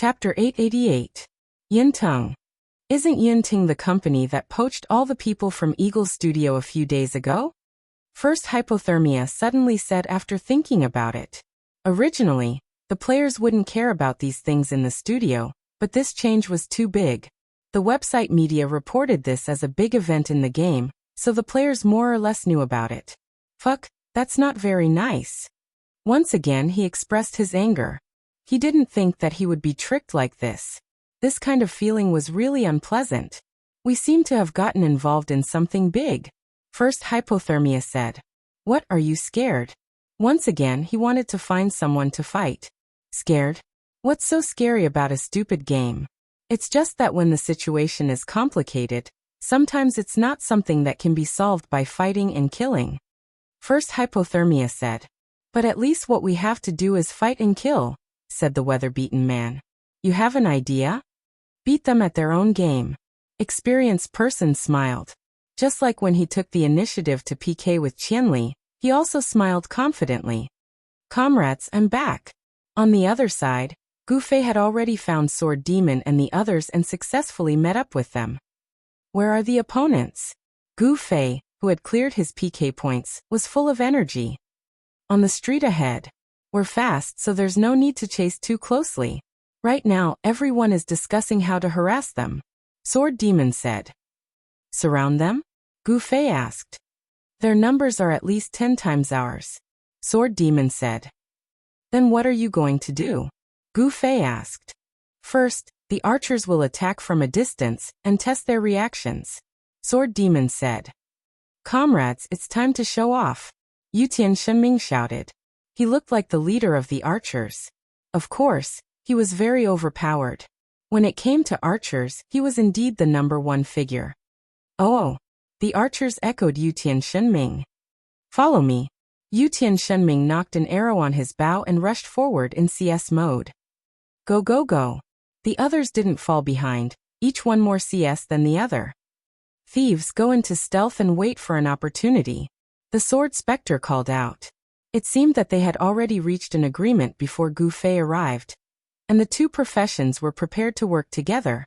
Chapter 888. Yintung. Isn't Yintung the company that poached all the people from Eagle's studio a few days ago? First Hypothermia suddenly said after thinking about it. Originally, the players wouldn't care about these things in the studio, but this change was too big. The website media reported this as a big event in the game, so the players more or less knew about it. Fuck, that's not very nice. Once again he expressed his anger. He didn't think that he would be tricked like this. This kind of feeling was really unpleasant. We seem to have gotten involved in something big. First Hypothermia said. What, are you scared? Once again he wanted to find someone to fight. Scared? What's so scary about a stupid game? It's just that when the situation is complicated, sometimes it's not something that can be solved by fighting and killing. First Hypothermia said. But at least what we have to do is fight and kill, said the weather-beaten man. You have an idea? Beat them at their own game. Experienced person smiled. Just like when he took the initiative to PK with Qianli, he also smiled confidently. Comrades, I'm back. On the other side, Gufei had already found Sword Demon and the others and successfully met up with them. Where are the opponents? Gufei, who had cleared his PK points, was full of energy. On the street ahead. We're fast, so there's no need to chase too closely. Right now, everyone is discussing how to harass them. Sword Demon said. Surround them? Gufei asked. Their numbers are at least 10 times ours. Sword Demon said. Then what are you going to do? Gufei asked. First, the archers will attack from a distance and test their reactions. Sword Demon said. Comrades, it's time to show off. Yutian Shenming shouted. He looked like the leader of the archers. Of course, he was very overpowered. When it came to archers, he was indeed the #1 figure. Oh! The archers echoed Yutian Shenming. Follow me. Yutian Shenming knocked an arrow on his bow and rushed forward in CS mode. Go go go. The others didn't fall behind, each one more CS than the other. Thieves, go into stealth and wait for an opportunity. The Sword Spectre called out. It seemed that they had already reached an agreement before Gufei arrived. And the two professions were prepared to work together.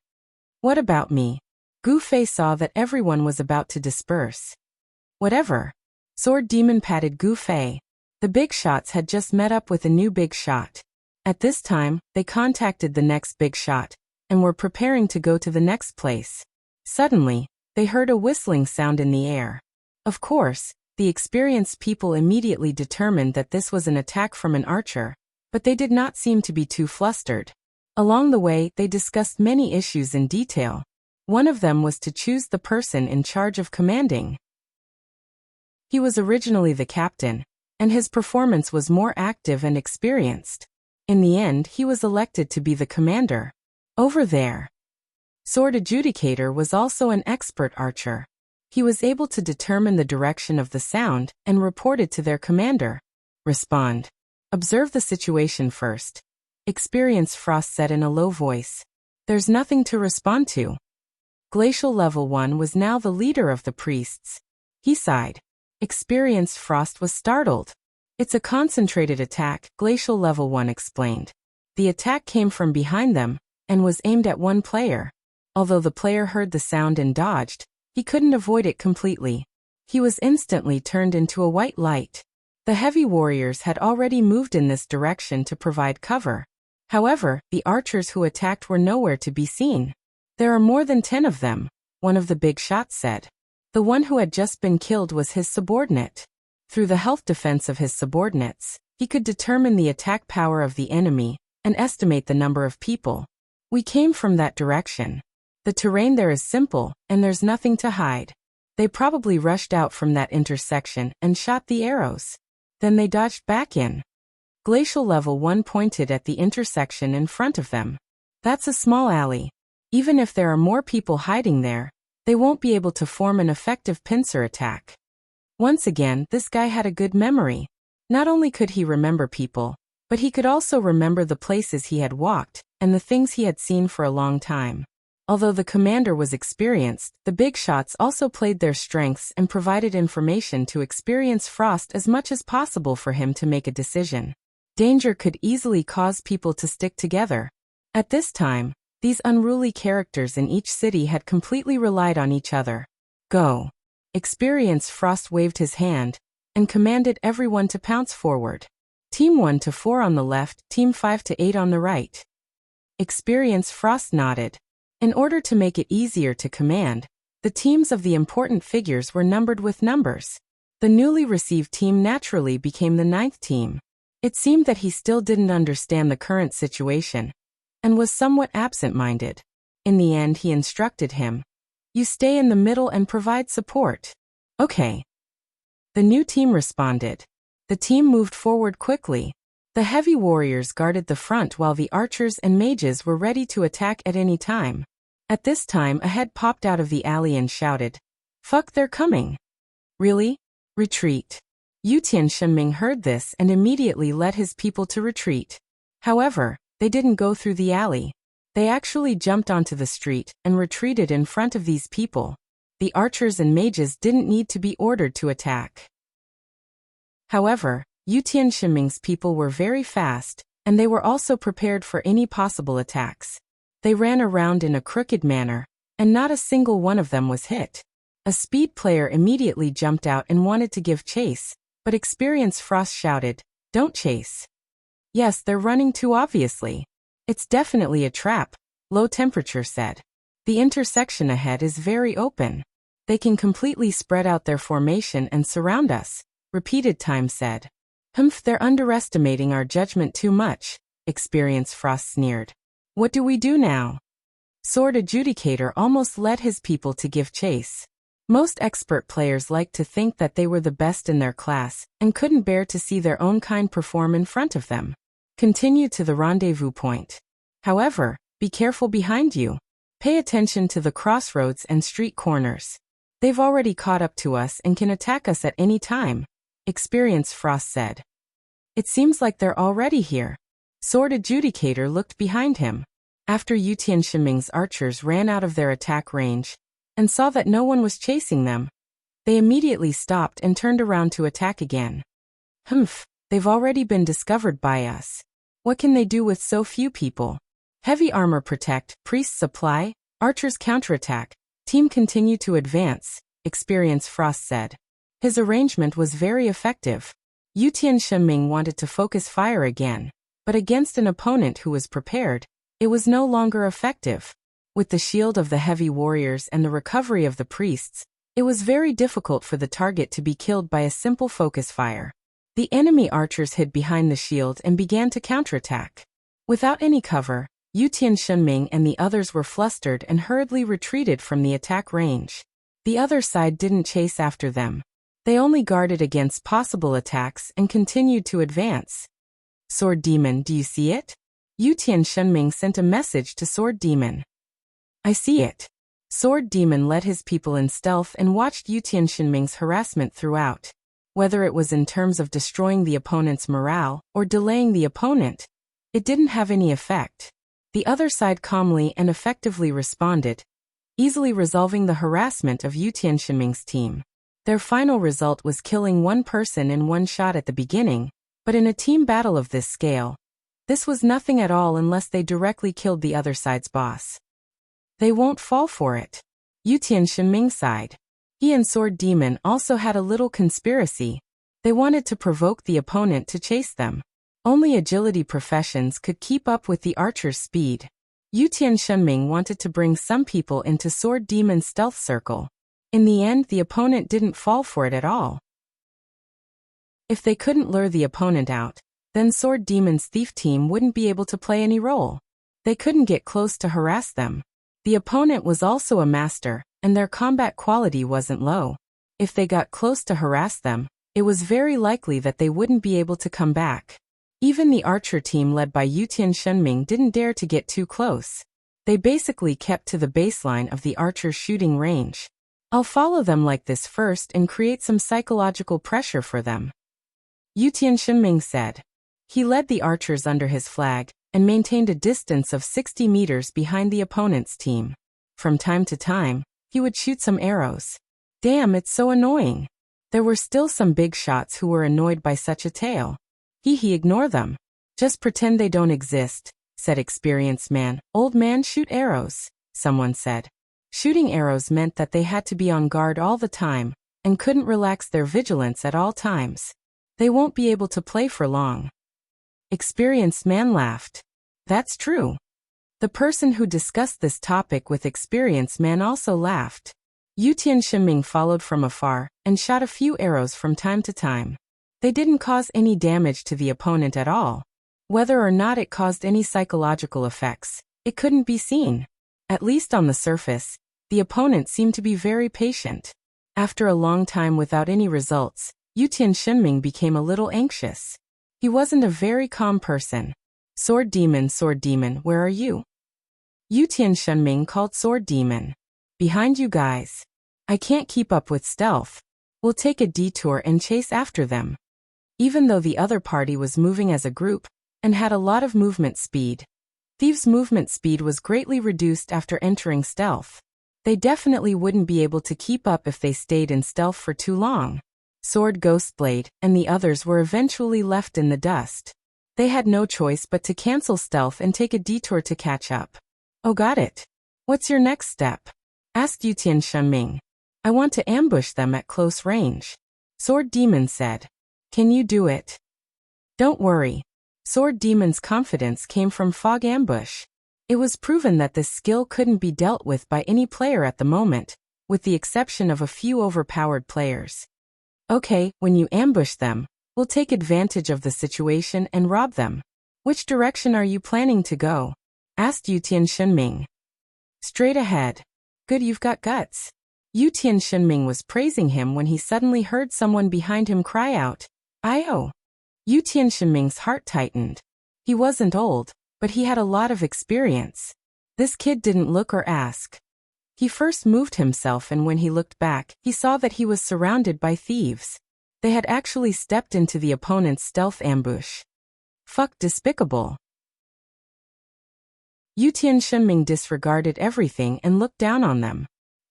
What about me? Gufei saw that everyone was about to disperse. Whatever. Sword Demon patted Gufei. The big shots had just met up with a new big shot. At this time, they contacted the next big shot, and were preparing to go to the next place. Suddenly, they heard a whistling sound in the air. Of course, the experienced people immediately determined that this was an attack from an archer, but they did not seem to be too flustered. Along the way, they discussed many issues in detail. One of them was to choose the person in charge of commanding. He was originally the captain, and his performance was more active and experienced. In the end, he was elected to be the commander. Over there. Sword Adjudicator was also an expert archer. He was able to determine the direction of the sound and reported to their commander. Respond. Observe the situation first. Experienced Frost said in a low voice. There's nothing to respond to. Glacial Level 1 was now the leader of the priests. He sighed. Experienced Frost was startled. It's a concentrated attack, Glacial Level 1 explained. The attack came from behind them and was aimed at one player. Although the player heard the sound and dodged, he couldn't avoid it completely. He was instantly turned into a white light. The heavy warriors had already moved in this direction to provide cover. However, the archers who attacked were nowhere to be seen. There are more than 10 of them, one of the big shots said. The one who had just been killed was his subordinate. Through the health defense of his subordinates, he could determine the attack power of the enemy and estimate the number of people. We came from that direction. The terrain there is simple, and there's nothing to hide. They probably rushed out from that intersection and shot the arrows. Then they dodged back in. Glacial Level 1 pointed at the intersection in front of them. That's a small alley. Even if there are more people hiding there, they won't be able to form an effective pincer attack. Once again, this guy had a good memory. Not only could he remember people, but he could also remember the places he had walked and the things he had seen for a long time. Although the commander was experienced, the big shots also played their strengths and provided information to Experienced Frost as much as possible for him to make a decision. Danger could easily cause people to stick together. At this time, these unruly characters in each city had completely relied on each other. Go. Experienced Frost waved his hand and commanded everyone to pounce forward. Team 1 to 4 on the left, Team 5 to 8 on the right. Experienced Frost nodded. In order to make it easier to command, the teams of the important figures were numbered with numbers. The newly received team naturally became the 9th team. It seemed that he still didn't understand the current situation and was somewhat absent-minded. In the end, he instructed him, "You stay in the middle and provide support." Okay. The new team responded. The team moved forward quickly. The heavy warriors guarded the front while the archers and mages were ready to attack at any time. At this time, a head popped out of the alley and shouted, "Fuck, they're coming." Really? Retreat. Yutian Shenming heard this and immediately led his people to retreat. However, they didn't go through the alley. They actually jumped onto the street and retreated in front of these people. The archers and mages didn't need to be ordered to attack. However, Yutian Shenming's people were very fast, and they were also prepared for any possible attacks. They ran around in a crooked manner, and not a single one of them was hit. A speed player immediately jumped out and wanted to give chase, but experienced Frost shouted, "Don't chase." "Yes, they're running too obviously. It's definitely a trap," Low Temperature said. "The intersection ahead is very open. They can completely spread out their formation and surround us," Repeated Time said. "Humph, they're underestimating our judgment too much," Experienced Frost sneered. "What do we do now?" Sword Adjudicator almost led his people to give chase. Most expert players liked to think that they were the best in their class and couldn't bear to see their own kind perform in front of them. Continue to the rendezvous point. However, be careful behind you. Pay attention to the crossroads and street corners. They've already caught up to us and can attack us at any time, Experienced Frost said. "It seems like they're already here." Sword Adjudicator looked behind him. After Yutian Shenming's archers ran out of their attack range and saw that no one was chasing them, they immediately stopped and turned around to attack again. Humph, they've already been discovered by us. What can they do with so few people? Heavy armor protect, priests supply, archers counterattack, team continue to advance, Experienced Frost said. His arrangement was very effective. Yutian Shenming wanted to focus fire again, but against an opponent who was prepared, it was no longer effective. With the shield of the heavy warriors and the recovery of the priests, it was very difficult for the target to be killed by a simple focus fire. The enemy archers hid behind the shield and began to counterattack. Without any cover, Yutian Shenming and the others were flustered and hurriedly retreated from the attack range. The other side didn't chase after them. They only guarded against possible attacks and continued to advance. Sword Demon, do you see it? Yutian Shenming sent a message to Sword Demon. I see it. Sword Demon led his people in stealth and watched Yutian Shenming's harassment throughout. Whether it was in terms of destroying the opponent's morale or delaying the opponent, it didn't have any effect. The other side calmly and effectively responded, easily resolving the harassment of Yutian Shenming's team. Their final result was killing one person in one shot at the beginning, but in a team battle of this scale, this was nothing at all unless they directly killed the other side's boss. They won't fall for it. Yutian Shenming sighed. He and Sword Demon also had a little conspiracy. They wanted to provoke the opponent to chase them. Only agility professions could keep up with the archer's speed. Yutian Shenming wanted to bring some people into Sword Demon's stealth circle. In the end, the opponent didn't fall for it at all. If they couldn't lure the opponent out, then Sword Demon's thief team wouldn't be able to play any role. They couldn't get close to harass them. The opponent was also a master, and their combat quality wasn't low. If they got close to harass them, it was very likely that they wouldn't be able to come back. Even the archer team led by Yutian Shenming didn't dare to get too close. They basically kept to the baseline of the archer's shooting range. I'll follow them like this first and create some psychological pressure for them, Yutian Shenming said. He led the archers under his flag and maintained a distance of 60 meters behind the opponent's team. From time to time, he would shoot some arrows. Damn, it's so annoying. There were still some big shots who were annoyed by such a tale. Ignore them. Just pretend they don't exist, said experienced man. Old man, shoot arrows, someone said. Shooting arrows meant that they had to be on guard all the time and couldn't relax their vigilance at all times. They won't be able to play for long. Experienced man laughed. That's true. The person who discussed this topic with experienced man also laughed. Yutian Shenming followed from afar and shot a few arrows from time to time. They didn't cause any damage to the opponent at all. Whether or not it caused any psychological effects, it couldn't be seen. At least on the surface, the opponent seemed to be very patient. After a long time without any results, Yutian Shenming became a little anxious. He wasn't a very calm person. Sword Demon, where are you? Yutian Shenming called Sword Demon. Behind you guys. I can't keep up with stealth. We'll take a detour and chase after them. Even though the other party was moving as a group and had a lot of movement speed, Thieves' movement speed was greatly reduced after entering stealth. They definitely wouldn't be able to keep up if they stayed in stealth for too long. Sword Ghostblade and the others were eventually left in the dust. They had no choice but to cancel stealth and take a detour to catch up. Oh, got it. What's your next step? Asked Yutian Shenming. I want to ambush them at close range. Sword Demon said. Can you do it? Don't worry. Sword Demon's confidence came from fog ambush. It was proven that this skill couldn't be dealt with by any player at the moment, with the exception of a few overpowered players. Okay, when you ambush them, we'll take advantage of the situation and rob them. Which direction are you planning to go? Asked Yutian Shenming. Straight ahead. Good, you've got guts. Yutian Shenming was praising him when he suddenly heard someone behind him cry out, "Ayo!" Yutian Shenming's heart tightened. He wasn't old, but he had a lot of experience. This kid didn't look or ask. He first moved himself, and when he looked back, he saw that he was surrounded by thieves. They had actually stepped into the opponent's stealth ambush. Fuck, despicable. Yutian Shenming disregarded everything and looked down on them.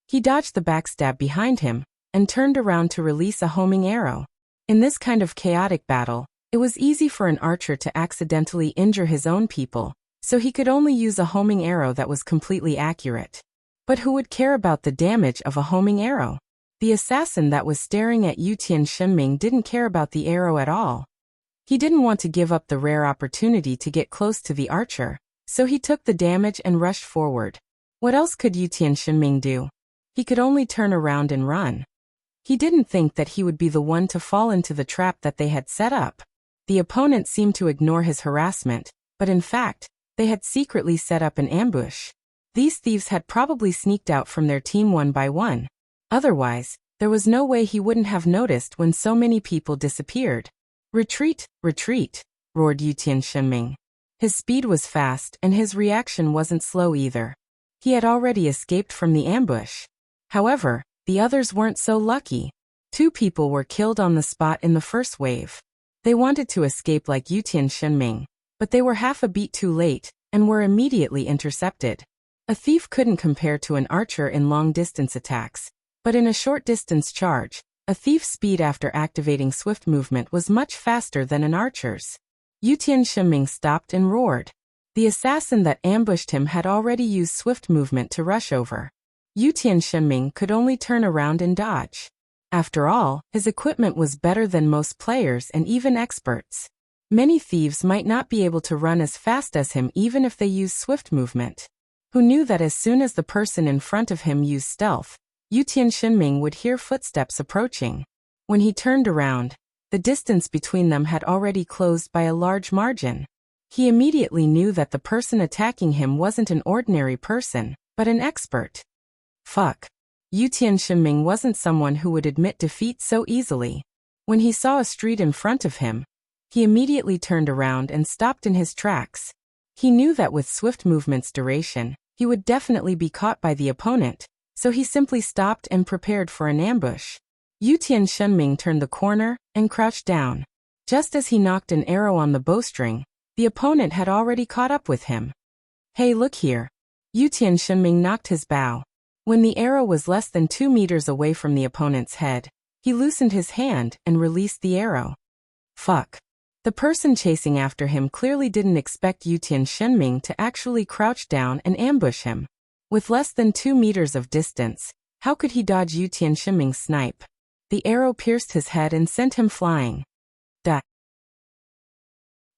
He dodged the backstab behind him and turned around to release a homing arrow. In this kind of chaotic battle, it was easy for an archer to accidentally injure his own people, so he could only use a homing arrow that was completely accurate. But who would care about the damage of a homing arrow? The assassin that was staring at Yutian Shenming didn't care about the arrow at all. He didn't want to give up the rare opportunity to get close to the archer, so he took the damage and rushed forward. What else could Yutian Shenming do? He could only turn around and run. He didn't think that he would be the one to fall into the trap that they had set up. The opponent seemed to ignore his harassment, but in fact, they had secretly set up an ambush. These thieves had probably sneaked out from their team one by one. Otherwise, there was no way he wouldn't have noticed when so many people disappeared. Retreat, retreat, roared Yutian Shenming. His speed was fast and his reaction wasn't slow either. He had already escaped from the ambush. However, the others weren't so lucky. 2 people were killed on the spot in the first wave. They wanted to escape like Yutian Shenming, but they were half a beat too late and were immediately intercepted. A thief couldn't compare to an archer in long-distance attacks, but in a short-distance charge, a thief's speed after activating swift movement was much faster than an archer's. Yutian Shenming stopped and roared. The assassin that ambushed him had already used swift movement to rush over. Yutian Shenming could only turn around and dodge. After all, his equipment was better than most players and even experts. Many thieves might not be able to run as fast as him even if they used swift movement. Who knew that as soon as the person in front of him used stealth, Yutian Shenming would hear footsteps approaching. When he turned around, the distance between them had already closed by a large margin. He immediately knew that the person attacking him wasn't an ordinary person, but an expert. Fuck. Yutian Shenming wasn't someone who would admit defeat so easily. When he saw a street in front of him, he immediately turned around and stopped in his tracks. He knew that with swift movement's duration, he would definitely be caught by the opponent, so he simply stopped and prepared for an ambush. Yutian Shenming turned the corner and crouched down. Just as he knocked an arrow on the bowstring, the opponent had already caught up with him. Hey, look here. Yutian Shenming knocked his bow. When the arrow was less than 2 meters away from the opponent's head, he loosened his hand and released the arrow. Fuck. The person chasing after him clearly didn't expect Yutian Shenming to actually crouch down and ambush him. With less than 2 meters of distance, how could he dodge Yutian Shenming's snipe? The arrow pierced his head and sent him flying.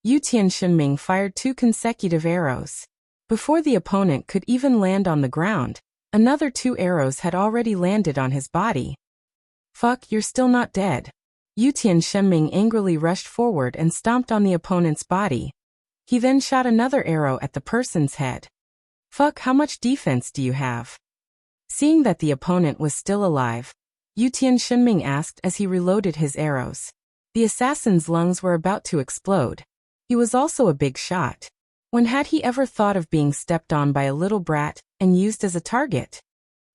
Yutian Shenming fired 2 consecutive arrows. Before the opponent could even land on the ground, another 2 arrows had already landed on his body. Fuck, you're still not dead. Yutian Shenming angrily rushed forward and stomped on the opponent's body. He then shot another arrow at the person's head. Fuck, how much defense do you have? Seeing that the opponent was still alive, Yutian Shenming asked as he reloaded his arrows. The assassin's lungs were about to explode. He was also a big shot. When had he ever thought of being stepped on by a little brat and used as a target?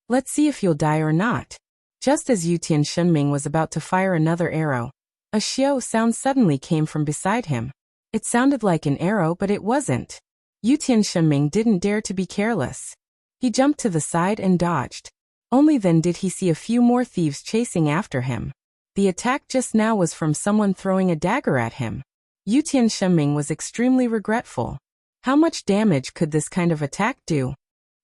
Let's see if you'll die or not. Just as Yutian Shenming was about to fire another arrow, a xiao sound suddenly came from beside him. It sounded like an arrow, but it wasn't. Yutian Shenming didn't dare to be careless. He jumped to the side and dodged. Only then did he see a few more thieves chasing after him. The attack just now was from someone throwing a dagger at him. Yutian Shenming was extremely regretful. How much damage could this kind of attack do?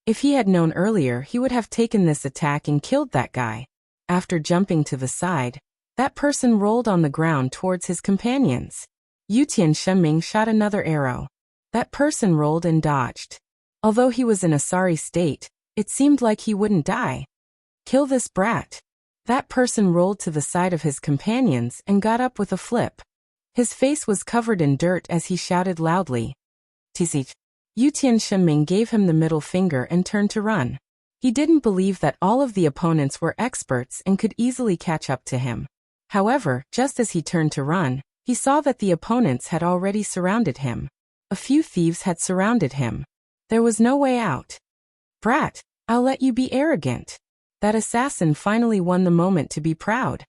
If he had known earlier, he would have taken this attack and killed that guy. After jumping to the side, that person rolled on the ground towards his companions. Yutian Shenming shot another arrow. That person rolled and dodged. Although he was in a sorry state, it seemed like he wouldn't die. Kill this brat. That person rolled to the side of his companions and got up with a flip. His face was covered in dirt as he shouted loudly. Tizit. Yutian Shenming gave him the middle finger and turned to run. He didn't believe that all of the opponents were experts and could easily catch up to him. However, just as he turned to run, he saw that the opponents had already surrounded him. A few thieves had surrounded him. There was no way out. Brat, I'll let you be arrogant. That assassin finally won the moment to be proud.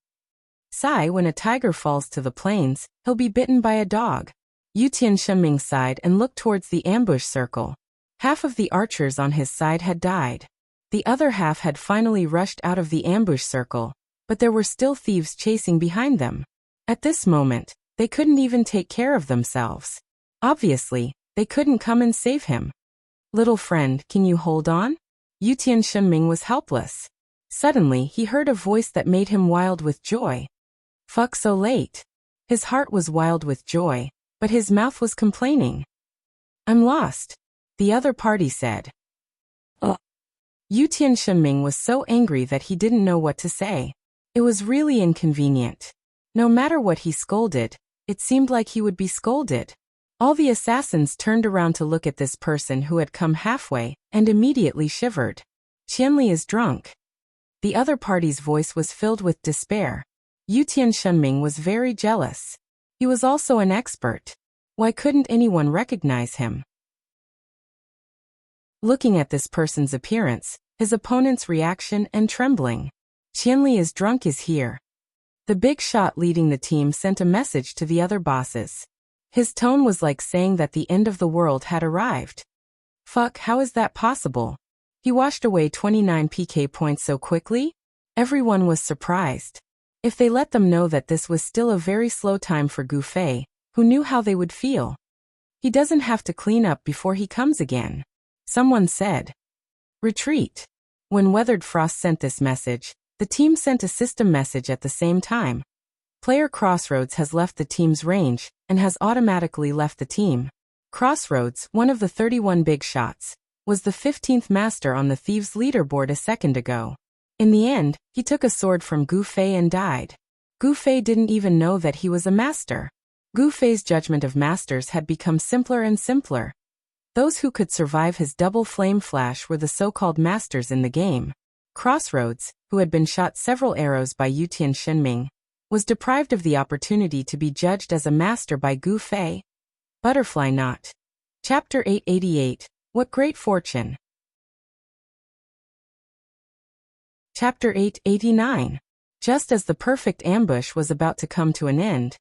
Sigh, when a tiger falls to the plains, he'll be bitten by a dog. Yutian Shenming sighed and looked towards the ambush circle. Half of the archers on his side had died. The other half had finally rushed out of the ambush circle, but there were still thieves chasing behind them. At this moment, they couldn't even take care of themselves. Obviously, they couldn't come and save him. Little friend, can you hold on? Yutian Shenming was helpless. Suddenly, he heard a voice that made him wild with joy. Fuck, so late. His heart was wild with joy, but his mouth was complaining. I'm lost. The other party said. Yutian Shenming was so angry that he didn't know what to say. It was really inconvenient. No matter what he scolded, it seemed like he would be scolded. All the assassins turned around to look at this person who had come halfway, and immediately shivered. Qianli is drunk. The other party's voice was filled with despair. Yutian Shenming was very jealous. He was also an expert. Why couldn't anyone recognize him? Looking at this person's appearance, his opponent's reaction and trembling. Qianli is drunk is here. The big shot leading the team sent a message to the other bosses. His tone was like saying that the end of the world had arrived. Fuck, how is that possible? He washed away 29 PK points so quickly? Everyone was surprised. If they let them know that this was still a very slow time for Gu Fei, who knew how they would feel. He doesn't have to clean up before he comes again. Someone said. Retreat. When Weathered Frost sent this message, the team sent a system message at the same time. Player Crossroads has left the team's range, and has automatically left the team. Crossroads, one of the 31 big shots, was the 15th master on the Thieves leaderboard a second ago. In the end, he took a sword from Gu Fei and died. Gu Fei didn't even know that he was a master. Gu Fei's judgment of masters had become simpler and simpler. Those who could survive his double flame flash were the so-called masters in the game. Crossroads, who had been shot several arrows by Yutian Shenming, was deprived of the opportunity to be judged as a master by Gu Fei. Butterfly Knot. Chapter 888, What Great Fortune. Chapter 889. Just as the perfect ambush was about to come to an end,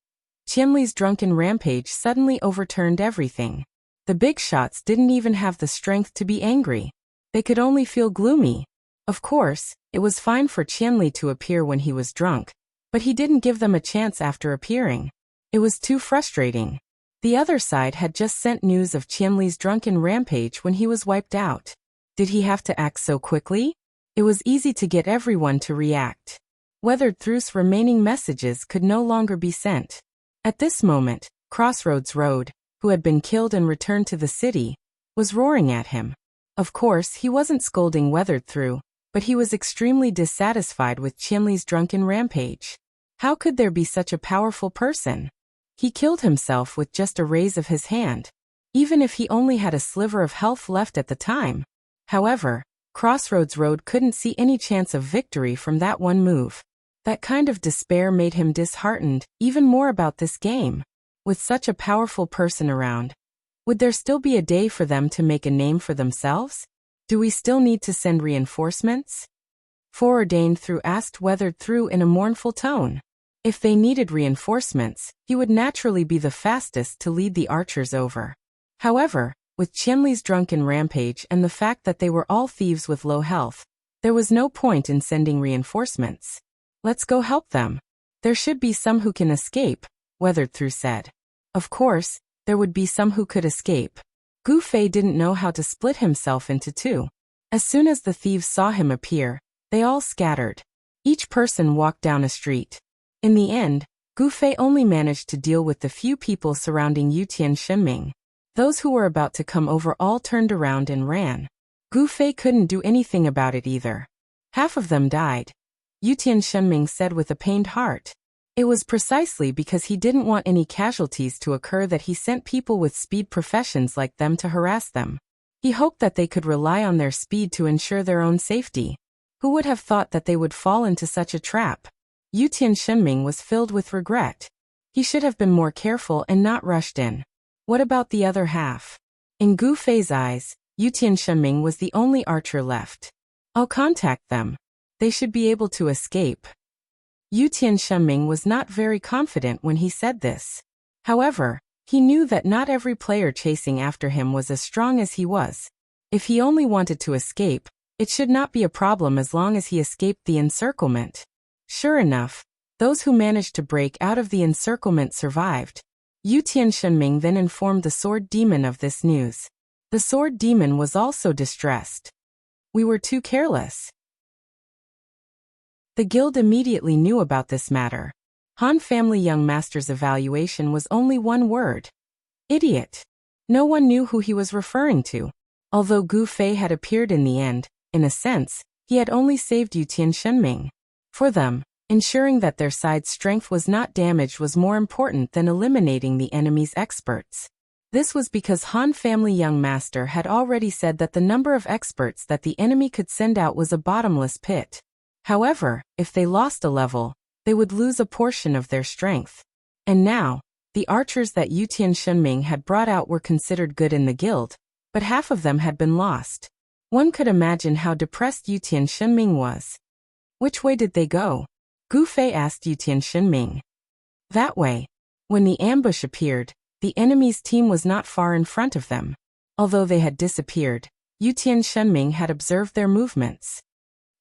Qianli's drunken rampage suddenly overturned everything. The big shots didn't even have the strength to be angry. They could only feel gloomy. Of course, it was fine for Qianli to appear when he was drunk, but he didn't give them a chance after appearing. It was too frustrating. The other side had just sent news of Qianli's drunken rampage when he was wiped out. Did he have to act so quickly? It was easy to get everyone to react. Weathered Thru's remaining messages could no longer be sent. At this moment, Crossroads Road, who had been killed and returned to the city, was roaring at him. Of course, he wasn't scolding Weathered Thru, but he was extremely dissatisfied with Qianli's drunken rampage. How could there be such a powerful person? He killed himself with just a raise of his hand, even if he only had a sliver of health left at the time. However, Crossroads Road couldn't see any chance of victory from that one move. That kind of despair made him disheartened, even more about this game. With such a powerful person around, would there still be a day for them to make a name for themselves? Do we still need to send reinforcements? Foreordained Thru asked Weathered Thru in a mournful tone. If they needed reinforcements, he would naturally be the fastest to lead the archers over. However, with Qianli's drunken rampage and the fact that they were all thieves with low health, there was no point in sending reinforcements. Let's go help them. There should be some who can escape, Weathered Thru said. Of course, there would be some who could escape. Gu Fei didn't know how to split himself into two. As soon as the thieves saw him appear, they all scattered. Each person walked down a street. In the end, Gu Fei only managed to deal with the few people surrounding Yutian Shenming. Those who were about to come over all turned around and ran. Gu Fei couldn't do anything about it either. Half of them died. Yutian Shenming said with a pained heart. It was precisely because he didn't want any casualties to occur that he sent people with speed professions like them to harass them. He hoped that they could rely on their speed to ensure their own safety. Who would have thought that they would fall into such a trap? Yutian Shenming was filled with regret. He should have been more careful and not rushed in. What about the other half? In Gu Fei's eyes, Yutian Shenming was the only archer left. I'll contact them. They should be able to escape. Yutian Shenming was not very confident when he said this. However, he knew that not every player chasing after him was as strong as he was. If he only wanted to escape, it should not be a problem as long as he escaped the encirclement. Sure enough, those who managed to break out of the encirclement survived. Yutian Shenming then informed the Sword Demon of this news. The Sword Demon was also distressed. We were too careless. The guild immediately knew about this matter. Han family young master's evaluation was only one word. Idiot. No one knew who he was referring to. Although Gu Fei had appeared in the end, in a sense, he had only saved Yutian Shenming. For them, ensuring that their side's strength was not damaged was more important than eliminating the enemy's experts. This was because Han family young master had already said that the number of experts that the enemy could send out was a bottomless pit. However, if they lost a level, they would lose a portion of their strength. And now, the archers that Yutian Shenming had brought out were considered good in the guild, but half of them had been lost. One could imagine how depressed Yutian Shenming was. Which way did they go? Gu Fei asked Yutian Shenming. That way. When the ambush appeared, the enemy's team was not far in front of them. Although they had disappeared, Yutian Shenming had observed their movements.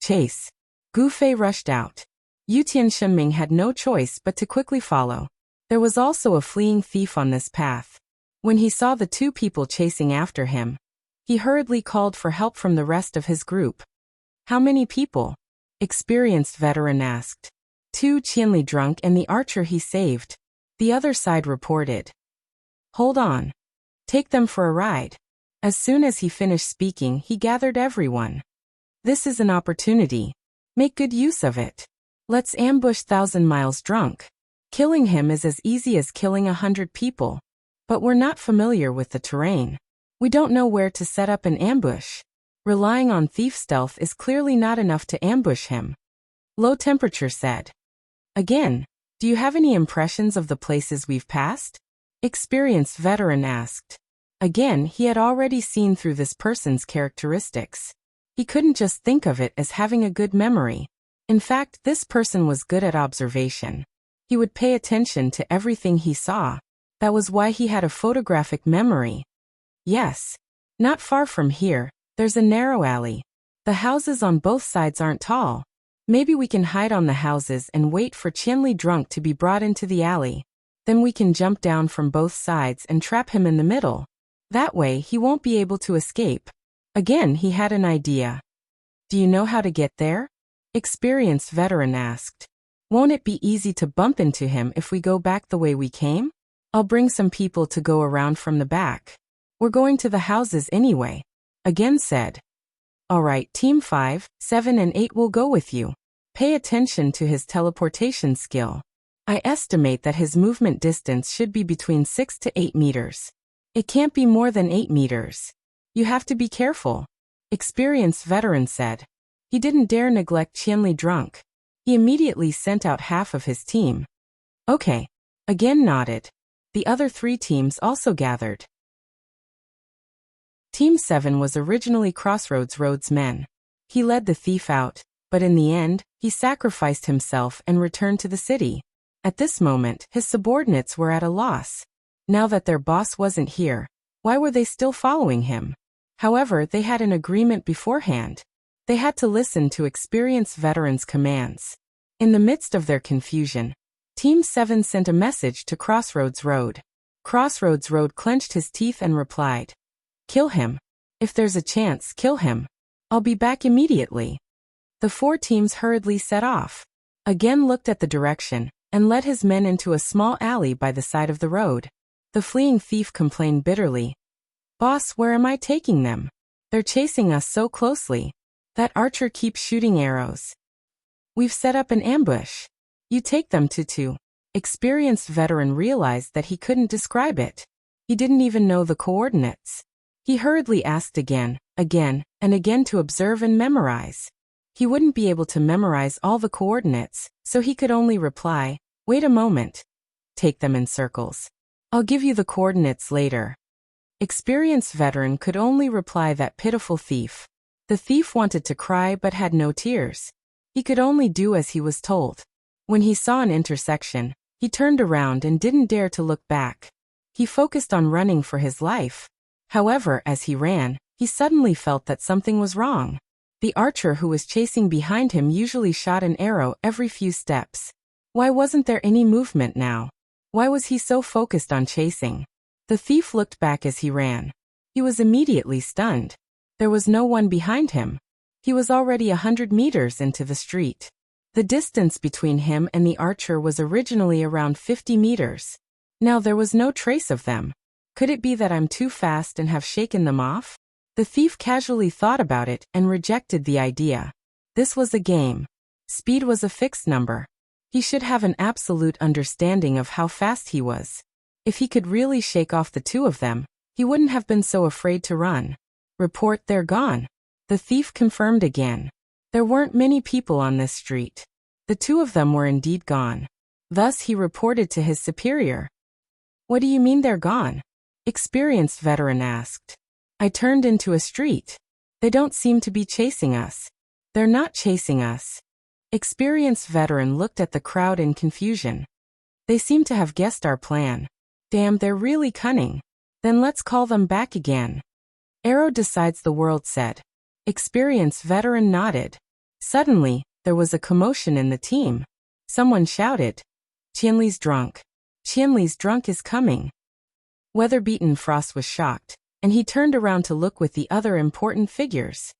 Chase. Gu Fei rushed out. Yutian Shenming had no choice but to quickly follow. There was also a fleeing thief on this path. When he saw the two people chasing after him, he hurriedly called for help from the rest of his group. How many people? Experienced veteran asked. 2 Qianli drunk and the archer he saved. The other side reported. Hold on. Take them for a ride. As soon as he finished speaking, he gathered everyone. This is an opportunity. Make good use of it. Let's ambush 1,000 Miles drunk. Killing him is as easy as killing 100 people. But we're not familiar with the terrain. We don't know where to set up an ambush. Relying on thief stealth is clearly not enough to ambush him. Low Temperature said. Again, do you have any impressions of the places we've passed? Experienced veteran asked. Again, he had already seen through this person's characteristics. He couldn't just think of it as having a good memory. In fact, this person was good at observation. He would pay attention to everything he saw. That was why he had a photographic memory. Yes. Not far from here, there's a narrow alley. The houses on both sides aren't tall. Maybe we can hide on the houses and wait for Qianli drunk to be brought into the alley. Then we can jump down from both sides and trap him in the middle. That way he won't be able to escape. Again he had an idea. Do you know how to get there? Experienced veteran asked. Won't it be easy to bump into him if we go back the way we came? I'll bring some people to go around from the back. We're going to the houses anyway. Again said. All right, Team 5, 7 and 8 will go with you. Pay attention to his teleportation skill. I estimate that his movement distance should be between 6 to 8 meters. It can't be more than 8 meters. You have to be careful. Experienced veteran said. He didn't dare neglect Qianli drunk. He immediately sent out half of his team. Okay. Again nodded. The other 3 teams also gathered. Team 7 was originally Crossroads Road's men. He led the thief out, but in the end, he sacrificed himself and returned to the city. At this moment, his subordinates were at a loss. Now that their boss wasn't here, why were they still following him? However, they had an agreement beforehand. They had to listen to experienced veterans' commands. In the midst of their confusion, Team 7 sent a message to Crossroads Road. Crossroads Road clenched his teeth and replied, "Kill him. If there's a chance, kill him. I'll be back immediately." The 4 teams hurriedly set off. Again looked at the direction, and led his men into a small alley by the side of the road. The fleeing thief complained bitterly. "Boss, where am I taking them? They're chasing us so closely. That archer keeps shooting arrows. We've set up an ambush. You take them to." Experienced veteran realized that he couldn't describe it. He didn't even know the coordinates. He hurriedly asked again, and again to observe and memorize. He wouldn't be able to memorize all the coordinates, so he could only reply, "Wait a moment. Take them in circles. I'll give you the coordinates later." Experienced veteran could only reply that pitiful thief. The thief wanted to cry but had no tears. He could only do as he was told. When he saw an intersection, he turned around and didn't dare to look back. He focused on running for his life. However, as he ran, he suddenly felt that something was wrong. The archer who was chasing behind him usually shot an arrow every few steps. Why wasn't there any movement now? Why was he so focused on chasing? The thief looked back as he ran. He was immediately stunned. There was no one behind him. He was already 100 meters into the street. The distance between him and the archer was originally around 50 meters. Now there was no trace of them. Could it be that I'm too fast and have shaken them off? The thief casually thought about it and rejected the idea. This was a game. Speed was a fixed number. He should have an absolute understanding of how fast he was. If he could really shake off the 2 of them, he wouldn't have been so afraid to run. Report, they're gone. The thief confirmed again. There weren't many people on this street. The 2 of them were indeed gone. Thus he reported to his superior. What do you mean they're gone? Experienced veteran asked. I turned into a street. They don't seem to be chasing us. They're not chasing us. Experienced veteran looked at the crowd in confusion. They seem to have guessed our plan. Damn, they're really cunning. Then let's call them back again. Arrow decides the world said. Experienced veteran nodded. Suddenly, there was a commotion in the team. Someone shouted, Qianli's drunk. Qianli's drunk is coming. Weather-beaten Frost was shocked, and he turned around to look with the other important figures.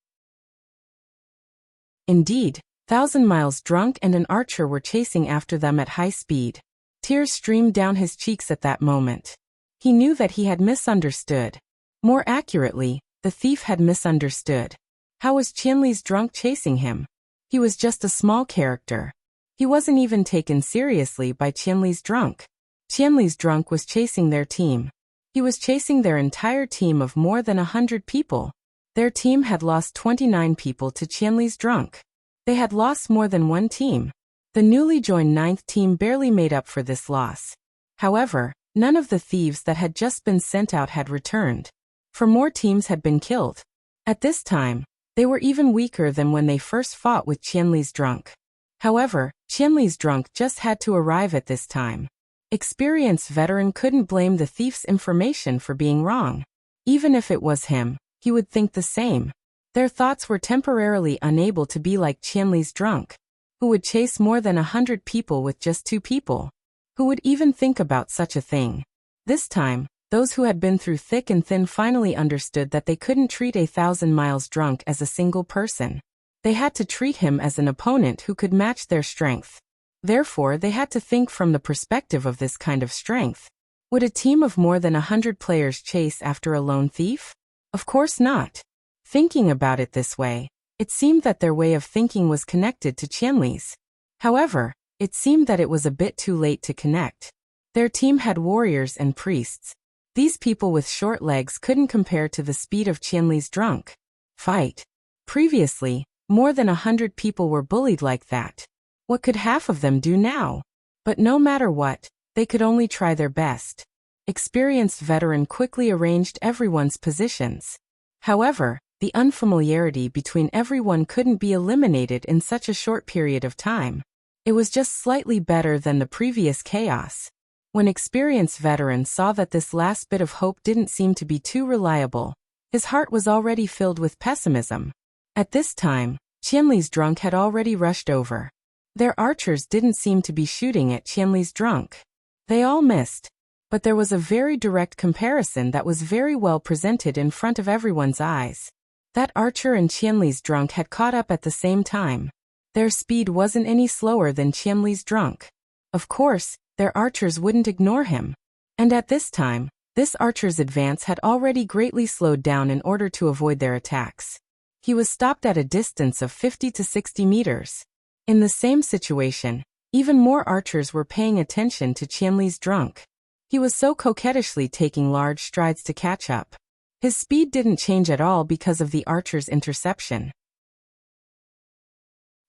Indeed, 1,000 Miles drunk and an archer were chasing after them at high speed. Tears streamed down his cheeks at that moment. He knew that he had misunderstood. More accurately, the thief had misunderstood. How was Qianli's drunk chasing him? He was just a small character. He wasn't even taken seriously by Qianli's drunk. Qianli's drunk was chasing their team. He was chasing their entire team of more than 100 people. Their team had lost 29 people to Qianli's drunk. They had lost more than one team. The newly joined 9th team barely made up for this loss. However, none of the thieves that had just been sent out had returned. For more teams had been killed. At this time, they were even weaker than when they first fought with Qianli's drunk. However, Qianli's drunk just had to arrive at this time. Experienced veteran couldn't blame the thief's information for being wrong. Even if it was him, he would think the same. Their thoughts were temporarily unable to be like Qianli's drunk, who would chase more than 100 people with just 2 people. Who would even think about such a thing? This time, those who had been through thick and thin finally understood that they couldn't treat 1,000 miles drunk as a single person. They had to treat him as an opponent who could match their strength. Therefore, they had to think from the perspective of this kind of strength. Would a team of more than 100 players chase after a lone thief? Of course not. Thinking about it this way, it seemed that their way of thinking was connected to Qianli's. However, it seemed that it was a bit too late to connect. Their team had warriors and priests. These people with short legs couldn't compare to the speed of Qianli's drunk fight. Previously, more than 100 people were bullied like that. What could half of them do now? But no matter what, they could only try their best. Experienced veteran quickly arranged everyone's positions. However, the unfamiliarity between everyone couldn't be eliminated in such a short period of time. It was just slightly better than the previous chaos. When experienced veteran saw that this last bit of hope didn't seem to be too reliable, his heart was already filled with pessimism. At this time, Qianli's drunk had already rushed over. Their archers didn't seem to be shooting at Qianli's drunk. They all missed. But there was a very direct comparison that was very well presented in front of everyone's eyes. That archer and Qianli's drunk had caught up at the same time. Their speed wasn't any slower than Qianli's drunk. Of course, their archers wouldn't ignore him. And at this time, this archer's advance had already greatly slowed down in order to avoid their attacks. He was stopped at a distance of 50 to 60 meters. In the same situation, even more archers were paying attention to Qianli's drunk. He was so coquettishly taking large strides to catch up. His speed didn't change at all because of the archer's interception.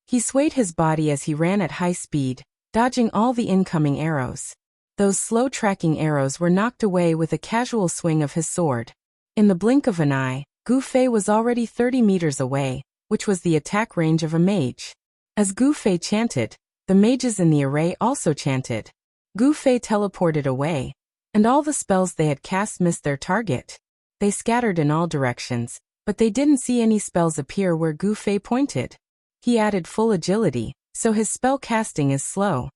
He swayed his body as he ran at high speed, dodging all the incoming arrows. Those slow-tracking arrows were knocked away with a casual swing of his sword. In the blink of an eye, Gu Fei was already 30 meters away, which was the attack range of a mage. As Gu Fei chanted, the mages in the array also chanted. Gu Fei teleported away, and all the spells they had cast missed their target. They scattered in all directions, but they didn't see any spells appear where Gu Fei pointed. He added full agility, so his spell casting is slow.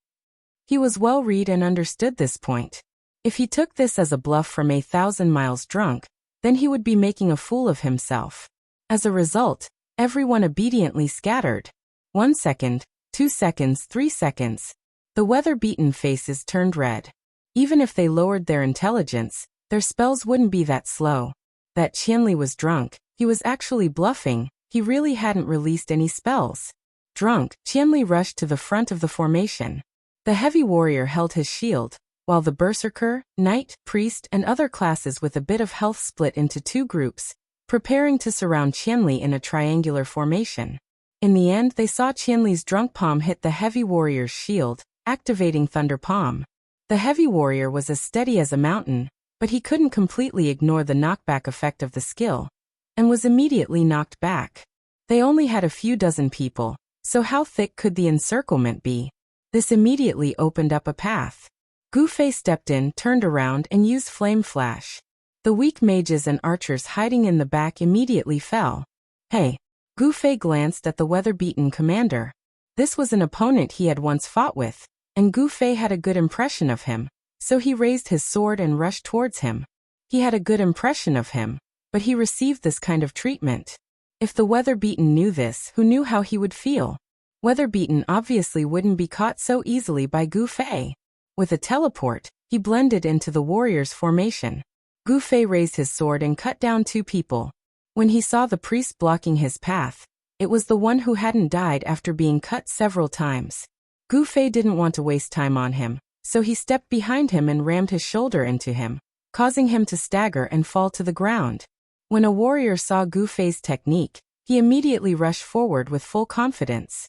He was well read and understood this point. If he took this as a bluff from 1,000 miles drunk, then he would be making a fool of himself. As a result, everyone obediently scattered. 1 second, 2 seconds, 3 seconds. The weather-beaten faces turned red. Even if they lowered their intelligence, their spells wouldn't be that slow. That Qianli was drunk, he was actually bluffing, he really hadn't released any spells. Drunk, Qianli rushed to the front of the formation. The heavy warrior held his shield, while the berserker, knight, priest and other classes with a bit of health split into two groups, preparing to surround Qianli in a triangular formation. In the end, they saw Qianli's drunk palm hit the heavy warrior's shield, activating Thunder Palm. The heavy warrior was as steady as a mountain, but he couldn't completely ignore the knockback effect of the skill, and was immediately knocked back. They only had a few dozen people, so how thick could the encirclement be? This immediately opened up a path. Gu Fei stepped in, turned around and used Flame Flash. The weak mages and archers hiding in the back immediately fell. Hey! Gu Fei glanced at the weather-beaten commander. This was an opponent he had once fought with, and Gu Fei had a good impression of him, so he raised his sword and rushed towards him. He had a good impression of him, but he received this kind of treatment. If the weather-beaten knew this, who knew how he would feel? Weather-beaten obviously wouldn't be caught so easily by Gu Fei. With a teleport, he blended into the warrior's formation. Gu Fei raised his sword and cut down two people. When he saw the priest blocking his path, it was the one who hadn't died after being cut several times. Gu Fei didn't want to waste time on him, so he stepped behind him and rammed his shoulder into him, causing him to stagger and fall to the ground. When a warrior saw Gu Fei's technique, he immediately rushed forward with full confidence.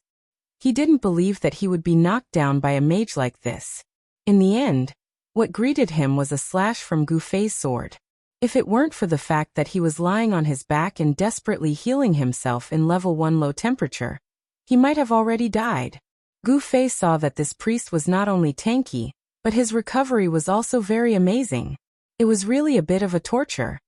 He didn't believe that he would be knocked down by a mage like this. In the end, what greeted him was a slash from Gu Fei's sword. If it weren't for the fact that he was lying on his back and desperately healing himself in level 1 low temperature, he might have already died. Gu Fei saw that this priest was not only tanky, but his recovery was also very amazing. It was really a bit of a torture.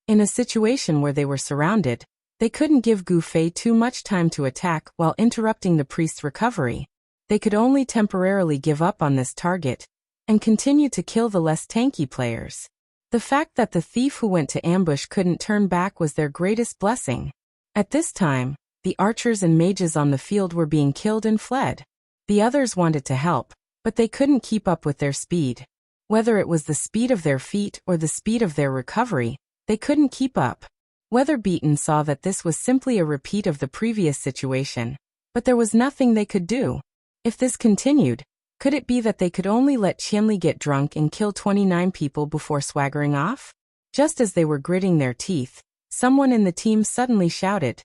In a situation where they were surrounded, they couldn't give Gu Fei too much time to attack while interrupting the priest's recovery. They could only temporarily give up on this target and continue to kill the less tanky players. The fact that the thief who went to ambush couldn't turn back was their greatest blessing. At this time, the archers and mages on the field were being killed and fled. The others wanted to help, but they couldn't keep up with their speed. Whether it was the speed of their feet or the speed of their recovery, they couldn't keep up. Weatherbeaten saw that this was simply a repeat of the previous situation, but there was nothing they could do. If this continued, could it be that they could only let Qianli get drunk and kill 29 people before swaggering off? Just as they were gritting their teeth, someone in the team suddenly shouted,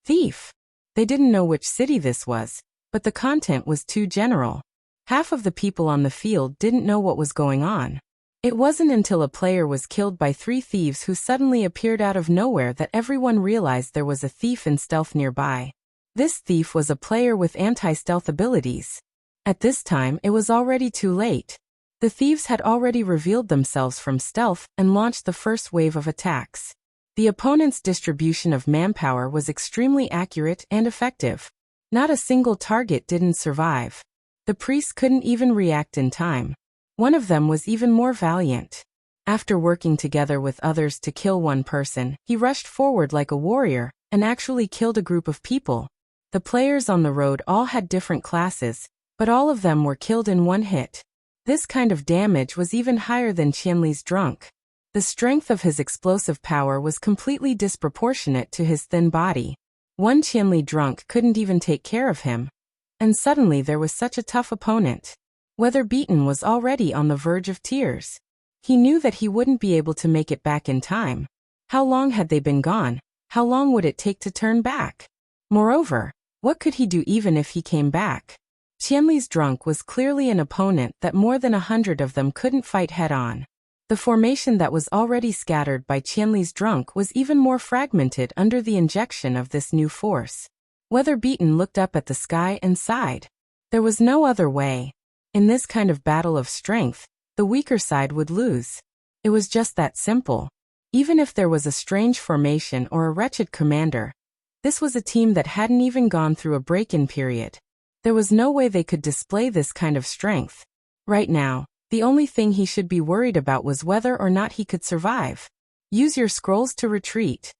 "Thief!" They didn't know which city this was, but the content was too general. Half of the people on the field didn't know what was going on. It wasn't until a player was killed by 3 thieves who suddenly appeared out of nowhere that everyone realized there was a thief in stealth nearby. This thief was a player with anti-stealth abilities. At this time, it was already too late. The thieves had already revealed themselves from stealth and launched the first wave of attacks. The opponent's distribution of manpower was extremely accurate and effective. Not a single target didn't survive. The priests couldn't even react in time. One of them was even more valiant. After working together with others to kill one person, he rushed forward like a warrior and actually killed a group of people. The players on the road all had different classes, but all of them were killed in one hit. This kind of damage was even higher than Qianli's drunk. The strength of his explosive power was completely disproportionate to his thin body. One Qianli drunk couldn't even take care of him. And suddenly there was such a tough opponent. Weatherbeaten was already on the verge of tears. He knew that he wouldn't be able to make it back in time. How long had they been gone? How long would it take to turn back? Moreover, what could he do even if he came back? Qianli's drunk was clearly an opponent that more than 100 of them couldn't fight head-on. The formation that was already scattered by Qianli's drunk was even more fragmented under the injection of this new force. Weatherbeaten looked up at the sky and sighed. There was no other way. In this kind of battle of strength, the weaker side would lose. It was just that simple. Even if there was a strange formation or a wretched commander, this was a team that hadn't even gone through a break-in period. There was no way they could display this kind of strength. Right now, the only thing he should be worried about was whether or not he could survive. "Use your scrolls to retreat,"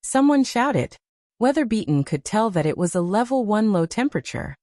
someone shouted. Weatherbeaten could tell that it was a level 1 low temperature.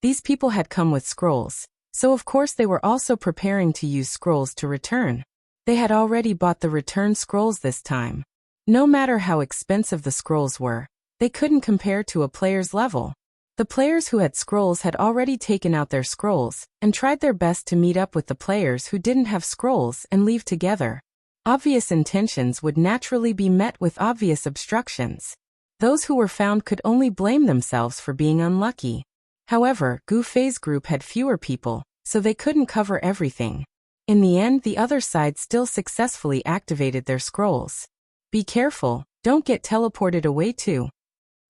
These people had come with scrolls, so of course they were also preparing to use scrolls to return. They had already bought the return scrolls this time. No matter how expensive the scrolls were, they couldn't compare to a player's level. The players who had scrolls had already taken out their scrolls and tried their best to meet up with the players who didn't have scrolls and leave together. Obvious intentions would naturally be met with obvious obstructions. Those who were found could only blame themselves for being unlucky. However, Gu Fei's group had fewer people, so they couldn't cover everything. In the end, the other side still successfully activated their scrolls. "Be careful, don't get teleported away too,"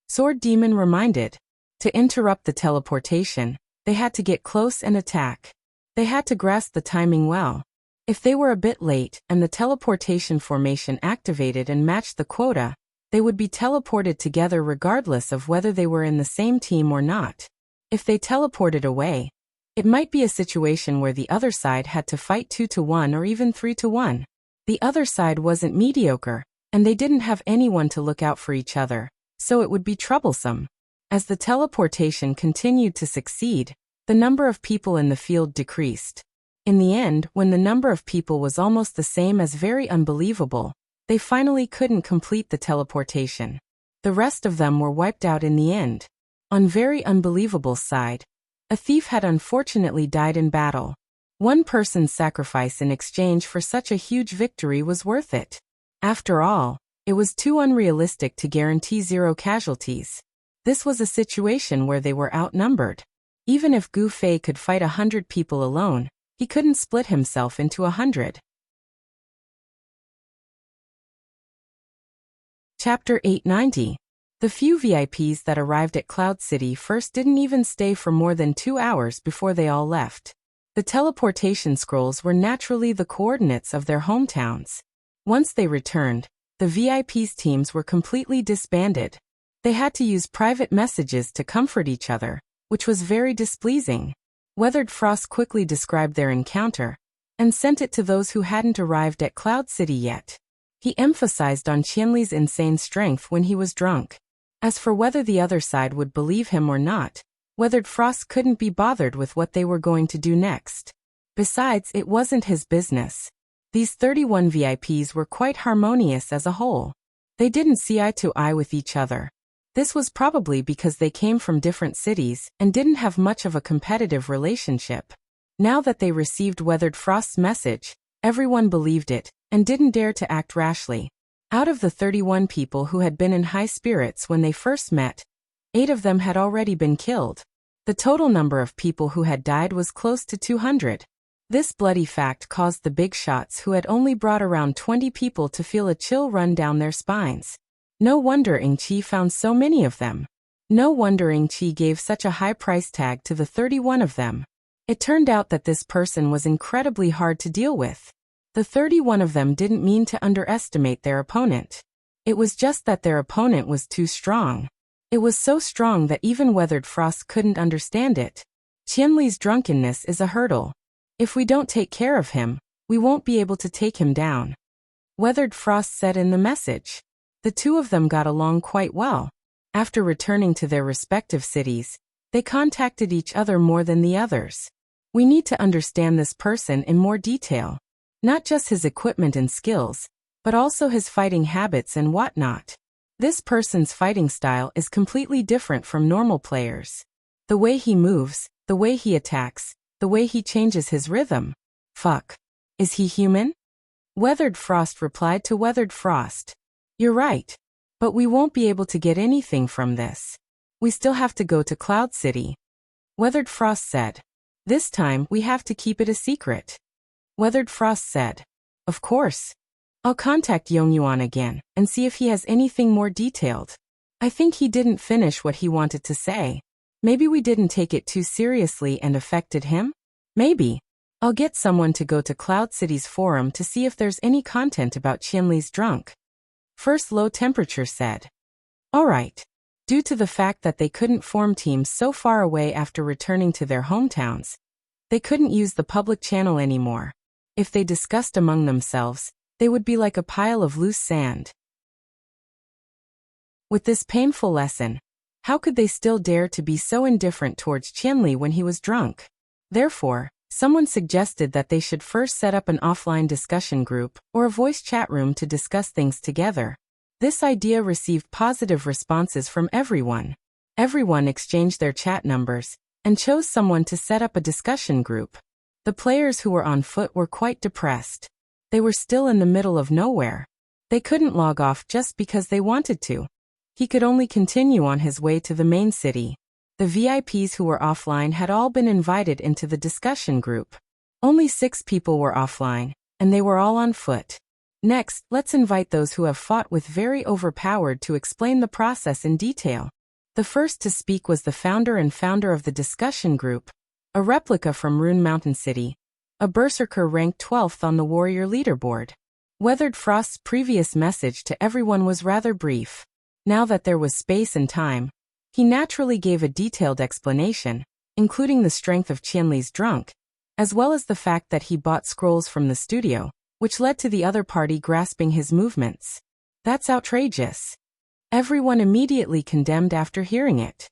Sword Demon reminded. To interrupt the teleportation, they had to get close and attack. They had to grasp the timing well. If they were a bit late and the teleportation formation activated and matched the quota, they would be teleported together regardless of whether they were in the same team or not. If they teleported away, it might be a situation where the other side had to fight 2-1 or even 3-1. The other side wasn't mediocre, and they didn't have anyone to look out for each other, so it would be troublesome. As the teleportation continued to succeed, the number of people in the field decreased. In the end, when the number of people was almost the same as very unbelievable, they finally couldn't complete the teleportation. The rest of them were wiped out in the end. On very unbelievable side, a thief had unfortunately died in battle. One person's sacrifice in exchange for such a huge victory was worth it. After all, it was too unrealistic to guarantee 0 casualties. This was a situation where they were outnumbered. Even if Gu Fei could fight 100 people alone, he couldn't split himself into 100. Chapter 890. The few VIPs that arrived at Cloud City first didn't even stay for more than 2 hours before they all left. The teleportation scrolls were naturally the coordinates of their hometowns. Once they returned, the VIPs' teams were completely disbanded. They had to use private messages to comfort each other, which was very displeasing. Weathered Frost quickly described their encounter and sent it to those who hadn't arrived at Cloud City yet. He emphasized on Qianli's insane strength when he was drunk. As for whether the other side would believe him or not, Weathered Frost couldn't be bothered with what they were going to do next. Besides, it wasn't his business. These 31 VIPs were quite harmonious as a whole. They didn't see eye to eye with each other. This was probably because they came from different cities and didn't have much of a competitive relationship. Now that they received Weathered Frost's message, everyone believed it and didn't dare to act rashly. Out of the 31 people who had been in high spirits when they first met, 8 of them had already been killed. The total number of people who had died was close to 200. This bloody fact caused the big shots who had only brought around 20 people to feel a chill run down their spines. No wonder Ing Chi found so many of them. No wonder Ing Chi gave such a high price tag to the 31 of them. It turned out that this person was incredibly hard to deal with. The 31 of them didn't mean to underestimate their opponent. It was just that their opponent was too strong. It was so strong that even Weathered Frost couldn't understand it. Qianli's drunkenness is a hurdle. If we don't take care of him, we won't be able to take him down. Weathered Frost said in the message. The two of them got along quite well. After returning to their respective cities, they contacted each other more than the others. We need to understand this person in more detail. Not just his equipment and skills, but also his fighting habits and whatnot. This person's fighting style is completely different from normal players. The way he moves, the way he attacks, the way he changes his rhythm. Fuck. Is he human? Weathered Frost replied to Weathered Frost. You're right. But we won't be able to get anything from this. We still have to go to Cloud City. Weathered Frost said. This time, we have to keep it a secret. Weathered Frost said. Of course. I'll contact Yongyuan again and see if he has anything more detailed. I think he didn't finish what he wanted to say. Maybe we didn't take it too seriously and affected him? Maybe. I'll get someone to go to Cloud City's forum to see if there's any content about Qianli's drunk. First Low Temperature said. Alright. Due to the fact that they couldn't form teams so far away after returning to their hometowns, they couldn't use the public channel anymore. If they discussed among themselves, they would be like a pile of loose sand. With this painful lesson, how could they still dare to be so indifferent towards Qianli when he was drunk? Therefore, someone suggested that they should first set up an offline discussion group or a voice chat room to discuss things together. This idea received positive responses from everyone. Everyone exchanged their chat numbers and chose someone to set up a discussion group. The players who were on foot were quite depressed. They were still in the middle of nowhere. They couldn't log off just because they wanted to. He could only continue on his way to the main city. The VIPs who were offline had all been invited into the discussion group. Only 6 people were offline, and they were all on foot. Next, let's invite those who have fought with very overpowered to explain the process in detail. The first to speak was the founder of the discussion group, a replica from Rune Mountain City, a berserker ranked 12th on the warrior leaderboard. Weathered Frost's previous message to everyone was rather brief. Now that there was space and time, he naturally gave a detailed explanation, including the strength of Qianli's drunk, as well as the fact that he bought scrolls from the studio, which led to the other party grasping his movements. That's outrageous. Everyone immediately condemned after hearing it.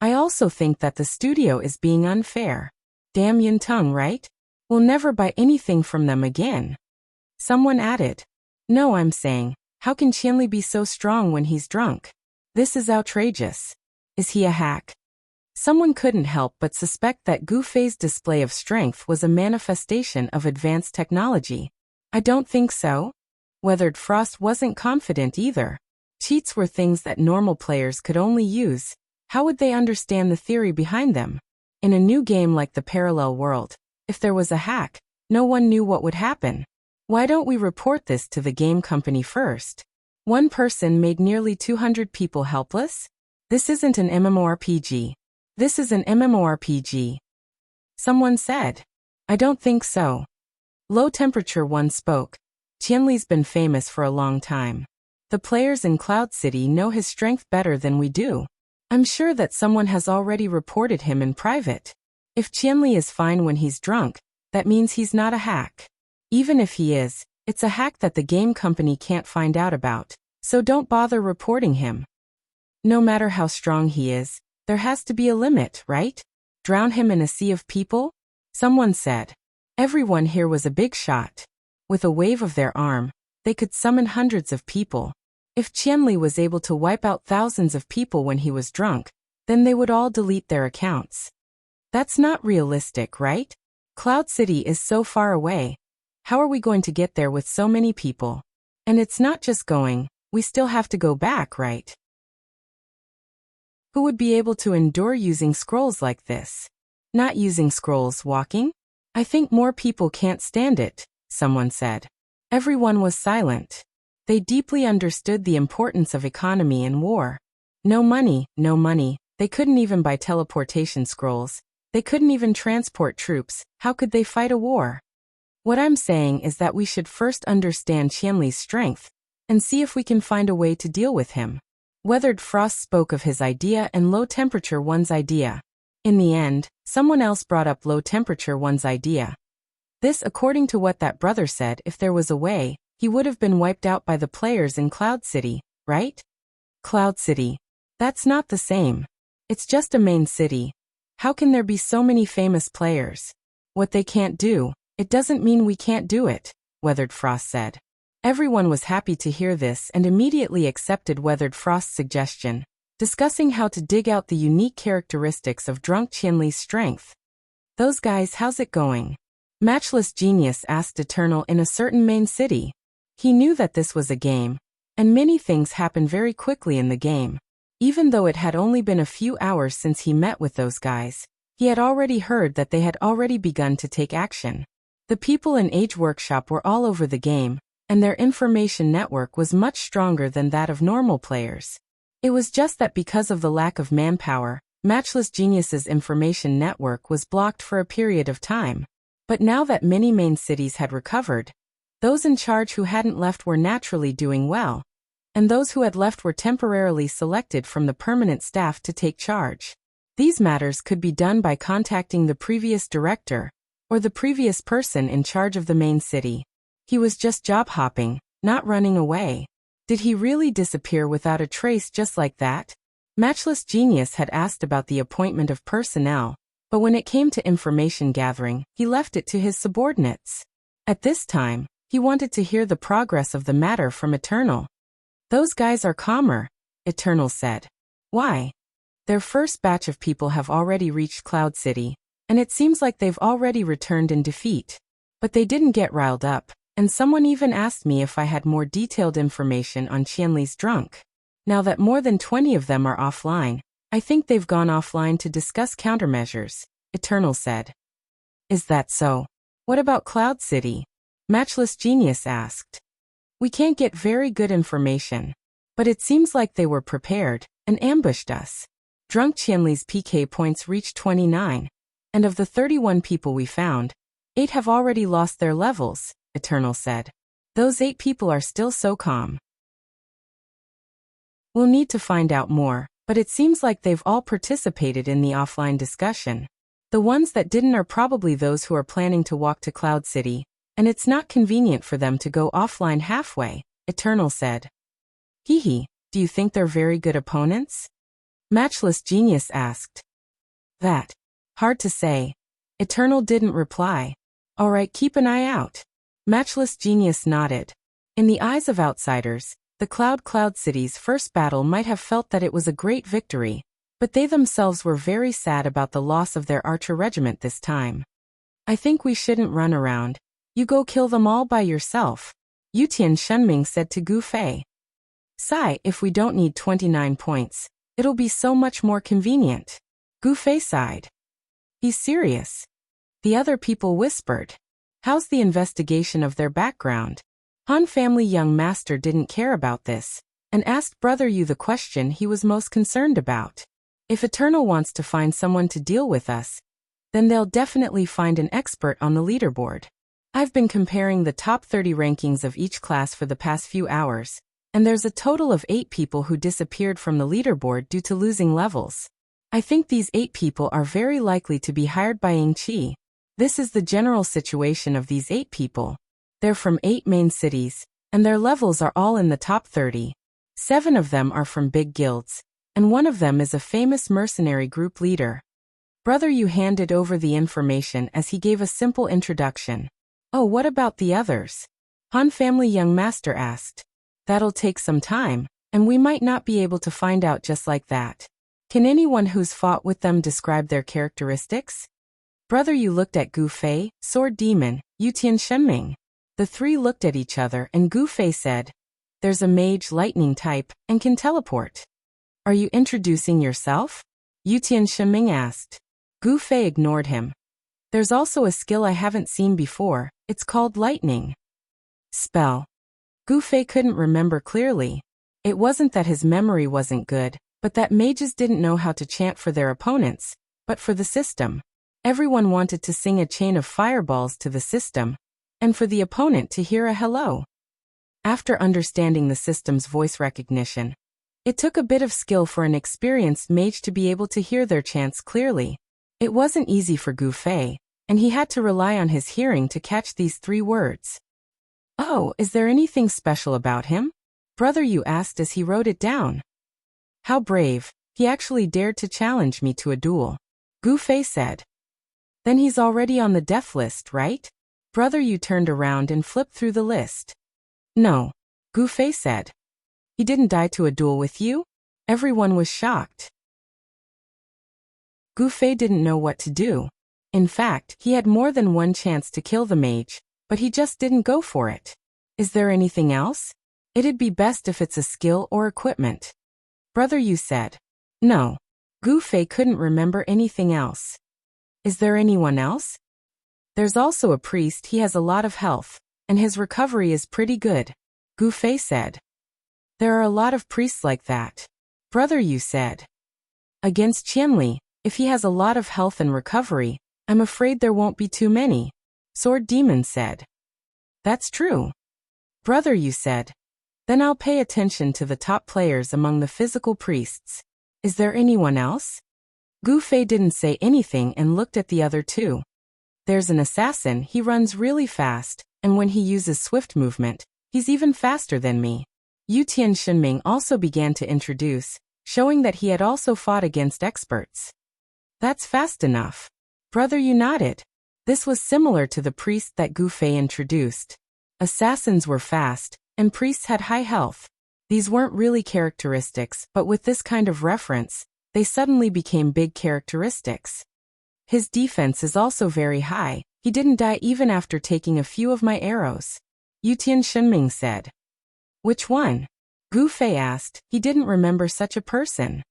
I also think that the studio is being unfair. Damn Yinteng, right? We'll never buy anything from them again. Someone added. No, I'm saying, how can Qianli be so strong when he's drunk? This is outrageous. Is he a hack? Someone couldn't help but suspect that Gu Fei's display of strength was a manifestation of advanced technology. I don't think so. Weathered Frost wasn't confident either. Cheats were things that normal players could only use. How would they understand the theory behind them? In a new game like the Parallel World, if there was a hack, no one knew what would happen. Why don't we report this to the game company first? One person made nearly 200 people helpless? This isn't an MMORPG. This is an MMORPG. Someone said. I don't think so. Low Temperature One spoke. Qianli's been famous for a long time. The players in Cloud City know his strength better than we do. I'm sure that someone has already reported him in private. If Qianli is fine when he's drunk, that means he's not a hack. Even if he is, it's a hack that the game company can't find out about, so don't bother reporting him. No matter how strong he is, there has to be a limit, right? Drown him in a sea of people? Someone said. Everyone here was a big shot. With a wave of their arm, they could summon hundreds of people. If Qianli was able to wipe out thousands of people when he was drunk, then they would all delete their accounts. That's not realistic, right? Cloud City is so far away. How are we going to get there with so many people? And it's not just going, we still have to go back, right? Who would be able to endure using scrolls like this? Not using scrolls, walking? I think more people can't stand it, someone said. Everyone was silent. They deeply understood the importance of economy and war. No money, no money. They couldn't even buy teleportation scrolls. They couldn't even transport troops. How could they fight a war? What I'm saying is that we should first understand Qianli's strength and see if we can find a way to deal with him. Weathered Frost spoke of his idea and Low Temperature One's idea. In the end, someone else brought up Low Temperature One's idea. This according to what that brother said, if there was a way, he would have been wiped out by the players in Cloud City, right? Cloud City. That's not the same. It's just a main city. How can there be so many famous players? What they can't do, it doesn't mean we can't do it, Weathered Frost said. Everyone was happy to hear this and immediately accepted Weathered Frost's suggestion, discussing how to dig out the unique characteristics of drunk Qianli's strength. Those guys, how's it going? Matchless Genius asked Eternal in a certain main city. He knew that this was a game, and many things happen very quickly in the game. Even though it had only been a few hours since he met with those guys, he had already heard that they had already begun to take action. The people in Age Workshop were all over the game, and their information network was much stronger than that of normal players. It was just that because of the lack of manpower, Matchless Genius's information network was blocked for a period of time. But now that many main cities had recovered, those in charge who hadn't left were naturally doing well, and those who had left were temporarily selected from the permanent staff to take charge. These matters could be done by contacting the previous director, or the previous person in charge of the main city. He was just job hopping, not running away. Did he really disappear without a trace just like that? Matchless Genius had asked about the appointment of personnel, but when it came to information gathering, he left it to his subordinates. At this time, he wanted to hear the progress of the matter from Eternal. Those guys are calmer, Eternal said. Why? Their first batch of people have already reached Cloud City, and it seems like they've already returned in defeat. But they didn't get riled up, and someone even asked me if I had more detailed information on Qianli's drunk. Now that more than 20 of them are offline, I think they've gone offline to discuss countermeasures, Eternal said. Is that so? What about Cloud City? Matchless Genius asked. We can't get very good information, but it seems like they were prepared and ambushed us. Drunk Qianli's PK points reached 29, and of the 31 people we found, 8 have already lost their levels, Eternal said. Those 8 people are still so calm. We'll need to find out more, but it seems like they've all participated in the offline discussion. The ones that didn't are probably those who are planning to walk to Cloud City, and it's not convenient for them to go offline halfway, Eternal said. Hehe, do you think they're very good opponents? Matchless Genius asked. That. Hard to say. Eternal didn't reply. Alright, keep an eye out. Matchless Genius nodded. In the eyes of outsiders, the Cloud City's first battle might have felt that it was a great victory, but they themselves were very sad about the loss of their archer regiment this time. I think we shouldn't run around. You go kill them all by yourself, Yutian Shunming said to Gu Fei. Sigh, if we don't need 29 points, it'll be so much more convenient. Gu Fei sighed. He's serious. The other people whispered. How's the investigation of their background? Han family young master didn't care about this, and asked Brother Yu the question he was most concerned about. If Eternal wants to find someone to deal with us, then they'll definitely find an expert on the leaderboard. I've been comparing the top 30 rankings of each class for the past few hours, And there's a total of 8 people who disappeared from the leaderboard due to losing levels. I think these 8 people are very likely to be hired by Ying Qi. This is the general situation of these 8 people. They're from 8 main cities, and their levels are all in the top 30. 7 of them are from big guilds, and one of them is a famous mercenary group leader. Brother Yu handed over the information as he gave a simple introduction. Oh, what about the others? Han family young master asked. That'll take some time, and we might not be able to find out just like that. Can anyone who's fought with them describe their characteristics? Brother Yu looked at Gu Fei, Sword Demon, Yutian Shenming. The 3 looked at each other and Gu Fei said, "There's a mage lightning type and can teleport." Are you introducing yourself? Yutian Shenming asked. Gu Fei ignored him. There's also a skill I haven't seen before, it's called lightning. Spell. Gu Fei couldn't remember clearly. It wasn't that his memory wasn't good, but that mages didn't know how to chant for their opponents, but for the system. Everyone wanted to sing a chain of fireballs to the system, and for the opponent to hear a hello. After understanding the system's voice recognition, it took a bit of skill for an experienced mage to be able to hear their chants clearly. It wasn't easy for Gu Fei, and he had to rely on his hearing to catch these 3 words. Oh, is there anything special about him? Brother Yu asked as he wrote it down. How brave, he actually dared to challenge me to a duel. Gu Fei said. Then he's already on the death list, right? Brother Yu turned around and flipped through the list. No, Gu Fei said. He didn't die to a duel with you? Everyone was shocked. Gu Fei didn't know what to do. In fact, he had more than one chance to kill the mage, but he just didn't go for it. Is there anything else? It'd be best if it's a skill or equipment. Brother Yu said. No. Gu Fei couldn't remember anything else. Is there anyone else? There's also a priest, he has a lot of health, and his recovery is pretty good. Gu Fei said. There are a lot of priests like that. Brother Yu said. Against Qianli, if he has a lot of health and recovery, I'm afraid there won't be too many. Sword Demon said. That's true. Brother Yu said. Then I'll pay attention to the top players among the physical priests. Is there anyone else? Gu Fei didn't say anything and looked at the other 2. There's an assassin, he runs really fast, and when he uses swift movement, he's even faster than me. Yutian Shenming also began to introduce, showing that he had also fought against experts. That's fast enough. Brother Yu nodded. This was similar to the priest that Gu Fei introduced. Assassins were fast, and priests had high health. These weren't really characteristics, but with this kind of reference, they suddenly became big characteristics. His defense is also very high, he didn't die even after taking a few of my arrows. Yutian Shenming said. Which one? Gu Fei asked, he didn't remember such a person.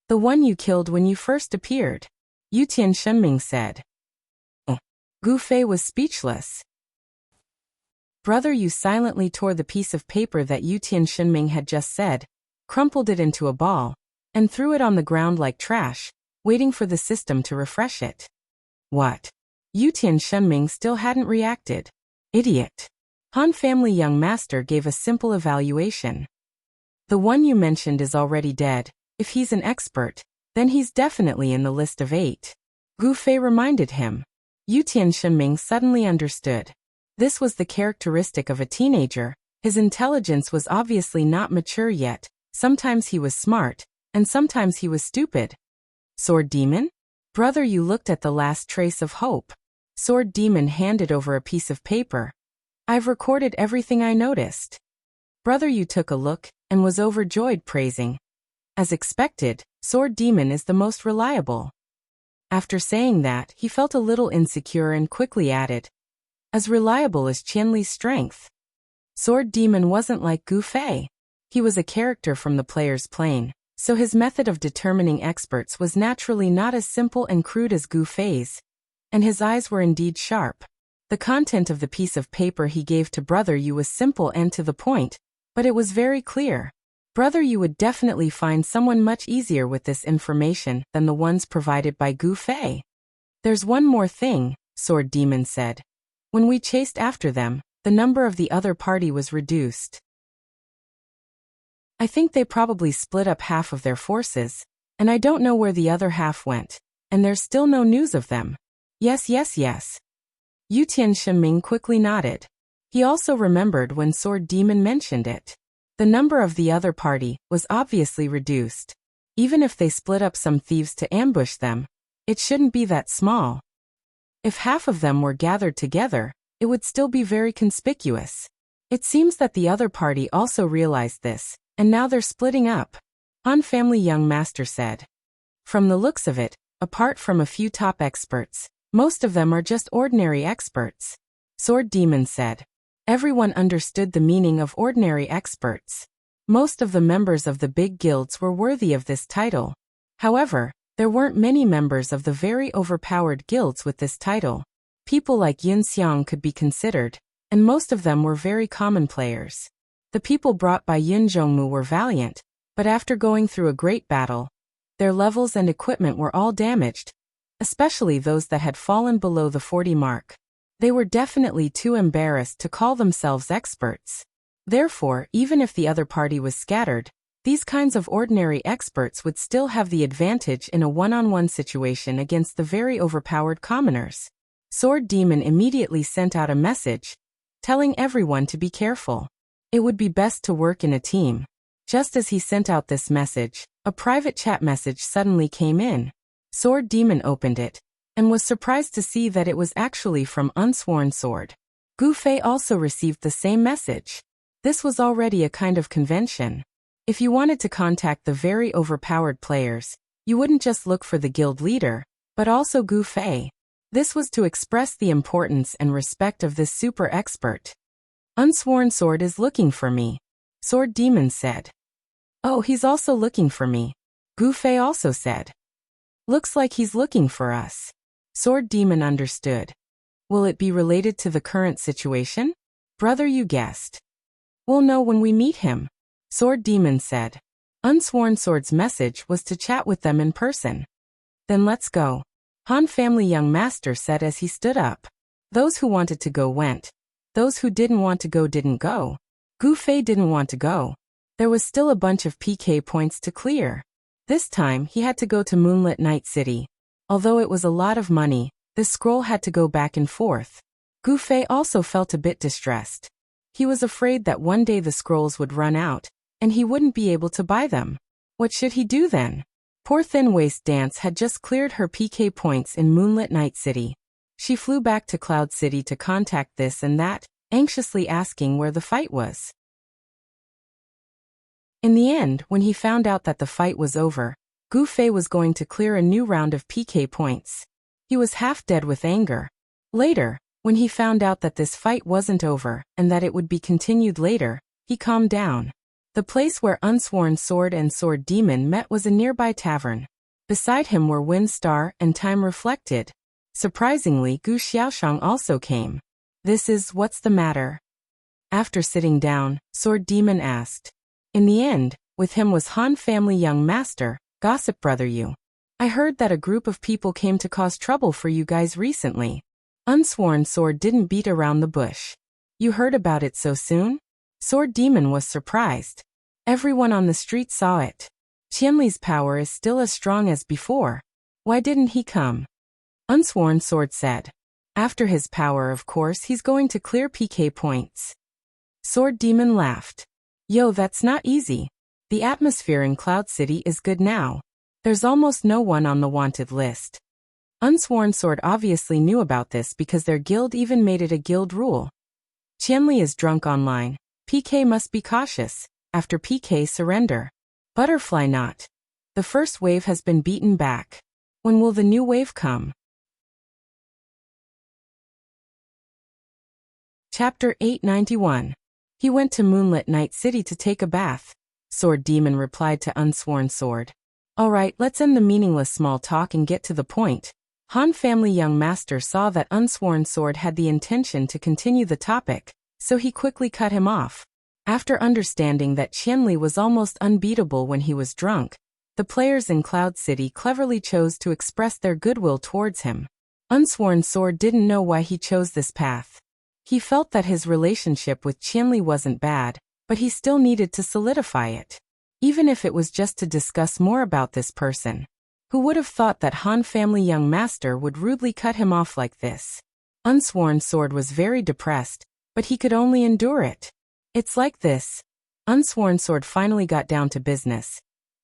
The one you killed when you first appeared. Yutian Shenming said. Gu Fei was speechless. Brother Yu silently tore the piece of paper that Yutian Shenming had just said, crumpled it into a ball, and threw it on the ground like trash, waiting for the system to refresh it. What? Yutian Shenming still hadn't reacted. Idiot. Han family young master gave a simple evaluation. The one you mentioned is already dead. If he's an expert, then he's definitely in the list of 8. Gu Fei reminded him. Yutian Shenming suddenly understood. This was the characteristic of a teenager. His intelligence was obviously not mature yet. Sometimes he was smart, and sometimes he was stupid. Sword Demon? Brother Yu looked at the last trace of hope. Sword Demon handed over a piece of paper. I've recorded everything I noticed. Brother Yu took a look, and was overjoyed, praising. As expected, Sword Demon is the most reliable. After saying that, he felt a little insecure and quickly added, as reliable as Qianli's strength. Sword Demon wasn't like Gu Fei. He was a character from the player's plane, so his method of determining experts was naturally not as simple and crude as Gu Fei's, and his eyes were indeed sharp. The content of the piece of paper he gave to Brother Yu was simple and to the point, but it was very clear. Brother Yu would definitely find someone much easier with this information than the ones provided by Gu Fei. There's one more thing, Sword Demon said. When we chased after them, the number of the other party was reduced. I think they probably split up half of their forces, and I don't know where the other half went, and there's still no news of them. Yes, yes, yes. Yu Tianshiming quickly nodded. He also remembered when Sword Demon mentioned it. The number of the other party was obviously reduced. Even if they split up some thieves to ambush them, it shouldn't be that small. If half of them were gathered together, it would still be very conspicuous. It seems that the other party also realized this, and now they're splitting up. Han Family Young Master said. From the looks of it, apart from a few top experts, most of them are just ordinary experts. Sword Demon said. Everyone understood the meaning of ordinary experts. Most of the members of the big guilds were worthy of this title. However, there weren't many members of the very overpowered guilds with this title. People like Yin Xiang could be considered, and most of them were very common players. The people brought by Yin Zhongmu were valiant, but after going through a great battle, their levels and equipment were all damaged, especially those that had fallen below the 40 mark. They were definitely too embarrassed to call themselves experts. Therefore, even if the other party was scattered, these kinds of ordinary experts would still have the advantage in a one-on-one situation against the very overpowered commoners. Sword Demon immediately sent out a message, telling everyone to be careful. It would be best to work in a team. Just as he sent out this message, a private chat message suddenly came in. Sword Demon opened it, and was surprised to see that it was actually from Unsworn Sword. Gu Fei also received the same message. This was already a kind of convention. If you wanted to contact the very overpowered players, you wouldn't just look for the guild leader, but also Gu Fei. This was to express the importance and respect of this super expert. Unsworn Sword is looking for me, Sword Demon said. Oh, he's also looking for me, Gu Fei also said. Looks like he's looking for us. Sword Demon understood. Will it be related to the current situation? Brother, you guessed. We'll know when we meet him, Sword Demon said. Unsworn Sword's message was to chat with them in person. Then let's go, Han Family Young Master said as he stood up. Those who wanted to go went. Those who didn't want to go didn't go. Gu Fei didn't want to go. There was still a bunch of PK points to clear. This time he had to go to Moonlit Night City. Although it was a lot of money, this scroll had to go back and forth. Gu Fei also felt a bit distressed. He was afraid that one day the scrolls would run out, and he wouldn't be able to buy them. What should he do then? Poor Thin Waist Dance had just cleared her PK points in Moonlit Night City. She flew back to Cloud City to contact this and that, anxiously asking where the fight was. In the end, when he found out that the fight was over, Gu Fei was going to clear a new round of PK points. He was half dead with anger. Later, when he found out that this fight wasn't over and that it would be continued later, he calmed down. The place where Unsworn Sword and Sword Demon met was a nearby tavern. Beside him were Wind Star and Time Reflected. Surprisingly, Gu Xiaoshang also came. What's the matter? After sitting down, Sword Demon asked. In the end, with him was Han Family Young Master, Gossip Brother Yu. I heard that a group of people came to cause trouble for you guys recently. Unsworn Sword didn't beat around the bush. You heard about it so soon? Sword Demon was surprised. Everyone on the street saw it. Qianli's power is still as strong as before. Why didn't he come? Unsworn Sword said. After his power, of course, he's going to clear PK points. Sword Demon laughed. Yo, that's not easy. The atmosphere in Cloud City is good now. There's almost no one on the wanted list. Unsworn Sword obviously knew about this because their guild even made it a guild rule. Qianli is drunk online. PK must be cautious. After PK surrender. Butterfly not. The first wave has been beaten back. When will the new wave come? Chapter 891. He went to Moonlit Night City to take a bath. Sword Demon replied to Unsworn Sword. Alright, let's end the meaningless small talk and get to the point. Han Family Young Master saw that Unsworn Sword had the intention to continue the topic, so he quickly cut him off. After understanding that Qianli was almost unbeatable when he was drunk, the players in Cloud City cleverly chose to express their goodwill towards him. Unsworn Sword didn't know why he chose this path. He felt that his relationship with Qianli wasn't bad, but he still needed to solidify it. even if it was just to discuss more about this person. Who would have thought that Han family young master would rudely cut him off like this? Unsworn Sword was very depressed, but he could only endure it. It's like this. Unsworn Sword finally got down to business.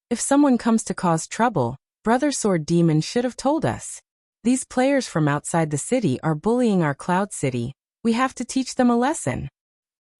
If someone comes to cause trouble, Brother Sword Demon should have told us. These players from outside the city are bullying our Cloud City. We have to teach them a lesson.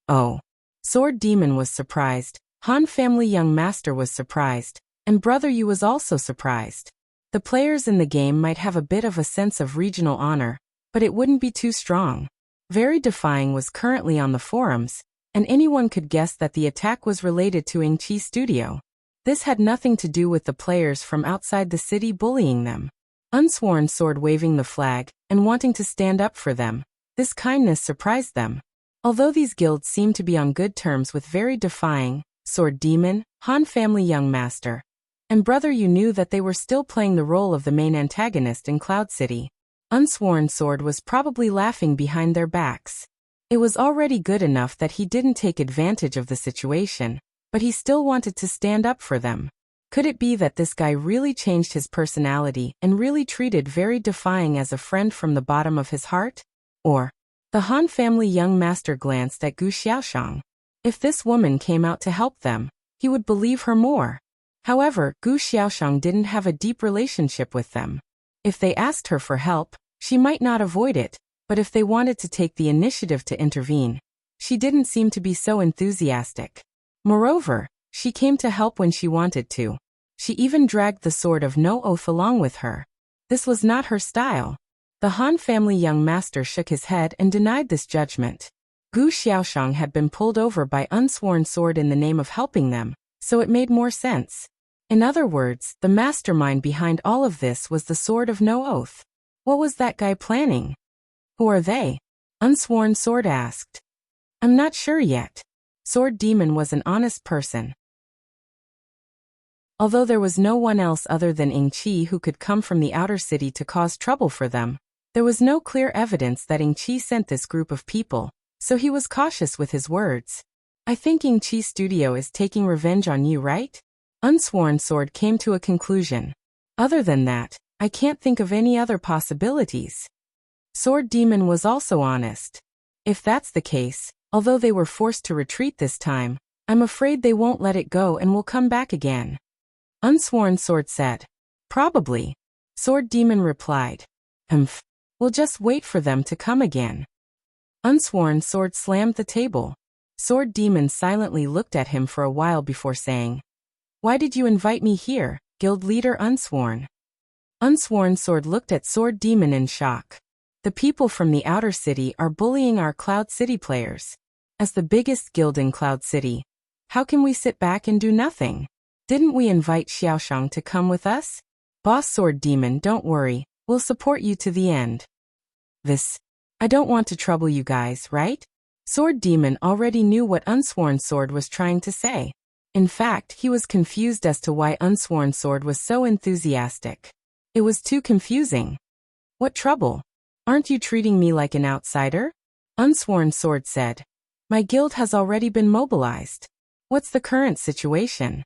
Oh. Sword Demon was surprised, Han family young master was surprised, and Brother Yu was also surprised. The players in the game might have a bit of a sense of regional honor, but it wouldn't be too strong. Very Defying was currently on the forums, and anyone could guess that the attack was related to Ingqi Studio. This had nothing to do with the players from outside the city bullying them. Unsworn Sword waving the flag, and wanting to stand up for them. This kindness surprised them. Although these guilds seemed to be on good terms with Very Defying, Sword Demon, Han family young master, and Brother Yu knew that they were still playing the role of the main antagonist in Cloud City. Unsworn Sword was probably laughing behind their backs. It was already good enough that he didn't take advantage of the situation, but he still wanted to stand up for them. Could it be that this guy really changed his personality and really treated Very Defying as a friend from the bottom of his heart? Or, the Han family young master glanced at Gu Xiaoshang. If this woman came out to help them, he would believe her more. However, Gu Xiaoshang didn't have a deep relationship with them. If they asked her for help, she might not avoid it, but if they wanted to take the initiative to intervene, she didn't seem to be so enthusiastic. Moreover, she came to help when she wanted to. She even dragged the Sword of No Oath along with her. This was not her style. The Han family young master shook his head and denied this judgment. Gu Xiaoshang had been pulled over by Unsworn Sword in the name of helping them, so it made more sense. In other words, the mastermind behind all of this was the Sword of No Oath. What was that guy planning? Who are they? Unsworn Sword asked. I'm not sure yet. Sword Demon was an honest person. Although there was no one else other than Ingqi who could come from the outer city to cause trouble for them, there was no clear evidence that Ingqi sent this group of people, so he was cautious with his words. I think Ingqi Studio is taking revenge on you, right? Unsworn Sword came to a conclusion. Other than that, I can't think of any other possibilities. Sword Demon was also honest. If that's the case, although they were forced to retreat this time, I'm afraid they won't let it go and will come back again. Unsworn Sword said. Probably. Sword Demon replied. We'll just wait for them to come again. Unsworn Sword slammed the table. Sword Demon silently looked at him for a while before saying, Why did you invite me here, Guild Leader Unsworn? Unsworn Sword looked at Sword Demon in shock. The people from the outer city are bullying our Cloud City players. As the biggest guild in Cloud City, how can we sit back and do nothing? Didn't we invite Xiaoshang to come with us? Boss Sword Demon, don't worry, we'll support you to the end. I don't want to trouble you guys, right? Sword Demon already knew what Unsworn Sword was trying to say. In fact, he was confused as to why Unsworn Sword was so enthusiastic. It was too confusing. What trouble? Aren't you treating me like an outsider? Unsworn Sword said. My guild has already been mobilized. What's the current situation?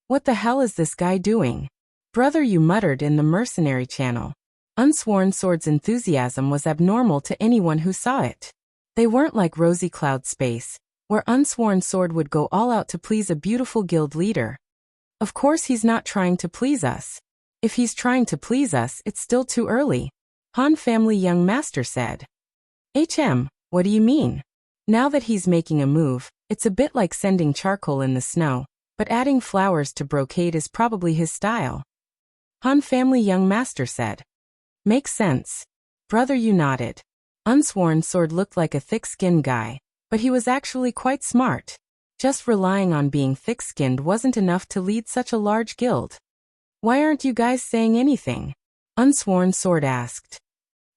What the hell is this guy doing? Brother Yu muttered in the mercenary channel. Unsworn Sword's enthusiasm was abnormal to anyone who saw it. They weren't like Rosy Cloud Space, where Unsworn Sword would go all out to please a beautiful guild leader. Of course he's not trying to please us. If he's trying to please us, it's still too early. Han family young master said. What do you mean? Now that he's making a move, it's a bit like sending charcoal in the snow, but adding flowers to brocade is probably his style. Han family young master said. Makes sense. Brother Yu nodded. Unsworn Sword looked like a thick-skinned guy, but he was actually quite smart. Just relying on being thick-skinned wasn't enough to lead such a large guild. Why aren't you guys saying anything? Unsworn Sword asked.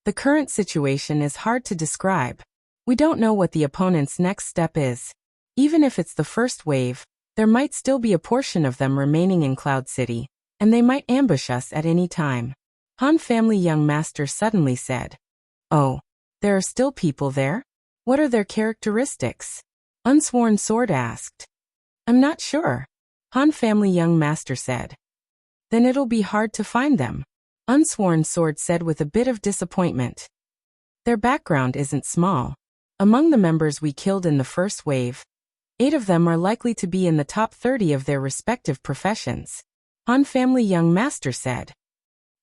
The current situation is hard to describe. We don't know what the opponent's next step is. Even if it's the first wave, there might still be a portion of them remaining in Cloud City, and they might ambush us at any time. Han family young master suddenly said. Oh, there are still people there? What are their characteristics? Unsworn Sword asked. I'm not sure. Han family young master said. Then it'll be hard to find them. Unsworn Sword said with a bit of disappointment. Their background isn't small. Among the members we killed in the first wave, 8 of them are likely to be in the top 30 of their respective professions. Han family young master said.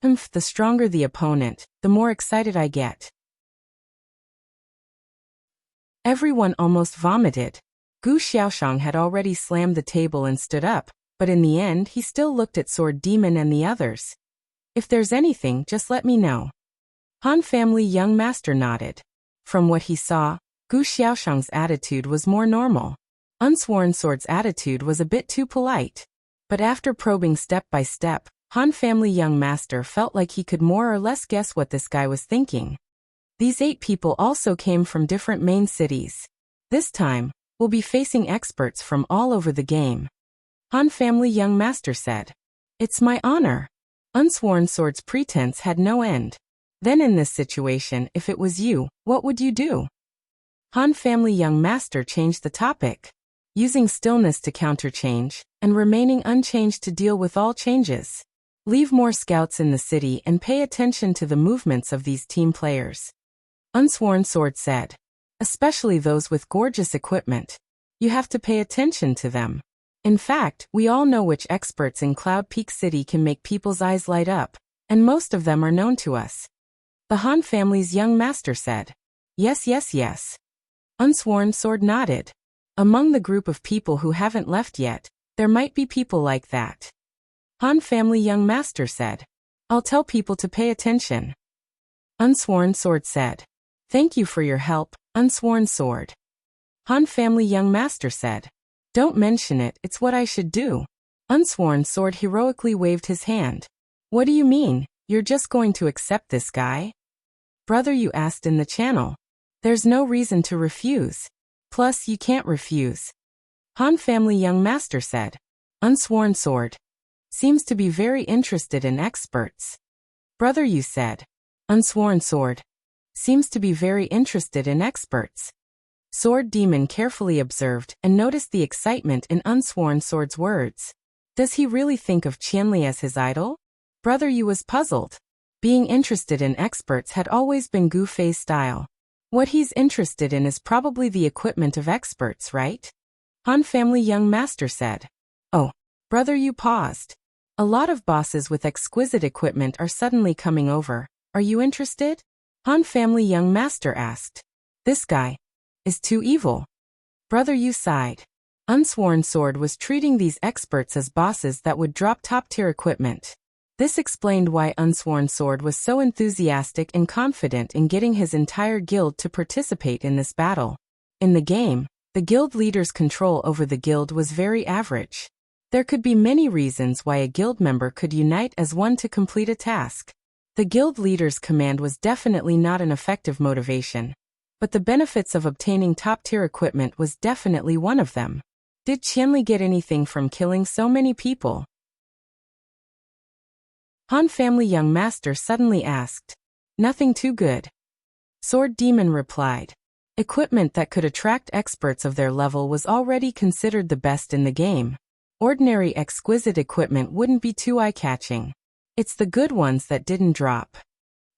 The stronger the opponent, the more excited I get. Everyone almost vomited. Gu Xiaoshang had already slammed the table and stood up, but in the end he still looked at Sword Demon and the others. If there's anything, just let me know. Han family young master nodded. From what he saw, Gu Xiaoshang's attitude was more normal. Unsworn Sword's attitude was a bit too polite. But after probing step by step, Han family young master felt like he could more or less guess what this guy was thinking. These 8 people also came from different main cities. This time, we'll be facing experts from all over the game. Han family young master said. It's my honor. Unsworn Sword's pretense had no end. Then in this situation, if it was you, what would you do? Han family young master changed the topic. Using stillness to counter change, and remaining unchanged to deal with all changes. Leave more scouts in the city and pay attention to the movements of these team players. Unsworn Sword said. Especially those with gorgeous equipment. You have to pay attention to them. In fact, we all know which experts in Cloud Peak City can make people's eyes light up, and most of them are known to us. The Han family's young master said. Yes, yes, yes. Unsworn Sword nodded. Among the group of people who haven't left yet, there might be people like that. Han family young master said. I'll tell people to pay attention. Unsworn Sword said. Thank you for your help, Unsworn Sword. Han family young master said. Don't mention it, it's what I should do. Unsworn Sword heroically waved his hand. What do you mean, you're just going to accept this guy? Brother, you asked in the channel. There's no reason to refuse. Plus, you can't refuse. Han family young master said. Unsworn Sword. Seems to be very interested in experts. Brother, you said. Unsworn Sword. Seems to be very interested in experts. Sword Demon carefully observed and noticed the excitement in Unsworn Sword's words. Does he really think of Qianli as his idol? Brother Yu was puzzled. Being interested in experts had always been Gu Fei's style. What he's interested in is probably the equipment of experts, right? Han family young master said. Oh. Brother Yu paused. A lot of bosses with exquisite equipment are suddenly coming over. Are you interested? Han family young master asked. This guy is too evil. Brother Yu sighed. Unsworn Sword was treating these experts as bosses that would drop top-tier equipment. This explained why Unsworn Sword was so enthusiastic and confident in getting his entire guild to participate in this battle. In the game, the guild leader's control over the guild was very average. There could be many reasons why a guild member could unite as one to complete a task. The guild leader's command was definitely not an effective motivation. But the benefits of obtaining top-tier equipment was definitely one of them. Did Qianli get anything from killing so many people? Han family young master suddenly asked. Nothing too good. Sword Demon replied. Equipment that could attract experts of their level was already considered the best in the game. Ordinary exquisite equipment wouldn't be too eye-catching. It's the good ones that didn't drop.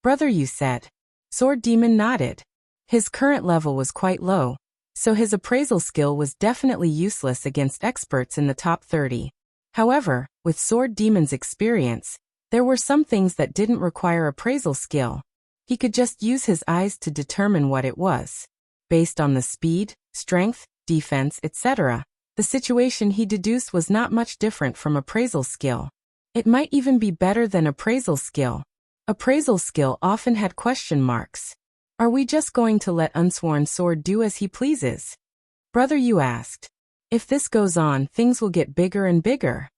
Brother, you said. Sword Demon nodded. His current level was quite low, so his appraisal skill was definitely useless against experts in the top 30. However, with Sword Demon's experience, there were some things that didn't require appraisal skill. He could just use his eyes to determine what it was. Based on the speed, strength, defense, etc., the situation he deduced was not much different from appraisal skill. It might even be better than appraisal skill. Appraisal skill often had question marks. Are we just going to let Unsworn Sword do as he pleases? Brother, you asked. If this goes on, things will get bigger and bigger.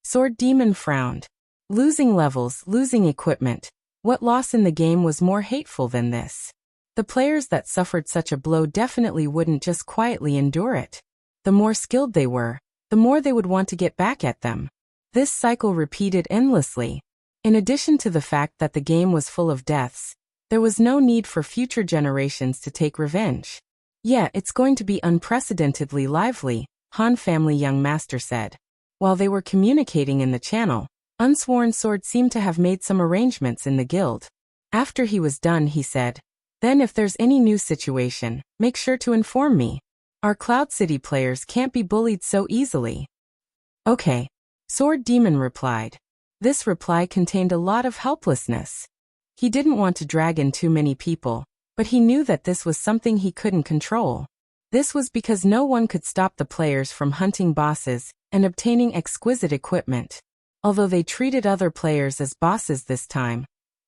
Sword Demon frowned. Losing levels, losing equipment. What loss in the game was more hateful than this? The players that suffered such a blow definitely wouldn't just quietly endure it. The more skilled they were, the more they would want to get back at them. This cycle repeated endlessly. In addition to the fact that the game was full of deaths, there was no need for future generations to take revenge. Yeah, it's going to be unprecedentedly lively, Han family young master said. While they were communicating in the channel, Unsworn Sword seemed to have made some arrangements in the guild. After he was done, he said, "Then if there's any new situation, make sure to inform me. Our Cloud City players can't be bullied so easily." "Okay," Sword Demon replied. This reply contained a lot of helplessness. He didn't want to drag in too many people, but he knew that this was something he couldn't control. This was because no one could stop the players from hunting bosses and obtaining exquisite equipment. Although they treated other players as bosses this time,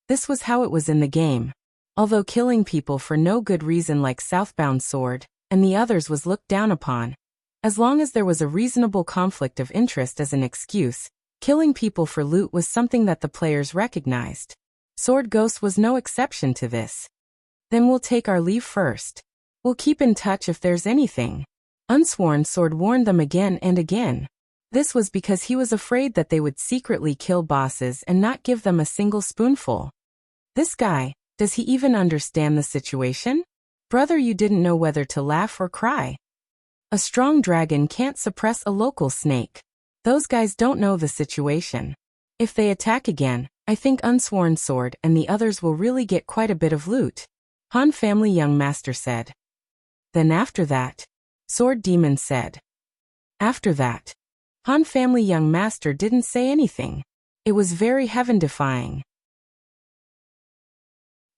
this was how it was in the game. Although killing people for no good reason like Southbound Sword and the others was looked down upon, as long as there was a reasonable conflict of interest as an excuse, killing people for loot was something that the players recognized. Sword Ghost was no exception to this. "Then we'll take our leave first. We'll keep in touch if there's anything." Unsworn Sword warned them again and again. This was because he was afraid that they would secretly kill bosses and not give them a single spoonful. This guy, does he even understand the situation? Brother, you didn't know whether to laugh or cry. A strong dragon can't suppress a local snake. Those guys don't know the situation. If they attack again, I think Unsworn Sword and the others will really get quite a bit of loot, Han Family Young Master said. Then after that, Sword Demon said. After that, Han Family Young Master didn't say anything. It was very heaven-defying.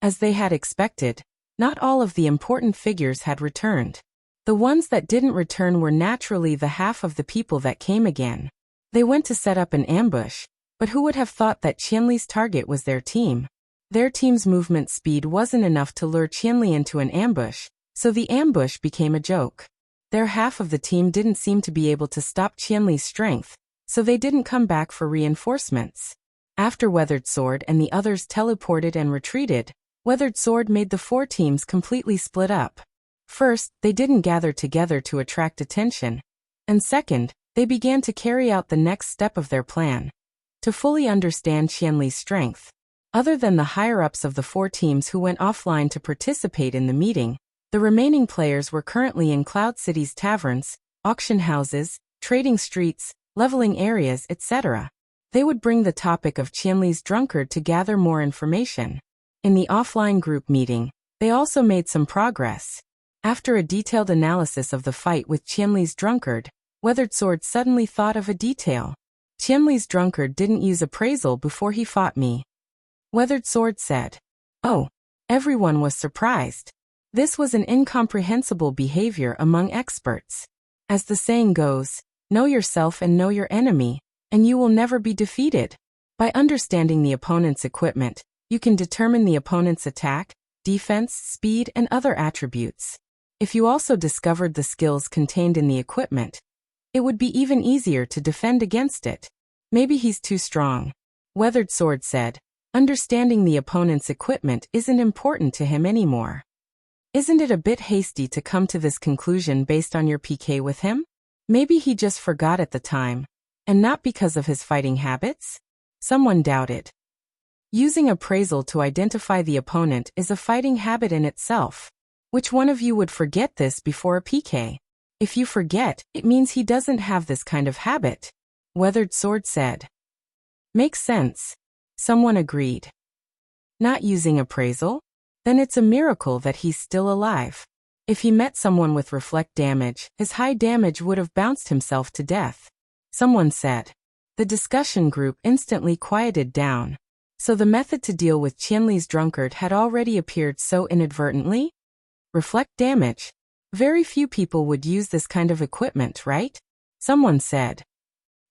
As they had expected, not all of the important figures had returned. The ones that didn't return were naturally the half of the people that came again. They went to set up an ambush, but who would have thought that Qianli's target was their team? Their team's movement speed wasn't enough to lure Qianli into an ambush, so the ambush became a joke. Their half of the team didn't seem to be able to stop Qianli's strength, so they didn't come back for reinforcements. After Weathered Sword and the others teleported and retreated, Weathered Sword made the four teams completely split up. First, they didn't gather together to attract attention, and second, they began to carry out the next step of their plan, to fully understand Qianli's strength. Other than the higher-ups of the four teams who went offline to participate in the meeting, the remaining players were currently in Cloud City's taverns, auction houses, trading streets, leveling areas, etc. They would bring the topic of Qianli's drunkard to gather more information. In the offline group meeting, they also made some progress. After a detailed analysis of the fight with Qianli's drunkard, Weathered Sword suddenly thought of a detail. Qianli's drunkard didn't use appraisal before he fought me. Weathered Sword said. Oh, everyone was surprised. This was an incomprehensible behavior among experts. As the saying goes, know yourself and know your enemy, and you will never be defeated. By understanding the opponent's equipment, you can determine the opponent's attack, defense, speed, and other attributes. If you also discovered the skills contained in the equipment, it would be even easier to defend against it. Maybe he's too strong. Weathered Sword said. Understanding the opponent's equipment isn't important to him anymore. Isn't it a bit hasty to come to this conclusion based on your PK with him? Maybe he just forgot at the time, and not because of his fighting habits? Someone doubted. Using appraisal to identify the opponent is a fighting habit in itself. Which one of you would forget this before a PK? If you forget, it means he doesn't have this kind of habit. Weathered Sword said. Makes sense. Someone agreed. Not using appraisal? Then it's a miracle that he's still alive. If he met someone with reflect damage, his high damage would have bounced himself to death. Someone said. The discussion group instantly quieted down. So the method to deal with Qianli's drunkard had already appeared so inadvertently? Reflect damage. Very few people would use this kind of equipment, right? Someone said.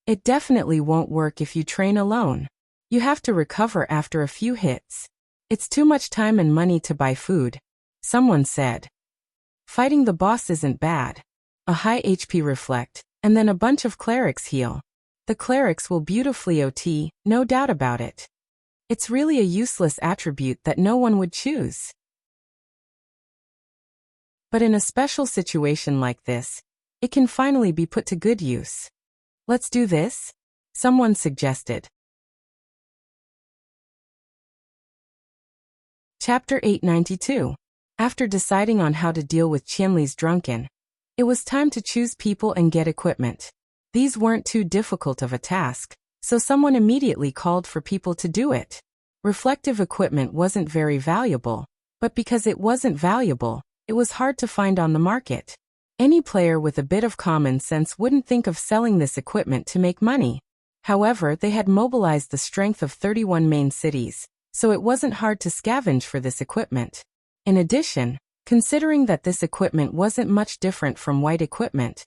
It definitely won't work if you train alone. You have to recover after a few hits. It's too much time and money to buy food. Someone said. Fighting the boss isn't bad. A high HP reflect, and then a bunch of clerics heal. The clerics will beautifully OT, no doubt about it. It's really a useless attribute that no one would choose. But in a special situation like this, it can finally be put to good use. Let's do this? Someone suggested. Chapter 892. After deciding on how to deal with Qianli's drunken, it was time to choose people and get equipment. These weren't too difficult of a task, so someone immediately called for people to do it. Reflective equipment wasn't very valuable, but because it wasn't valuable, it was hard to find on the market. Any player with a bit of common sense wouldn't think of selling this equipment to make money. However, they had mobilized the strength of 31 main cities, so it wasn't hard to scavenge for this equipment. In addition, considering that this equipment wasn't much different from white equipment,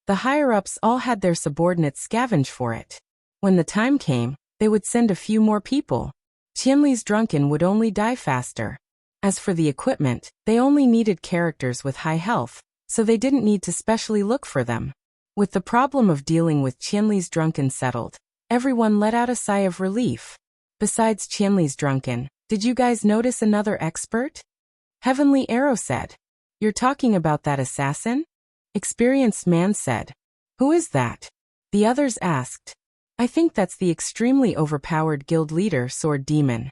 the higher-ups all had their subordinates scavenge for it. When the time came, they would send a few more people. Qianli's drunken would only die faster. As for the equipment, they only needed characters with high health, so they didn't need to specially look for them. With the problem of dealing with Qianli's drunken settled, everyone let out a sigh of relief. Besides Qianli's drunken, did you guys notice another expert? Heavenly Arrow said. You're talking about that assassin? Experienced Man said. Who is that? The others asked. I think that's the extremely overpowered guild leader Sword Demon.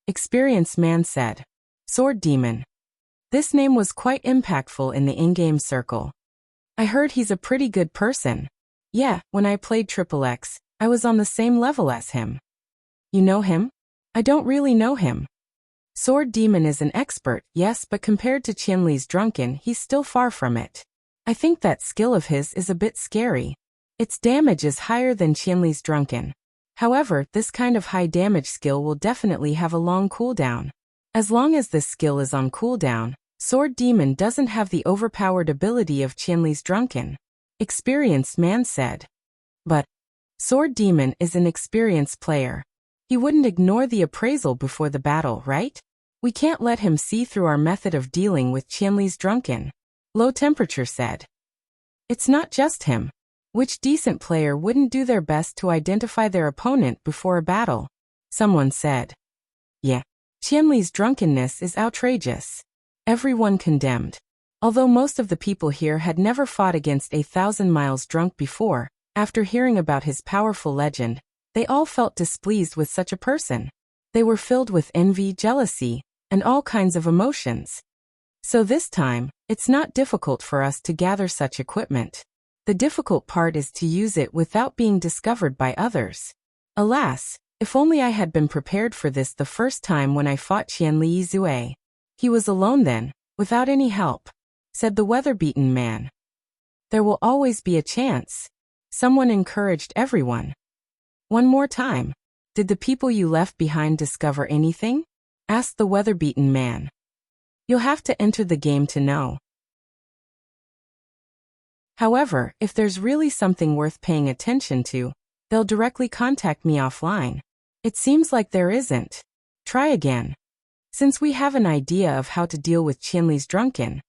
Experienced Man said. Sword Demon. This name was quite impactful in the in-game circle. I heard he's a pretty good person. Yeah, when I played XXX, I was on the same level as him. You know him? I don't really know him. Sword Demon is an expert, yes, but compared to Qianli's drunken, he's still far from it. I think that skill of his is a bit scary. Its damage is higher than Qianli's drunken. However, this kind of high damage skill will definitely have a long cooldown. As long as this skill is on cooldown, Sword Demon doesn't have the overpowered ability of Qianli's drunken. Experienced Man said. But Sword Demon is an experienced player. He wouldn't ignore the appraisal before the battle, right? We can't let him see through our method of dealing with Qianli's drunken. Low Temperature said. It's not just him. Which decent player wouldn't do their best to identify their opponent before a battle? Someone said. Yeah. Qianli's drunkenness is outrageous. Everyone condemned. Although most of the people here had never fought against 1,000 miles drunk before, after hearing about his powerful legend, they all felt displeased with such a person. They were filled with envy, jealousy, and all kinds of emotions. So this time, it's not difficult for us to gather such equipment. The difficult part is to use it without being discovered by others. Alas, if only I had been prepared for this the first time when I fought Qianli Yizue. He was alone then, without any help, said the weather-beaten man. There will always be a chance. Someone encouraged everyone. One more time. Did the people you left behind discover anything? Asked the weather-beaten man. You'll have to enter the game to know. However, if there's really something worth paying attention to, they'll directly contact me offline. It seems like there isn't. Try again. Since we have an idea of how to deal with Qianli's drunken,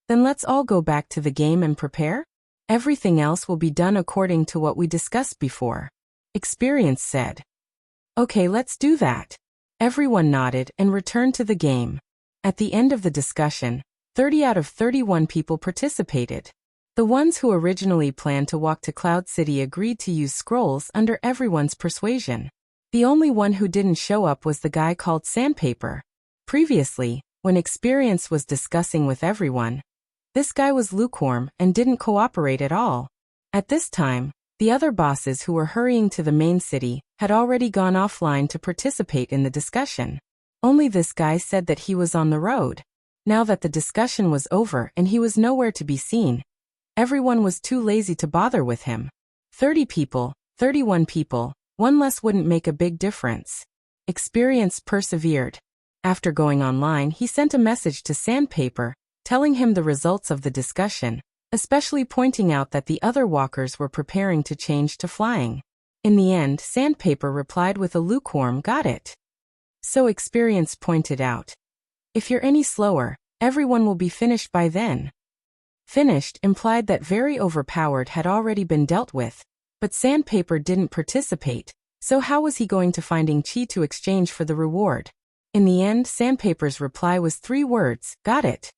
then let's all go back to the game and prepare? Everything else will be done according to what we discussed before. Experience said. Okay, let's do that. Everyone nodded and returned to the game. At the end of the discussion, 30 out of 31 people participated. The ones who originally planned to walk to Cloud City agreed to use scrolls under everyone's persuasion. The only one who didn't show up was the guy called Sandpaper. Previously, when Experience was discussing with everyone, this guy was lukewarm and didn't cooperate at all. At this time, the other bosses who were hurrying to the main city had already gone offline to participate in the discussion. Only this guy said that he was on the road. Now that the discussion was over and he was nowhere to be seen, everyone was too lazy to bother with him. 30 people, 31 people, one less wouldn't make a big difference. Experience persevered. After going online, he sent a message to Sandpaper, telling him the results of the discussion, especially pointing out that the other walkers were preparing to change to flying. In the end, Sandpaper replied with a lukewarm "got it." So Experience pointed out, if you're any slower, everyone will be finished by then. Finished implied that very overpowered had already been dealt with, but Sandpaper didn't participate, so how was he going to finding Qi to exchange for the reward? In the end, Sandpaper's reply was 3 words, "Got it."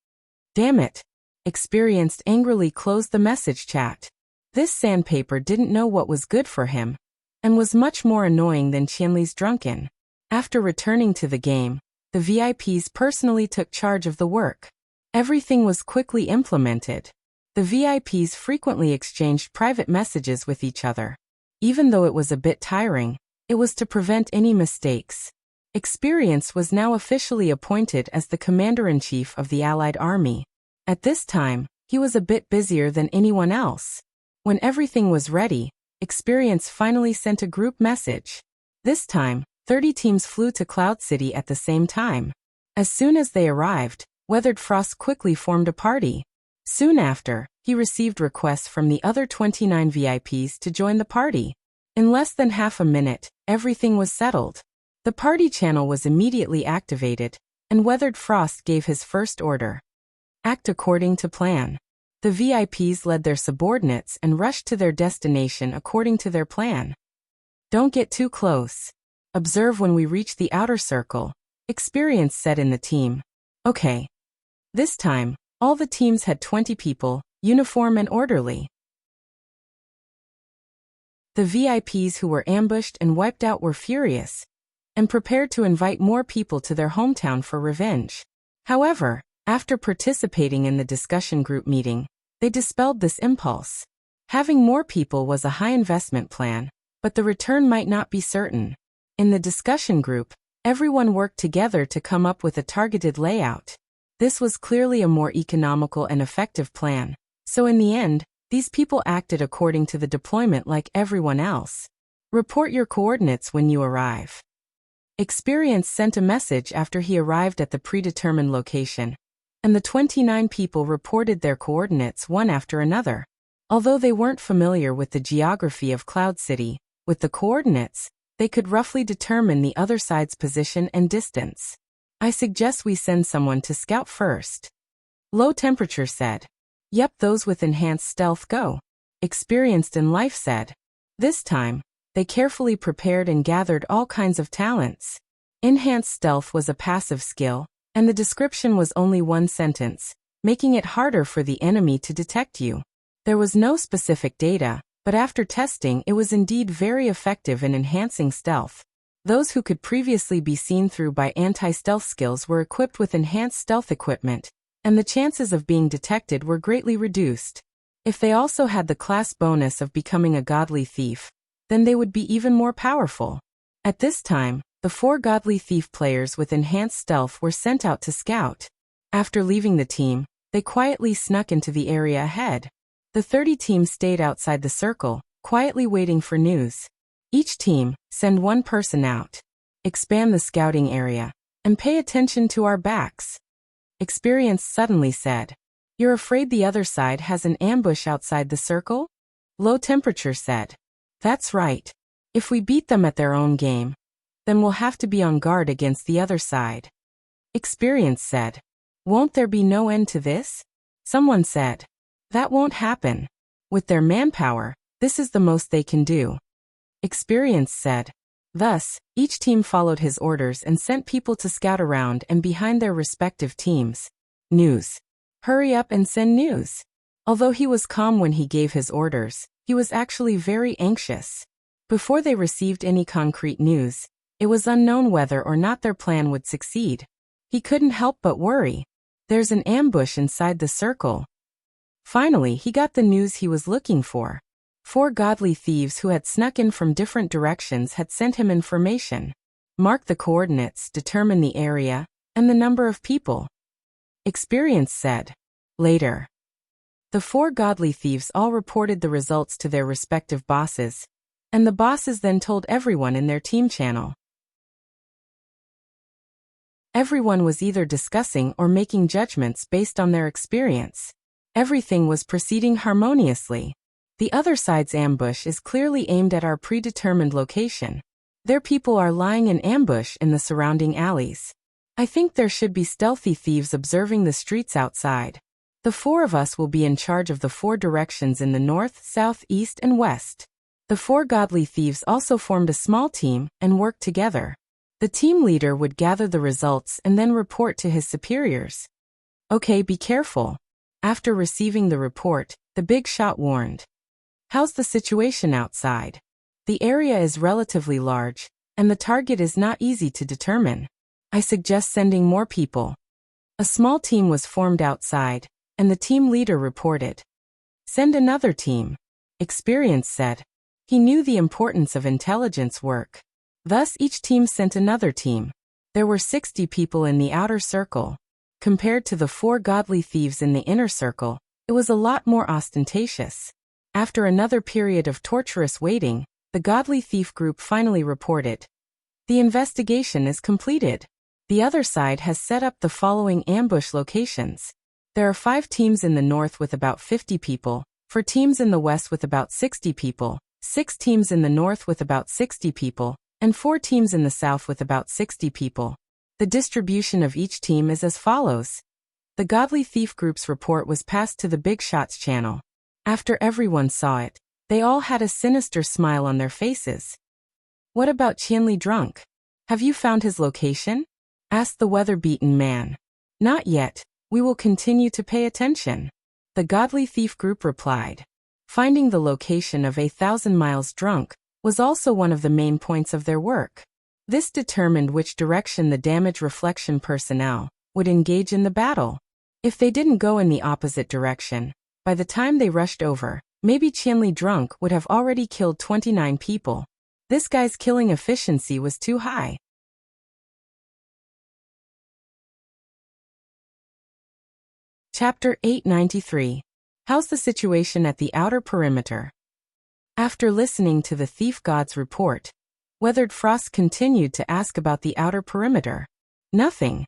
Damn it. Experienced angrily closed the message chat. This Sandpaper didn't know what was good for him, and was much more annoying than Qianli's drunken. After returning to the game, the VIPs personally took charge of the work. Everything was quickly implemented. The VIPs frequently exchanged private messages with each other. Even though it was a bit tiring, it was to prevent any mistakes. Experience was now officially appointed as the commander-in-chief of the Allied army. At this time, he was a bit busier than anyone else. When everything was ready, Experience finally sent a group message. This time, 30 teams flew to Cloud City at the same time. As soon as they arrived, Weathered Frost quickly formed a party. Soon after, he received requests from the other 29 VIPs to join the party. In less than half a minute, everything was settled. The party channel was immediately activated, and Weathered Frost gave his first order. Act according to plan. The VIPs led their subordinates and rushed to their destination according to their plan. Don't get too close. Observe when we reach the outer circle, Experience said in the team. Okay. This time, all the teams had 20 people, uniform and orderly. The VIPs who were ambushed and wiped out were furious, and prepared to invite more people to their hometown for revenge. However, after participating in the discussion group meeting, they dispelled this impulse. Having more people was a high investment plan, but the return might not be certain. In the discussion group, everyone worked together to come up with a targeted layout. This was clearly a more economical and effective plan, so in the end, these people acted according to the deployment like everyone else. Report your coordinates when you arrive. Experience sent a message after he arrived at the predetermined location, and the 29 people reported their coordinates one after another. Although they weren't familiar with the geography of Cloud City, with the coordinates, they could roughly determine the other side's position and distance. I suggest we send someone to scout first. Low Temperature said. Yep, those with enhanced stealth go. Experienced in Life said. This time, they carefully prepared and gathered all kinds of talents. Enhanced stealth was a passive skill, and the description was only one sentence, making it harder for the enemy to detect you. There was no specific data, but after testing it was indeed very effective in enhancing stealth. Those who could previously be seen through by anti-stealth skills were equipped with enhanced stealth equipment, and the chances of being detected were greatly reduced. If they also had the class bonus of becoming a godly thief, then they would be even more powerful. At this time, the 4 godly thief players with enhanced stealth were sent out to scout. After leaving the team, they quietly snuck into the area ahead. The 30 teams stayed outside the circle, quietly waiting for news. Each team, send one person out. Expand the scouting area, and pay attention to our backs. Experience suddenly said. You're afraid the other side has an ambush outside the circle? Low Temperature said. That's right. If we beat them at their own game, then we'll have to be on guard against the other side. Experience said. Won't there be no end to this? Someone said. That won't happen. With their manpower, this is the most they can do. Experience said. Thus, each team followed his orders and sent people to scout around and behind their respective teams. News. Hurry up and send news. Although he was calm when he gave his orders, he was actually very anxious. Before they received any concrete news, it was unknown whether or not their plan would succeed. He couldn't help but worry. There's an ambush inside the circle. Finally, he got the news he was looking for. 4 godly thieves who had snuck in from different directions had sent him information. Mark the coordinates, determine the area, and the number of people. Experience said. Later. The 4 godly thieves all reported the results to their respective bosses, and the bosses then told everyone in their team channel. Everyone was either discussing or making judgments based on their experience. Everything was proceeding harmoniously. The other side's ambush is clearly aimed at our predetermined location. Their people are lying in ambush in the surrounding alleys. I think there should be stealthy thieves observing the streets outside. The 4 of us will be in charge of the 4 directions in the north, south, east, and west. The 4 godly thieves also formed a small team and worked together. The team leader would gather the results and then report to his superiors. Okay, be careful. After receiving the report, the big shot warned. How's the situation outside? The area is relatively large, and the target is not easy to determine. I suggest sending more people. A small team was formed outside, and the team leader reported. Send another team. Experience said. He knew the importance of intelligence work. Thus each team sent another team. There were 60 people in the outer circle. Compared to the 4 godly thieves in the inner circle, it was a lot more ostentatious. After another period of torturous waiting, the godly thief group finally reported. The investigation is completed. The other side has set up the following ambush locations. There are 5 teams in the north with about 50 people, 4 teams in the west with about 60 people, 6 teams in the north with about 60 people, and 4 teams in the south with about 60 people. The distribution of each team is as follows. The Godly Thief Group's report was passed to the Big Shots channel. After everyone saw it, they all had a sinister smile on their faces. What about Qianli Drunk? Have you found his location? Asked the weather-beaten man. Not yet, we will continue to pay attention. The Godly Thief Group replied. Finding the location of 1,000 Miles Drunk was also one of the main points of their work. This determined which direction the damage reflection personnel would engage in the battle. If they didn't go in the opposite direction, by the time they rushed over, maybe Qianli Drunk would have already killed 29 people. This guy's killing efficiency was too high. Chapter 893. How's the situation at the outer perimeter? After listening to the Thief God's report, Weathered Frost continued to ask about the outer perimeter. Nothing.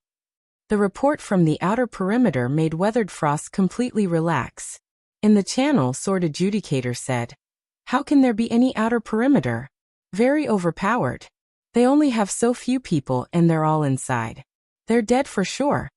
The report from the outer perimeter made Weathered Frost completely relax. In the channel, Sword Adjudicator said, how can there be any outer perimeter? Very overpowered. They only have so few people and they're all inside. They're dead for sure.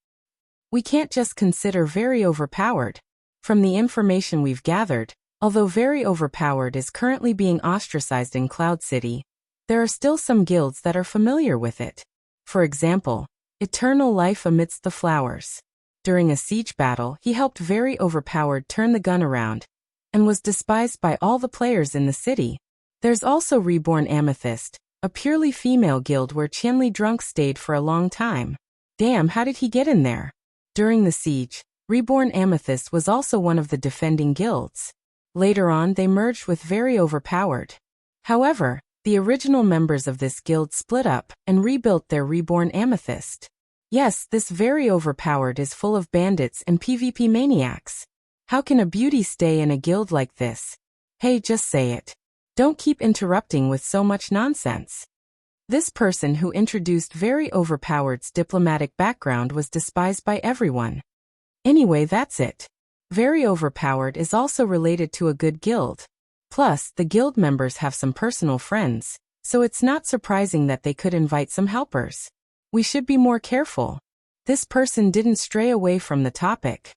We can't just consider very overpowered. From the information we've gathered, although very overpowered is currently being ostracized in Cloud City, there are still some guilds that are familiar with it. For example, Eternal Life Amidst the Flowers. During a siege battle, he helped very overpowered turn the gun around, and was despised by all the players in the city. There's also Reborn Amethyst, a purely female guild where Qianli Drunk stayed for a long time. Damn, how did he get in there? During the siege, Reborn Amethyst was also one of the defending guilds. Later on they merged with very overpowered. However, the original members of this guild split up and rebuilt their Reborn Amethyst. Yes, this very overpowered is full of bandits and PvP maniacs. How can a beauty stay in a guild like this? Hey, just say it. Don't keep interrupting with so much nonsense. This person who introduced very overpowered's diplomatic background was despised by everyone. Anyway, that's it. Very overpowered is also related to a good guild. Plus, the guild members have some personal friends, so it's not surprising that they could invite some helpers. We should be more careful. This person didn't stray away from the topic.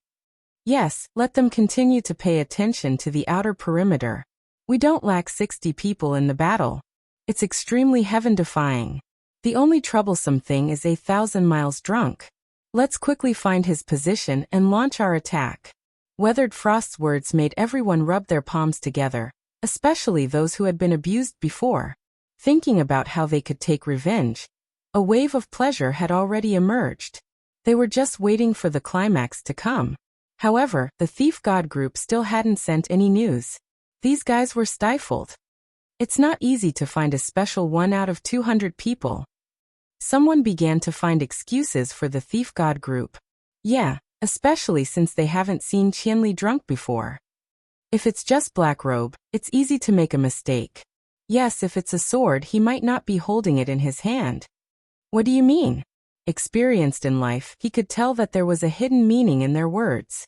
Yes, let them continue to pay attention to the outer perimeter. We don't lack 60 people in the battle. It's extremely heaven-defying. The only troublesome thing is 1,000 Miles Drunk. Let's quickly find his position and launch our attack. Weathered Frost's words made everyone rub their palms together, especially those who had been abused before. Thinking about how they could take revenge, a wave of pleasure had already emerged. They were just waiting for the climax to come. However, the Thief God group still hadn't sent any news. These guys were stifled. It's not easy to find a special 1 out of 200 people. Someone began to find excuses for the Thief God group. Yeah, especially since they haven't seen Qianli Drunk before. If it's just Black Robe, it's easy to make a mistake. Yes, if it's a sword, he might not be holding it in his hand. What do you mean? Experienced in life, he could tell that there was a hidden meaning in their words.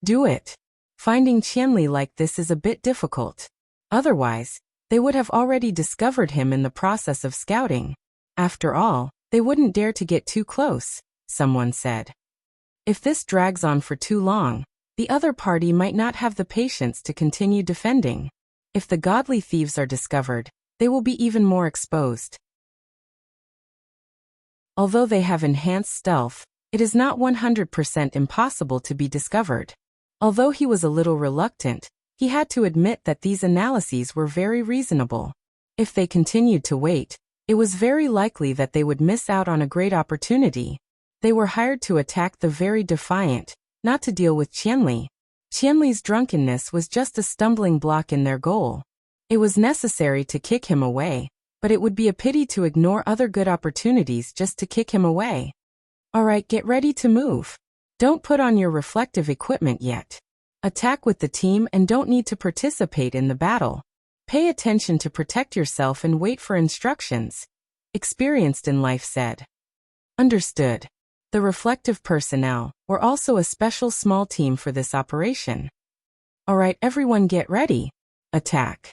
Do it. Finding Qianli like this is a bit difficult. Otherwise, they would have already discovered him in the process of scouting. After all, they wouldn't dare to get too close, someone said. If this drags on for too long, the other party might not have the patience to continue defending. If the godly thieves are discovered, they will be even more exposed. Although they have enhanced stealth, it is not 100% impossible to be discovered. Although he was a little reluctant, he had to admit that these analyses were very reasonable. If they continued to wait, it was very likely that they would miss out on a great opportunity. They were hired to attack the very defiant, not to deal with Qianli. Qianli's drunkenness was just a stumbling block in their goal. It was necessary to kick him away, but it would be a pity to ignore other good opportunities just to kick him away. Alright, get ready to move. Don't put on your reflective equipment yet. Attack with the team and don't need to participate in the battle. Pay attention to protect yourself and wait for instructions. Experienced in life said. Understood. The reflective personnel were also a special small team for this operation. Alright, everyone get ready. Attack.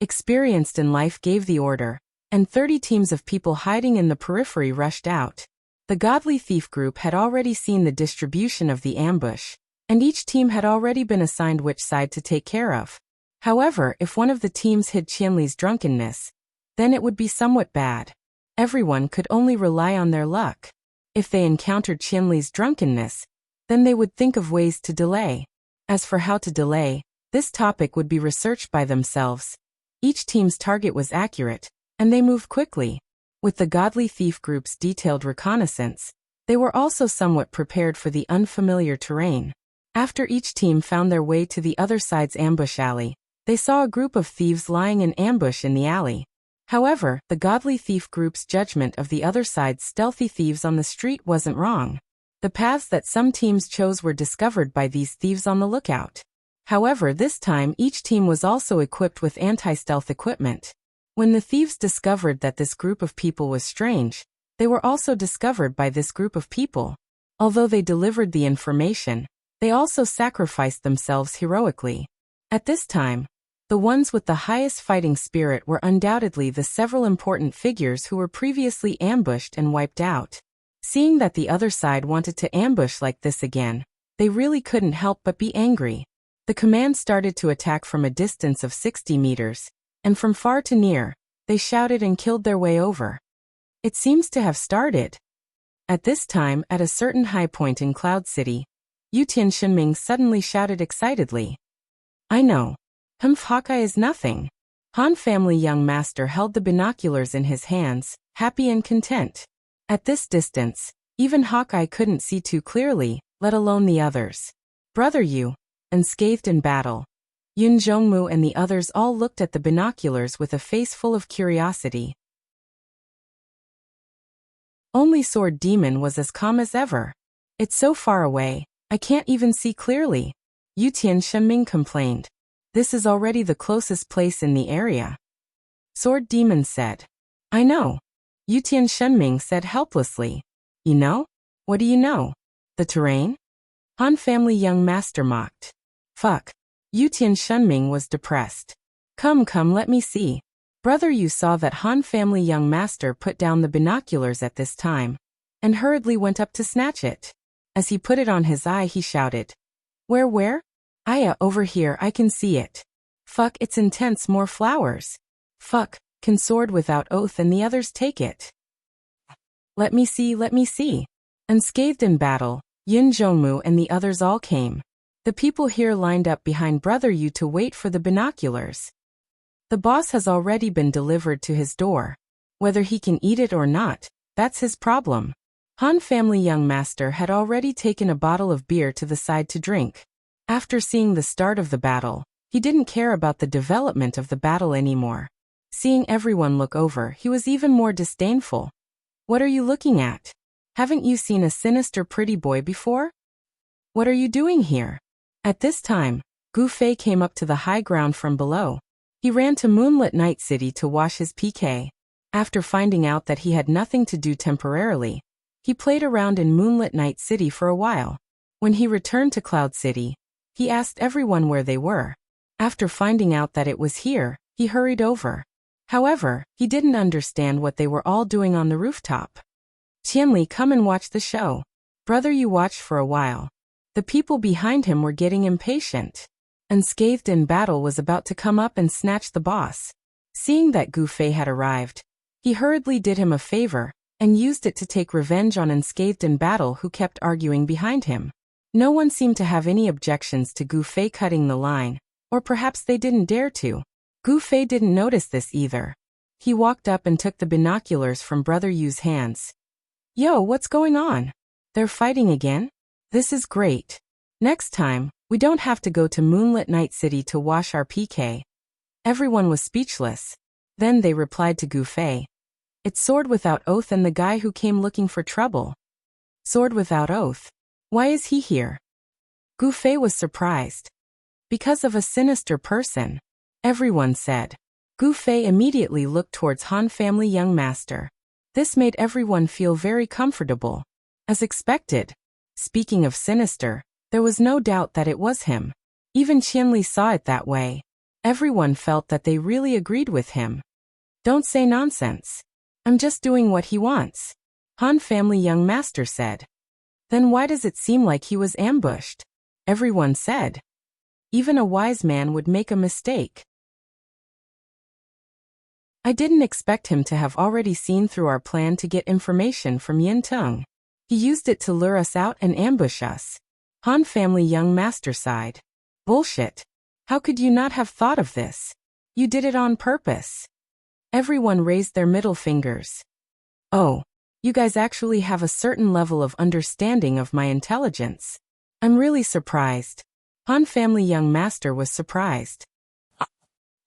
Experienced in life gave the order, and 30 teams of people hiding in the periphery rushed out. The Godly Thief group had already seen the distribution of the ambush, and each team had already been assigned which side to take care of. However, if one of the teams hid Qianli's drunkenness, then it would be somewhat bad. Everyone could only rely on their luck. If they encountered Qianli's drunkenness, then they would think of ways to delay. As for how to delay, this topic would be researched by themselves. Each team's target was accurate, and they moved quickly. With the Godly Thief group's detailed reconnaissance, they were also somewhat prepared for the unfamiliar terrain. After each team found their way to the other side's ambush alley, they saw a group of thieves lying in ambush in the alley. However, the Godly Thief group's judgment of the other side's stealthy thieves on the street wasn't wrong. The paths that some teams chose were discovered by these thieves on the lookout. However, this time each team was also equipped with anti-stealth equipment. When the thieves discovered that this group of people was strange, they were also discovered by this group of people. Although they delivered the information, they also sacrificed themselves heroically. At this time, the ones with the highest fighting spirit were undoubtedly the several important figures who were previously ambushed and wiped out. Seeing that the other side wanted to ambush like this again, they really couldn't help but be angry. The command started to attack from a distance of 60 meters, and from far to near, they shouted and killed their way over. It seems to have started. At this time, at a certain high point in Cloud City, Yutian Shenming suddenly shouted excitedly. I know. Humph, Hawkeye is nothing. Han family young master held the binoculars in his hands, happy and content. At this distance, even Hawkeye couldn't see too clearly, let alone the others. Brother Yu, unscathed in battle. Yun Zhongmu and the others all looked at the binoculars with a face full of curiosity. Only Sword Demon was as calm as ever. It's so far away, I can't even see clearly. Yutian Shenming complained. This is already the closest place in the area. Sword Demon said. I know. Yutian Shenming said helplessly. You know? What do you know? The terrain? Han family young master mocked. Fuck. Yutian Shenming was depressed. Come, let me see. Brother Yu saw that Han family young master put down the binoculars at this time, and hurriedly went up to snatch it. As he put it on his eye, he shouted. Where? Aya, over here, I can see it. Fuck, it's intense, more flowers. Fuck, can sword without oath and the others take it. Let me see. Unscathed in battle, Yin Zhongmu and the others all came. The people here lined up behind Brother Yu to wait for the binoculars. The boss has already been delivered to his door. Whether he can eat it or not, that's his problem. Han family young master had already taken a bottle of beer to the side to drink. After seeing the start of the battle, he didn't care about the development of the battle anymore. Seeing everyone look over, he was even more disdainful. What are you looking at? Haven't you seen a sinister pretty boy before? What are you doing here? At this time, Gu Fei came up to the high ground from below. He ran to Moonlit Night City to wash his PK. After finding out that he had nothing to do temporarily, he played around in Moonlit Night City for a while. When he returned to Cloud City, he asked everyone where they were. After finding out that it was here, he hurried over. However, he didn't understand what they were all doing on the rooftop. Qianli, come and watch the show. Brother Yu watched for a while. The people behind him were getting impatient. Unscathed in battle was about to come up and snatch the boss. Seeing that Gu Fei had arrived, he hurriedly did him a favor, and used it to take revenge on Unscathed in battle who kept arguing behind him. No one seemed to have any objections to Gu Fei cutting the line, or perhaps they didn't dare to. Gu Fei didn't notice this either. He walked up and took the binoculars from Brother Yu's hands. Yo, what's going on? They're fighting again? This is great. Next time, we don't have to go to Moonlit Night City to wash our PK. Everyone was speechless. Then they replied to Gu Fei. It's Sword Without Oath and the guy who came looking for trouble. Sword Without Oath? Why is he here? Gu Fei was surprised. Because of a sinister person, everyone said. Gu Fei immediately looked towards Han family young master. This made everyone feel very comfortable. As expected. Speaking of sinister, there was no doubt that it was him. Even Qianli saw it that way. Everyone felt that they really agreed with him. Don't say nonsense. I'm just doing what he wants, Han family young master said. Then why does it seem like he was ambushed? Everyone said. Even a wise man would make a mistake. I didn't expect him to have already seen through our plan to get information from Yin Tung. He used it to lure us out and ambush us. Han family young master sighed. Bullshit. How could you not have thought of this? You did it on purpose. Everyone raised their middle fingers. Oh, you guys actually have a certain level of understanding of my intelligence. I'm really surprised. Han family young master was surprised.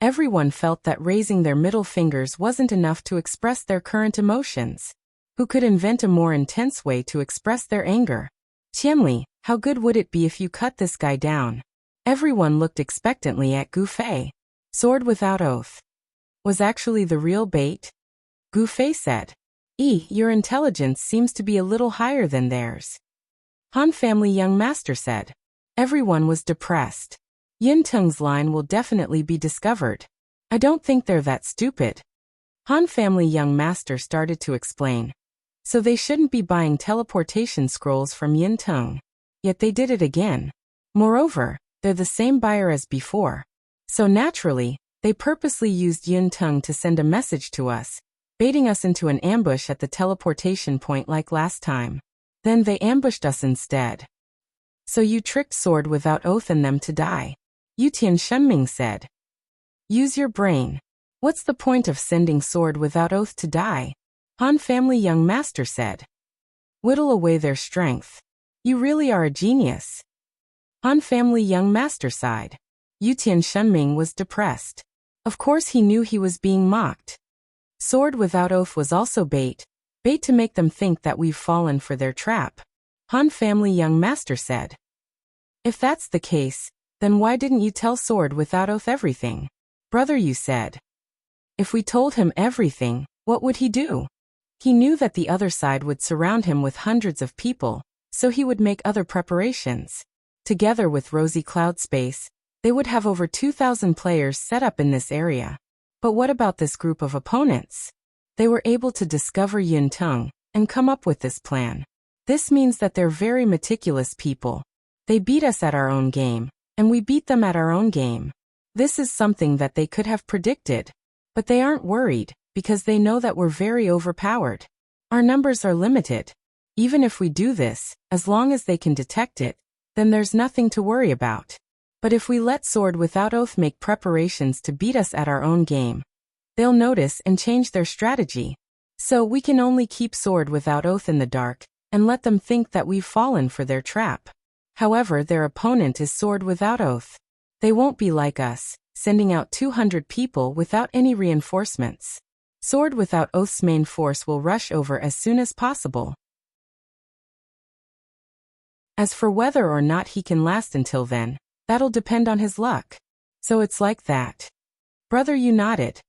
Everyone felt that raising their middle fingers wasn't enough to express their current emotions. Who could invent a more intense way to express their anger? Qianli, how good would it be if you cut this guy down? Everyone looked expectantly at Gu Fei. Sword Without Oath was actually the real bait? Gu Fei said. Your intelligence seems to be a little higher than theirs. Han family young master said. Everyone was depressed. Yin Tung's line will definitely be discovered. I don't think they're that stupid. Han family young master started to explain. So they shouldn't be buying teleportation scrolls from Yin Tung. Yet they did it again. Moreover, they're the same buyer as before. So naturally, they purposely used Yin Tung to send a message to us, baiting us into an ambush at the teleportation point like last time. Then they ambushed us instead. So you tricked Sword Without Oath and them to die. Yutian Shenming said. Use your brain. What's the point of sending Sword Without Oath to die? Han family young master said. Whittle away their strength. You really are a genius. Han family young master sighed. Yutian Shenming was depressed. Of course he knew he was being mocked. Sword Without Oath was also bait to make them think that we've fallen for their trap. Han family young master said. If that's the case, then why didn't you tell Sword Without Oath everything? Brother, you said. If we told him everything, what would he do? He knew that the other side would surround him with hundreds of people, so he would make other preparations. Together with Rosy Cloud Space, they would have over 2,000 players set up in this area. But what about this group of opponents? They were able to discover Yin Tung and come up with this plan. This means that they're very meticulous people. They beat us at our own game, and we beat them at our own game. This is something that they could have predicted. But they aren't worried, because they know that we're very overpowered. Our numbers are limited. Even if we do this, as long as they can detect it, then there's nothing to worry about. But if we let Sword Without Oath make preparations to beat us at our own game, they'll notice and change their strategy. So we can only keep Sword Without Oath in the dark, and let them think that we've fallen for their trap. However, their opponent is Sword Without Oath. They won't be like us, sending out 200 people without any reinforcements. Sword Without Oath's main force will rush over as soon as possible. As for whether or not he can last until then, that'll depend on his luck. So it's like that. Brother, you nodded.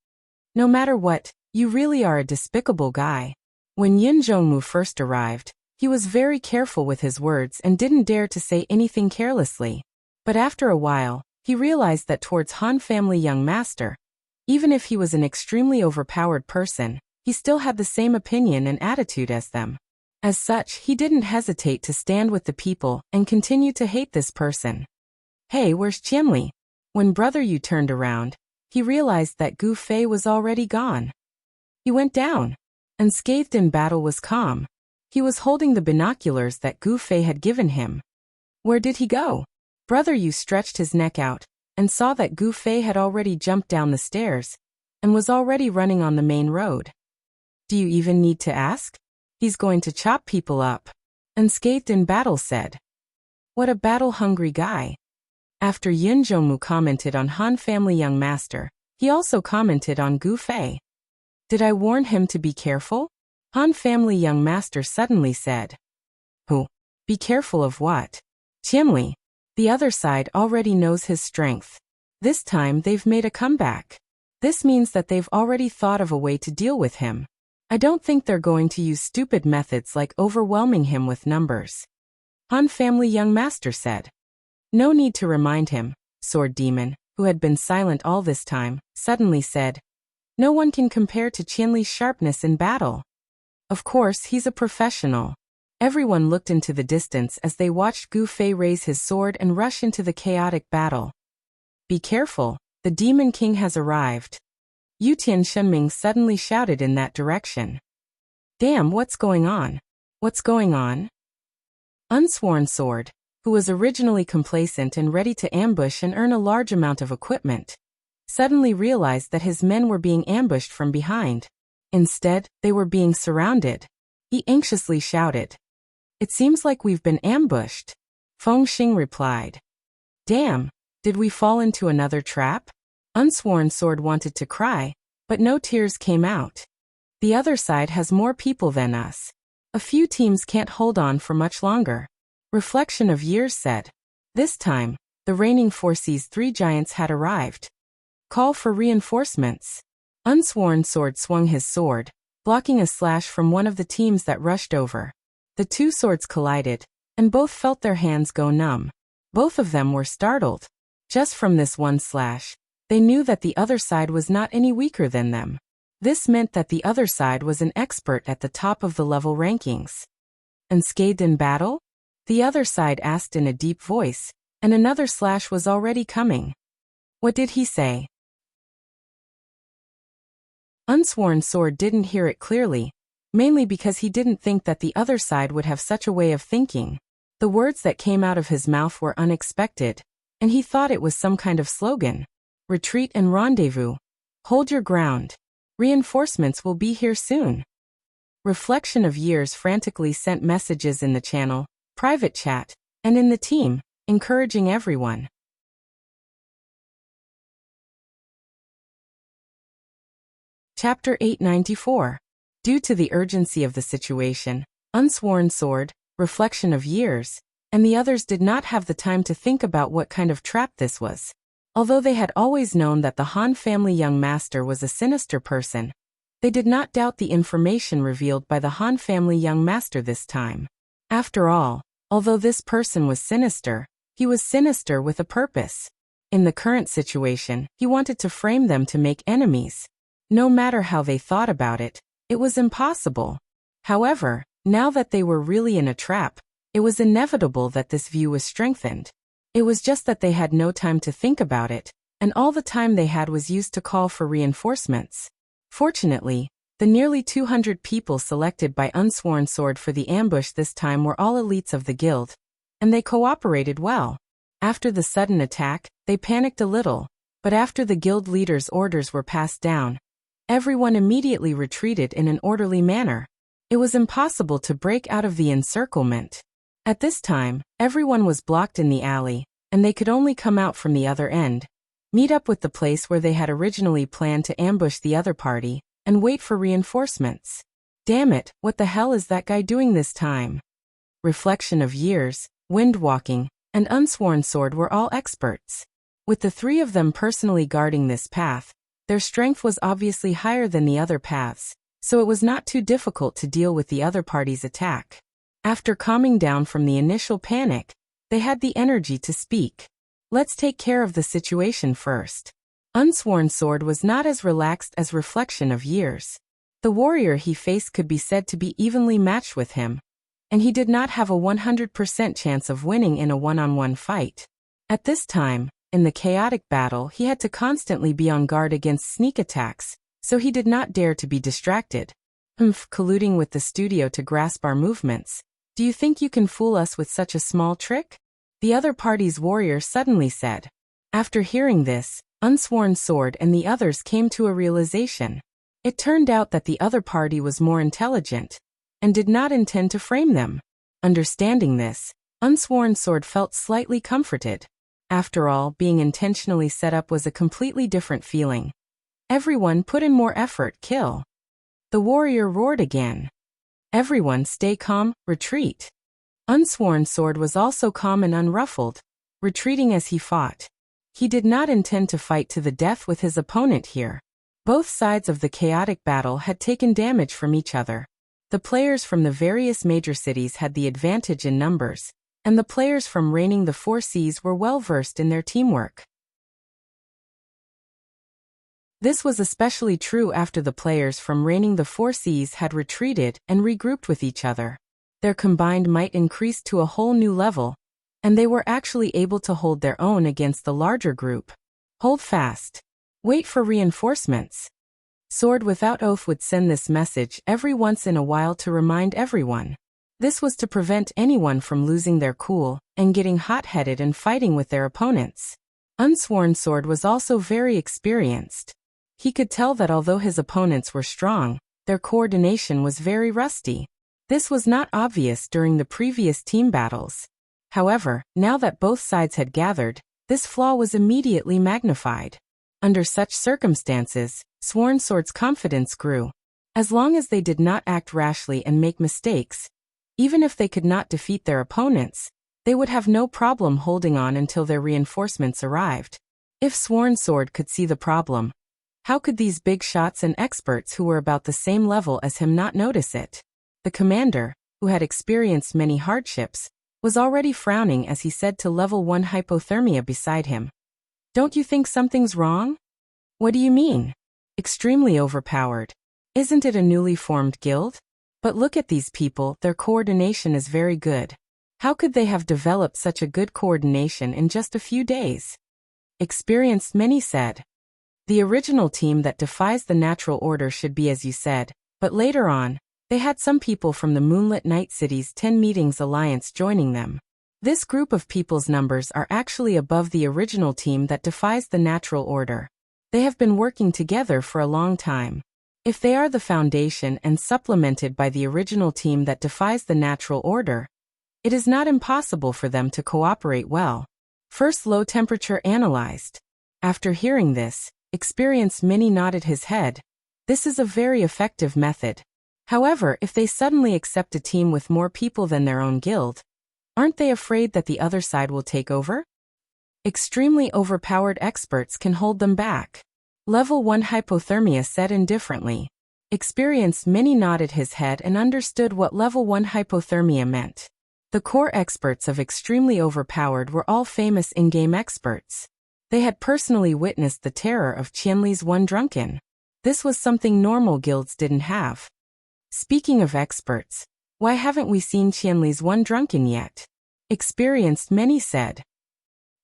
No matter what, you really are a despicable guy. When Yin Zhongmu first arrived, he was very careful with his words and didn't dare to say anything carelessly. But after a while, he realized that towards Han family young master, even if he was an extremely overpowered person, he still had the same opinion and attitude as them. As such, he didn't hesitate to stand with the people and continue to hate this person. Hey, where's Qianli? When Brother Yu turned around, he realized that Gu Fei was already gone. He went down. Unscathed in battle was calm. He was holding the binoculars that Gu Fei had given him. Where did he go? Brother Yu stretched his neck out and saw that Gu Fei had already jumped down the stairs and was already running on the main road. Do you even need to ask? He's going to chop people up. Unscathed in battle said. What a battle-hungry guy. After Yin Zhongmu commented on Han family young master, he also commented on Gu Fei. Did I warn him to be careful? Han family young master suddenly said. Who? Be careful of what? Qianli. The other side already knows his strength. This time they've made a comeback. This means that they've already thought of a way to deal with him. I don't think they're going to use stupid methods like overwhelming him with numbers. Han family young master said. No need to remind him, Sword Demon, who had been silent all this time, suddenly said. No one can compare to Qianli's sharpness in battle. Of course, he's a professional. Everyone looked into the distance as they watched Gu Fei raise his sword and rush into the chaotic battle. Be careful, the Demon King has arrived. Yutian Shenming suddenly shouted in that direction. Damn, what's going on? What's going on? Unsworn Sword, who was originally complacent and ready to ambush and earn a large amount of equipment, suddenly realized that his men were being ambushed from behind. Instead, they were being surrounded. He anxiously shouted. It seems like we've been ambushed. Feng Xing replied. Damn, did we fall into another trap? Unsworn Sword wanted to cry, but no tears came out. The other side has more people than us. A few teams can't hold on for much longer. Reflection of Years said. This time, the reigning 4C's 3 giants had arrived. Call for reinforcements. Unsworn Sword swung his sword, blocking a slash from one of the teams that rushed over. The two swords collided, and both felt their hands go numb. Both of them were startled. Just from this one slash, they knew that the other side was not any weaker than them. This meant that the other side was an expert at the top of the level rankings. Unscathed in battle? The other side asked in a deep voice, and another slash was already coming. What did he say? Unsworn Sword didn't hear it clearly, mainly because he didn't think that the other side would have such a way of thinking. The words that came out of his mouth were unexpected, and he thought it was some kind of slogan. Retreat and rendezvous. Hold your ground. Reinforcements will be here soon. Reflection of Years frantically sent messages in the channel, private chat, and in the team, encouraging everyone. Chapter 894. Due to the urgency of the situation, Unsworn Sword, Reflection of Years, and the others did not have the time to think about what kind of trap this was. Although they had always known that the Han family young master was a sinister person, they did not doubt the information revealed by the Han family young master this time. After all, although this person was sinister, he was sinister with a purpose. In the current situation, he wanted to frame them to make enemies. No matter how they thought about it, it was impossible. However, now that they were really in a trap, it was inevitable that this view was strengthened. It was just that they had no time to think about it, and all the time they had was used to call for reinforcements. Fortunately, the nearly 200 people selected by Unsworn Sword for the ambush this time were all elites of the guild, and they cooperated well. After the sudden attack, they panicked a little, but after the guild leader's orders were passed down, everyone immediately retreated in an orderly manner. It was impossible to break out of the encirclement. At this time, everyone was blocked in the alley, and they could only come out from the other end, meet up with the place where they had originally planned to ambush the other party, and wait for reinforcements. Damn it, what the hell is that guy doing this time? Reflection of Years, Windwalking, and Unsworn Sword were all experts. With the three of them personally guarding this path, their strength was obviously higher than the other paths, so it was not too difficult to deal with the other party's attack. After calming down from the initial panic, they had the energy to speak. Let's take care of the situation first. Unsworn Sword was not as relaxed as Reflection of Years. The warrior he faced could be said to be evenly matched with him, and he did not have a 100% chance of winning in a one-on-one fight. At this time, in the chaotic battle, he had to constantly be on guard against sneak attacks, so he did not dare to be distracted. Colluding with the studio to grasp our movements. Do you think you can fool us with such a small trick? The other party's warrior suddenly said. After hearing this, Unsworn Sword and the others came to a realization. It turned out that the other party was more intelligent, and did not intend to frame them. Understanding this, Unsworn Sword felt slightly comforted. After all, being intentionally set up was a completely different feeling. Everyone put in more effort, kill. The warrior roared again. Everyone stay calm, retreat. Unsworn Sword was also calm and unruffled, retreating as he fought. He did not intend to fight to the death with his opponent here. Both sides of the chaotic battle had taken damage from each other. The players from the various major cities had the advantage in numbers, and the players from reigning the four seas were well versed in their teamwork. This was especially true after the players from reigning the four seas had retreated and regrouped with each other. Their combined might increased to a whole new level, and they were actually able to hold their own against the larger group. Hold fast. Wait for reinforcements. Sword Without Oath would send this message every once in a while to remind everyone. This was to prevent anyone from losing their cool and getting hot-headed and fighting with their opponents. Unsworn Sword was also very experienced. He could tell that although his opponents were strong, their coordination was very rusty. This was not obvious during the previous team battles. However, now that both sides had gathered, this flaw was immediately magnified. Under such circumstances, Sworn Sword's confidence grew. As long as they did not act rashly and make mistakes, even if they could not defeat their opponents, they would have no problem holding on until their reinforcements arrived. If Sworn Sword could see the problem, how could these big shots and experts who were about the same level as him not notice it? The commander, who had experienced many hardships, was already frowning as he said to level 1 hypothermia beside him. Don't you think something's wrong? What do you mean? Extremely overpowered. Isn't it a newly formed guild? But look at these people, their coordination is very good. How could they have developed such a good coordination in just a few days? Experienced many said. The original team that defies the natural order should be as you said, but later on, they had some people from the Moonlit Night City's 10 Meetings Alliance joining them. This group of people's numbers are actually above the original team that defies the natural order. They have been working together for a long time. If they are the foundation and supplemented by the original team that defies the natural order, it is not impossible for them to cooperate well. First Low Temperature analyzed. After hearing this, Experienced Mini nodded his head. This is a very effective method. However, if they suddenly accept a team with more people than their own guild, aren't they afraid that the other side will take over? Extremely overpowered experts can hold them back. Level 1 Hypothermia said indifferently. Experienced Mini nodded his head and understood what Level 1 Hypothermia meant. The core experts of Extremely Overpowered were all famous in-game experts. They had personally witnessed the terror of Qianli's One Drunken. This was something normal guilds didn't have. Speaking of experts, why haven't we seen Qianli's One Drunken yet? Experienced Many said.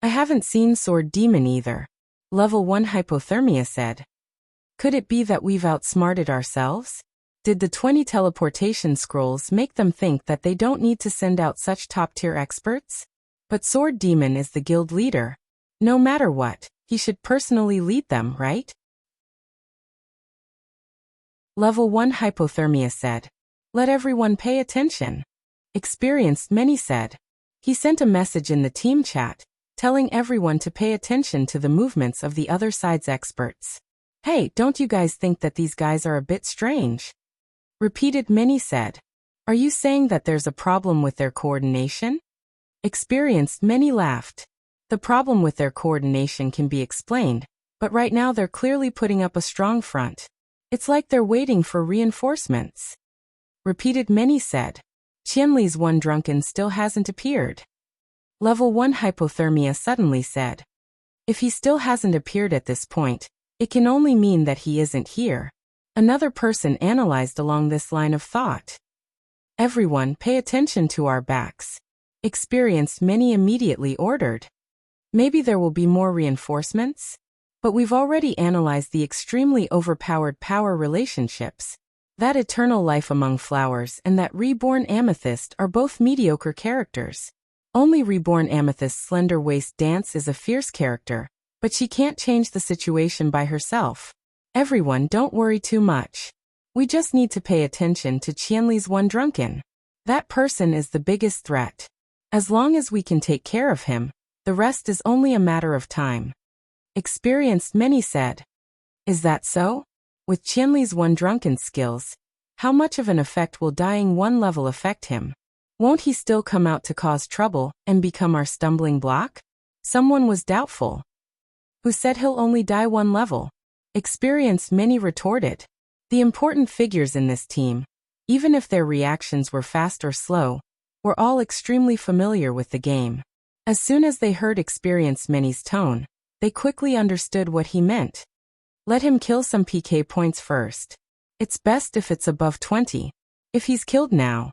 I haven't seen Sword Demon either. Level 1 Hypothermia said. Could it be that we've outsmarted ourselves? Did the 20 teleportation scrolls make them think that they don't need to send out such top-tier experts? But Sword Demon is the guild leader. No matter what, he should personally lead them, right? Level 1 Hypothermia said. Let everyone pay attention. Experienced Many said. He sent a message in the team chat, telling everyone to pay attention to the movements of the other side's experts. Hey, don't you guys think that these guys are a bit strange? Repeated Many said. Are you saying that there's a problem with their coordination? Experienced Many laughed. The problem with their coordination can be explained, but right now they're clearly putting up a strong front. It's like they're waiting for reinforcements. Repeated Many said. Qianli's One Drunken still hasn't appeared. Level 1 Hypothermia suddenly said. If he still hasn't appeared at this point, it can only mean that he isn't here. Another person analyzed along this line of thought. Everyone pay attention to our backs. Experienced Many immediately ordered. Maybe there will be more reinforcements? But we've already analyzed the extremely overpowered power relationships. That Eternal Life Among Flowers and that Reborn Amethyst are both mediocre characters. Only Reborn Amethyst's Slender Waist Dance is a fierce character, but she can't change the situation by herself. Everyone don't worry too much. We just need to pay attention to Qianli's One Drunken. That person is the biggest threat. As long as we can take care of him, the rest is only a matter of time. Experienced many said. Is that so? With Qianli's one drunken skills, how much of an effect will dying one level affect him? Won't he still come out to cause trouble and become our stumbling block? Someone was doubtful. Who said he'll only die one level? Experienced many retorted. The important figures in this team, even if their reactions were fast or slow, were all extremely familiar with the game. As soon as they heard Experienced many's tone, they quickly understood what he meant. Let him kill some PK points first. It's best if it's above 20. If he's killed now.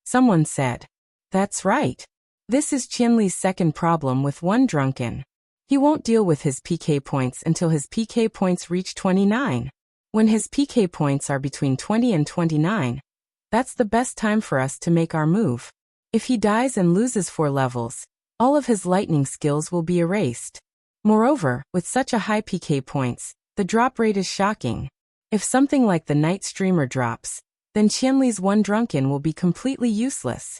Someone said. That's right. This is Qianli's second problem with one drunken. He won't deal with his PK points until his PK points reach 29. When his PK points are between 20 and 29, that's the best time for us to make our move. If he dies and loses 4 levels, all of his lightning skills will be erased. Moreover, with such a high PK points, the drop rate is shocking. If something like the Night Streamer drops, then Qianli's one drunken will be completely useless.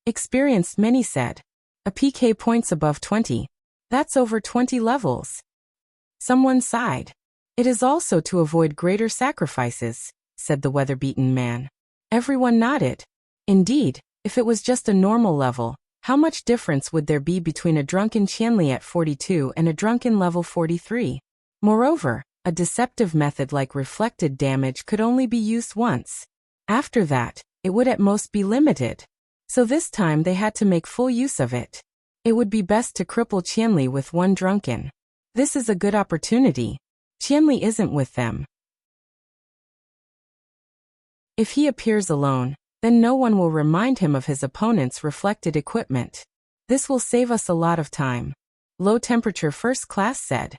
Experienced many said. A PK points above 20. That's over 20 levels. Someone sighed. It is also to avoid greater sacrifices, said the weather-beaten man. Everyone nodded. Indeed, if it was just a normal level, how much difference would there be between a drunken Qianli at 42 and a drunken level 43? Moreover, a deceptive method like reflected damage could only be used once. After that, it would at most be limited. So this time they had to make full use of it. It would be best to cripple Qianli with one drunken. This is a good opportunity. Qianli isn't with them. If he appears alone, then no one will remind him of his opponent's reflected equipment. This will save us a lot of time. Low Temperature First Class said.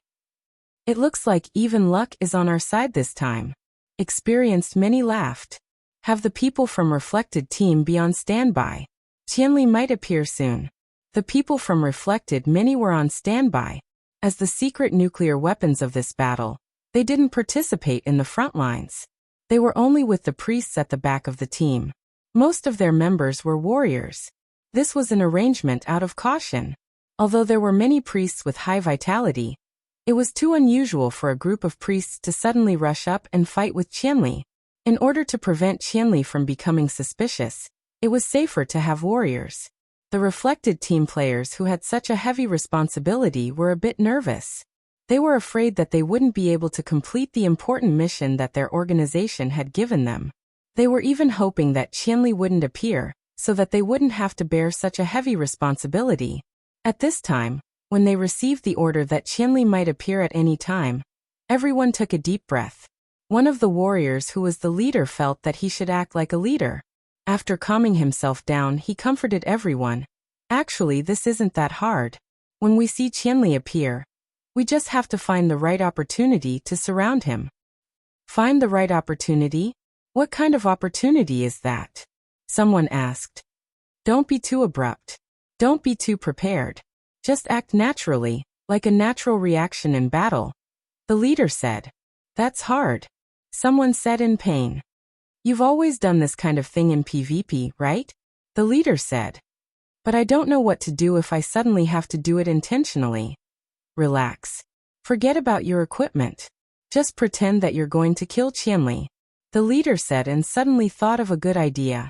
It looks like even luck is on our side this time. Experienced many laughed. Have the people from Reflected team be on standby. Qianli might appear soon. The people from Reflected many were on standby. As the secret nuclear weapons of this battle, they didn't participate in the front lines. They were only with the priests at the back of the team. Most of their members were warriors. This was an arrangement out of caution. Although there were many priests with high vitality, it was too unusual for a group of priests to suddenly rush up and fight with Qianli. In order to prevent Qianli from becoming suspicious, it was safer to have warriors. The Reflected team players who had such a heavy responsibility were a bit nervous. They were afraid that they wouldn't be able to complete the important mission that their organization had given them. They were even hoping that Qianli wouldn't appear, so that they wouldn't have to bear such a heavy responsibility. At this time, when they received the order that Qianli might appear at any time, everyone took a deep breath. One of the warriors who was the leader felt that he should act like a leader. After calming himself down, he comforted everyone. Actually, this isn't that hard. When we see Qianli appear, we just have to find the right opportunity to surround him. Find the right opportunity? What kind of opportunity is that? Someone asked. Don't be too abrupt. Don't be too prepared. Just act naturally, like a natural reaction in battle. The leader said. That's hard. Someone said in pain. You've always done this kind of thing in PvP, right? The leader said. But I don't know what to do if I suddenly have to do it intentionally. Relax. Forget about your equipment. Just pretend that you're going to kill Qianli. The leader said and suddenly thought of a good idea.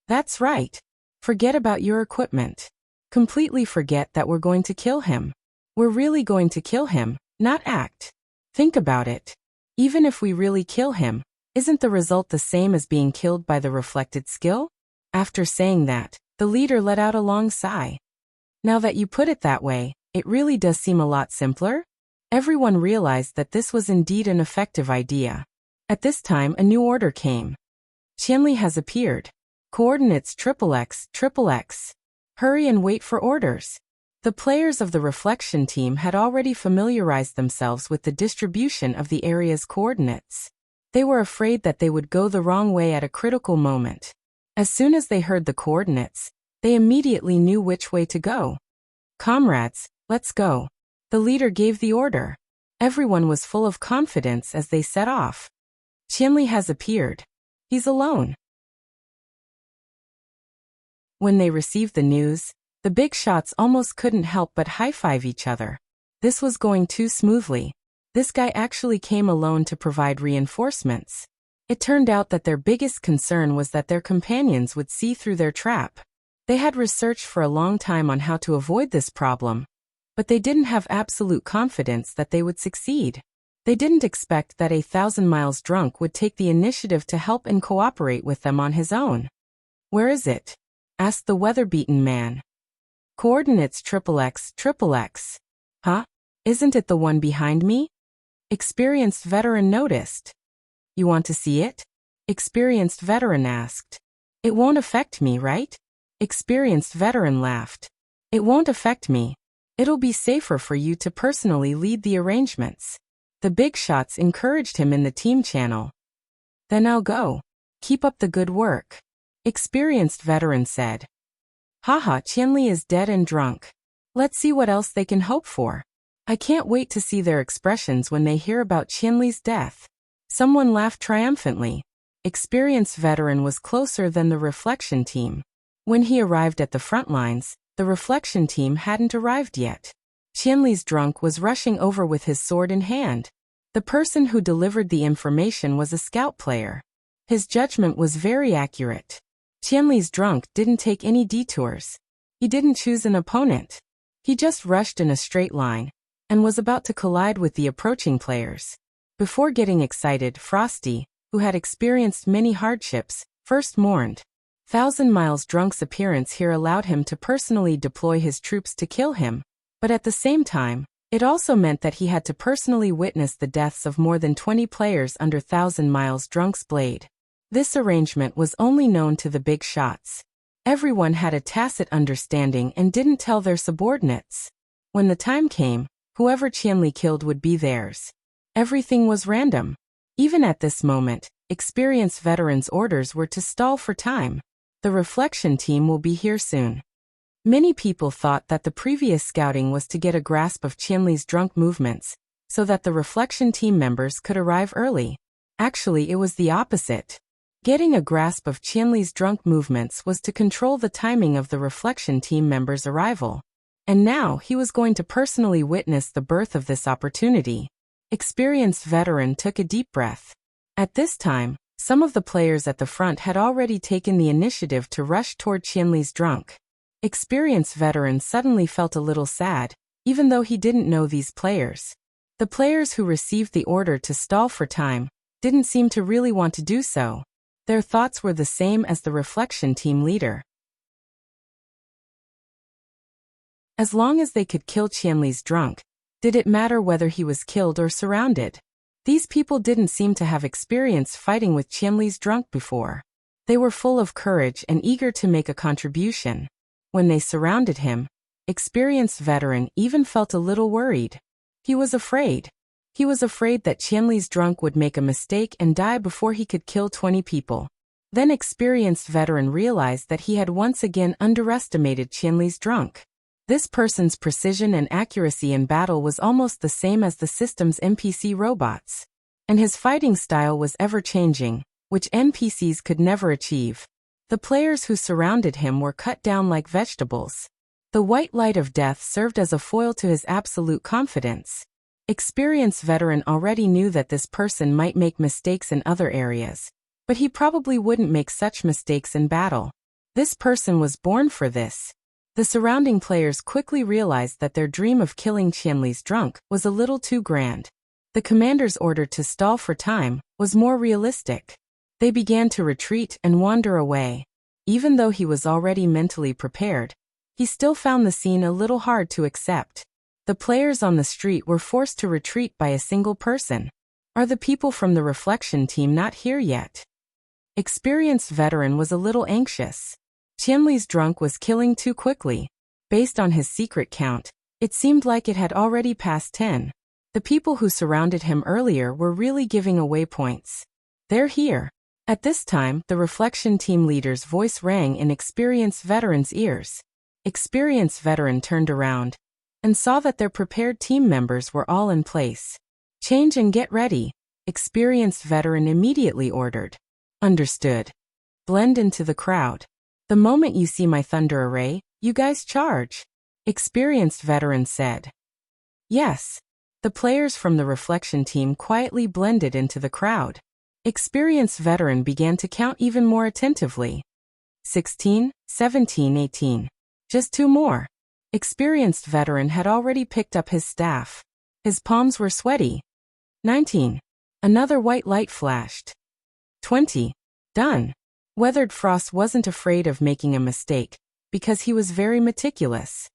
That's right. Forget about your equipment. Completely forget that we're going to kill him. We're really going to kill him, not act. Think about it. Even if we really kill him, isn't the result the same as being killed by the reflected skill? After saying that, the leader let out a long sigh. Now that you put it that way, it really does seem a lot simpler. Everyone realized that this was indeed an effective idea. At this time, a new order came. Qianli has appeared. Coordinates XXX. Hurry and wait for orders. The players of the Reflection team had already familiarized themselves with the distribution of the area's coordinates. They were afraid that they would go the wrong way at a critical moment. As soon as they heard the coordinates, they immediately knew which way to go. Comrades, let's go. The leader gave the order. Everyone was full of confidence as they set off. Qianli has appeared. He's alone. When they received the news, The big shots almost couldn't help but high-five each other. This was going too smoothly. This guy actually came alone to provide reinforcements. It turned out that their biggest concern was that their companions would see through their trap. They had researched for a long time on how to avoid this problem, but they didn't have absolute confidence that they would succeed. They didn't expect that 1,000 miles drunk would take the initiative to help and cooperate with them on his own. "Where is it?" asked the weather-beaten man. "Coordinates XXX. Huh? Isn't it the one behind me?" Experienced veteran noticed. "You want to see it?" Experienced veteran asked. "It won't affect me, right?" Experienced veteran laughed. "It won't affect me. It'll be safer for you to personally lead the arrangements." The big shots encouraged him in the team channel. "Then I'll go. Keep up the good work," experienced veteran said. "Haha, Qianli is dead and drunk. Let's see what else they can hope for. I can't wait to see their expressions when they hear about Qianli's death." Someone laughed triumphantly. Experienced veteran was closer than the reflection team. When he arrived at the front lines, the reflection team hadn't arrived yet. Qianli's drunk was rushing over with his sword in hand. The person who delivered the information was a scout player. His judgment was very accurate. Qianli's drunk didn't take any detours. He didn't choose an opponent. He just rushed in a straight line and was about to collide with the approaching players. Before getting excited, Frosty, who had experienced many hardships, first mourned. 1,000 Miles Drunk's appearance here allowed him to personally deploy his troops to kill him, but at the same time, it also meant that he had to personally witness the deaths of more than 20 players under 1,000 Miles Drunk's blade. This arrangement was only known to the big shots. Everyone had a tacit understanding and didn't tell their subordinates. When the time came, whoever Qianli killed would be theirs. Everything was random. Even at this moment, experienced veterans' orders were to stall for time. The reflection team will be here soon. Many people thought that the previous scouting was to get a grasp of Qianli's drunk movements, so that the reflection team members could arrive early. Actually, it was the opposite. Getting a grasp of Qianli's drunk movements was to control the timing of the reflection team members' arrival. And now he was going to personally witness the birth of this opportunity. Experienced veteran took a deep breath. At this time, some of the players at the front had already taken the initiative to rush toward Qianli's drunk. Experienced veteran suddenly felt a little sad, even though he didn't know these players. The players who received the order to stall for time didn't seem to really want to do so. Their thoughts were the same as the reflection team leader. As long as they could kill Qianli's drunk, did it matter whether he was killed or surrounded? These people didn't seem to have experience fighting with Qianli's drunk before. They were full of courage and eager to make a contribution. When they surrounded him, experienced veteran even felt a little worried. He was afraid. He was afraid that Qianli's drunk would make a mistake and die before he could kill 20 people. Then experienced veteran realized that he had once again underestimated Qianli's drunk. This person's precision and accuracy in battle was almost the same as the system's NPC robots. And his fighting style was ever-changing, which NPCs could never achieve. The players who surrounded him were cut down like vegetables. The white light of death served as a foil to his absolute confidence. Experienced veteran already knew that this person might make mistakes in other areas, but he probably wouldn't make such mistakes in battle. This person was born for this. The surrounding players quickly realized that their dream of killing Qianli's drunk was a little too grand. The commander's order to stall for time was more realistic. They began to retreat and wander away. Even though he was already mentally prepared, he still found the scene a little hard to accept. The players on the street were forced to retreat by a single person. Are the people from the reflection team not here yet? Experienced veteran was a little anxious. Qianli's drunk was killing too quickly. Based on his secret count, it seemed like it had already passed 10. The people who surrounded him earlier were really giving away points. They're here. At this time, the reflection team leader's voice rang in experienced veteran's ears. Experienced veteran turned around and saw that their prepared team members were all in place. Change and get ready, experienced veteran immediately ordered. Understood. Blend into the crowd. The moment you see my thunder array, You guys charge? Experienced veteran said. Yes. The players from the reflection team quietly blended into the crowd. Experienced veteran began to count even more attentively. 16, 17, 18. Just 2 more. Experienced veteran had already picked up his staff. His palms were sweaty. 19. Another white light flashed. 20. Done. Weathered Frost wasn't afraid of making a mistake, because he was very meticulous.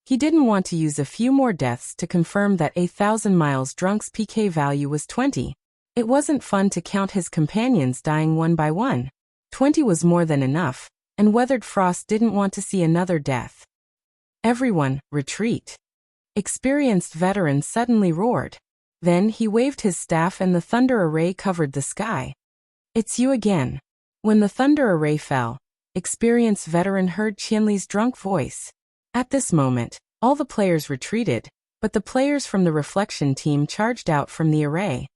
He didn't want to use a few more deaths to confirm that 1,000 miles drunk's PK value was 20. It wasn't fun to count his companions dying one by one. 20 was more than enough, and Weathered Frost didn't want to see another death. Everyone, retreat. Experienced veteran suddenly roared. Then he waved his staff and the thunder array covered the sky. It's you again. When the thunder array fell, experienced veteran heard Qianli's drunk voice. At this moment, all the players retreated, but the players from the reflection team charged out from the array.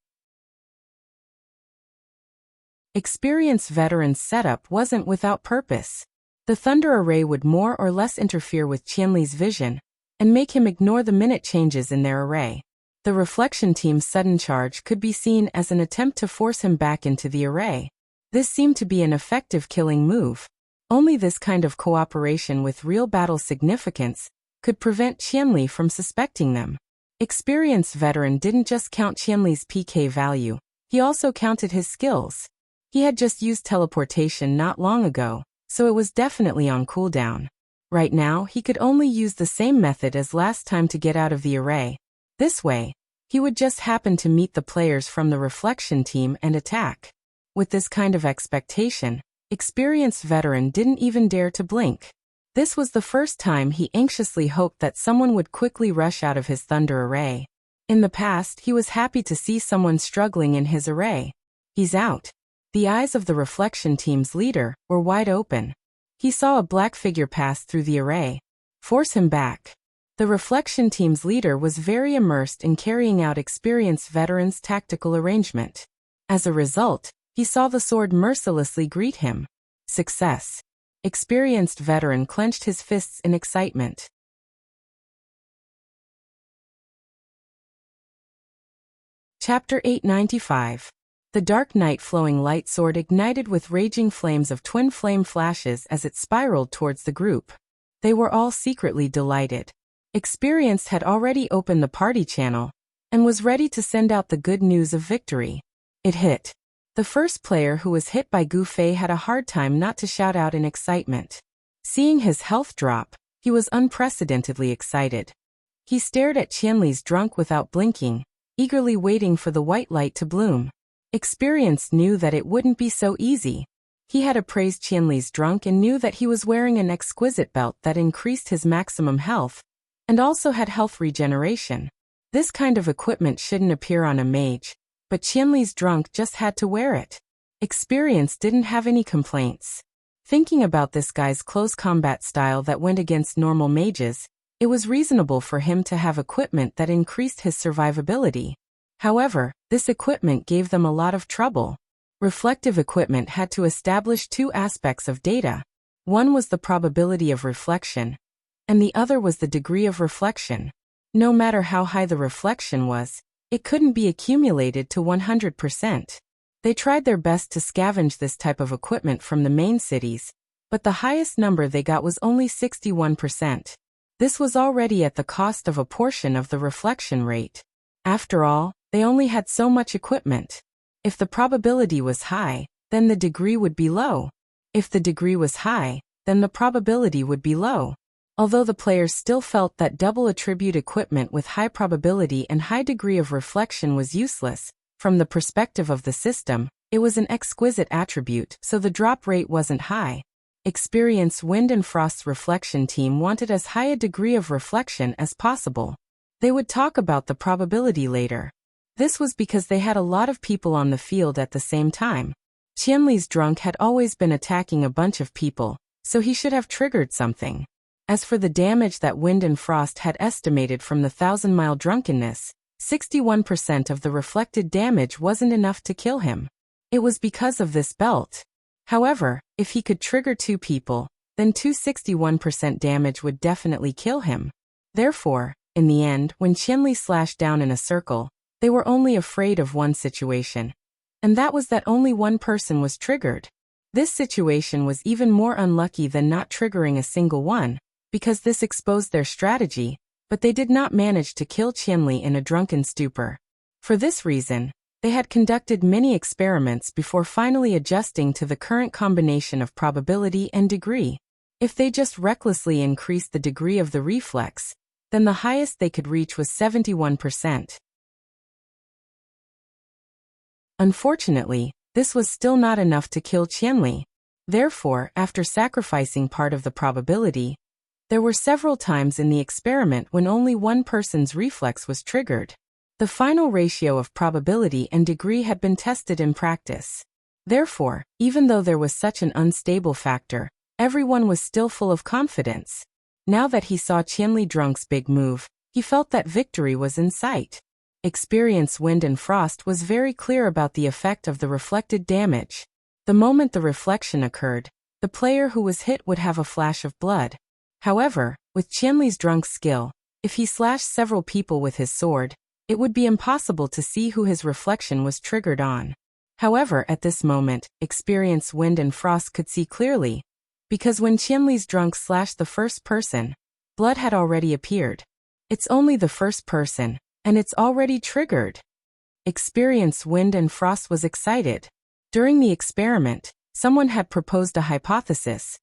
Experienced veteran's setup wasn't without purpose. The thunder array would more or less interfere with Qianli's vision and make him ignore the minute changes in their array. The reflection team's sudden charge could be seen as an attempt to force him back into the array. This seemed to be an effective killing move. Only this kind of cooperation with real battle significance could prevent Qianli from suspecting them. Experienced veteran didn't just count Qianli's PK value, he also counted his skills. He had just used teleportation not long ago, so it was definitely on cooldown. Right now, he could only use the same method as last time to get out of the array. This way, he would just happen to meet the players from the reflection team and attack. With this kind of expectation, experienced veteran didn't even dare to blink. This was the first time he anxiously hoped that someone would quickly rush out of his thunder array. In the past, he was happy to see someone struggling in his array. He's out. The eyes of the reflection team's leader were wide open. He saw a black figure pass through the array. Force him back. The reflection team's leader was very immersed in carrying out experienced veteran's tactical arrangement. As a result, he saw the sword mercilessly greet him. Success. Experienced veteran clenched his fists in excitement. Chapter 895. The dark night flowing light sword ignited with raging flames of twin flame flashes as it spiraled towards the group. They were all secretly delighted. Experienced had already opened the party channel and was ready to send out the good news of victory. It hit. The first player who was hit by Gu Fei had a hard time not to shout out in excitement. Seeing his health drop, he was unprecedentedly excited. He stared at Qianli's drunk without blinking, eagerly waiting for the white light to bloom. Experienced knew that it wouldn't be so easy. He had appraised Qianli's drunk and knew that he was wearing an exquisite belt that increased his maximum health, and also had health regeneration. This kind of equipment shouldn't appear on a mage, but Qianli's drunk just had to wear it. Experience didn't have any complaints. Thinking about this guy's close combat style that went against normal mages, it was reasonable for him to have equipment that increased his survivability. However, this equipment gave them a lot of trouble. Reflective equipment had to establish 2 aspects of data. One was the probability of reflection, and the other was the degree of reflection. No matter how high the reflection was, it couldn't be accumulated to 100%. They tried their best to scavenge this type of equipment from the main cities, but the highest number they got was only 61%. This was already at the cost of a portion of the reflection rate. After all, they only had so much equipment. If the probability was high, then the degree would be low. If the degree was high, then the probability would be low. Although the players still felt that double attribute equipment with high probability and high degree of reflection was useless, from the perspective of the system, it was an exquisite attribute, so the drop rate wasn't high. Experienced Wind and Frost's reflection team wanted as high a degree of reflection as possible. They would talk about the probability later. This was because they had a lot of people on the field at the same time. Qianli's drunk had always been attacking a bunch of people, so he should have triggered something. As for the damage that Wind and Frost had estimated from the 1,000-mile drunkenness, 61% of the reflected damage wasn't enough to kill him. It was because of this belt. However, if he could trigger 2 people, then 261% damage would definitely kill him. Therefore, in the end, when Qianli slashed down in a circle, they were only afraid of one situation. And that was that only one person was triggered. This situation was even more unlucky than not triggering a single one, because this exposed their strategy, but they did not manage to kill Qianli in a drunken stupor. For this reason, they had conducted many experiments before finally adjusting to the current combination of probability and degree. If they just recklessly increased the degree of the reflex, then the highest they could reach was 71%. Unfortunately, this was still not enough to kill Qianli. Therefore, after sacrificing part of the probability, there were several times in the experiment when only one person's reflex was triggered. The final ratio of probability and degree had been tested in practice. Therefore, even though there was such an unstable factor, everyone was still full of confidence. Now that he saw Qianli Drunk's big move, he felt that victory was in sight. Experience Wind and Frost was very clear about the effect of the reflected damage. The moment the reflection occurred, the player who was hit would have a flash of blood. However, with Qianli's Drunk's skill, if he slashed several people with his sword, it would be impossible to see who his reflection was triggered on. However, at this moment, Experience Wind and Frost could see clearly, because when Qianli's Drunk slashed the first person, blood had already appeared. It's only the first person, and it's already triggered. Experience Wind and Frost was excited. During the experiment, someone had proposed a hypothesis.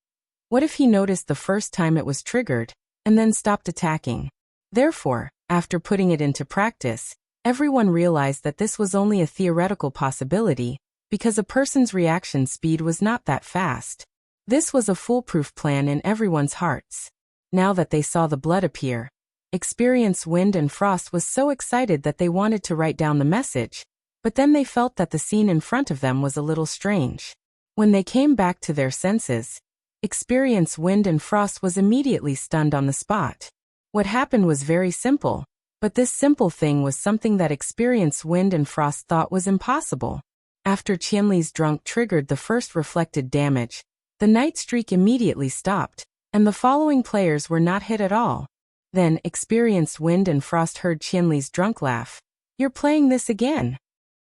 What if he noticed the first time it was triggered, and then stopped attacking? Therefore, after putting it into practice, everyone realized that this was only a theoretical possibility, because a person's reaction speed was not that fast. This was a foolproof plan in everyone's hearts. Now that they saw the blood appear, Experience Wind and Frost was so excited that they wanted to write down the message, but then they felt that the scene in front of them was a little strange. When they came back to their senses, Experience Wind and Frost was immediately stunned on the spot. What happened was very simple, but this simple thing was something that Experience Wind and Frost thought was impossible. After Qianli's Drunk triggered the first reflected damage, the night streak immediately stopped, and the following players were not hit at all. Then, Experience Wind and Frost heard Qianli's Drunk laugh. "You're playing this again?"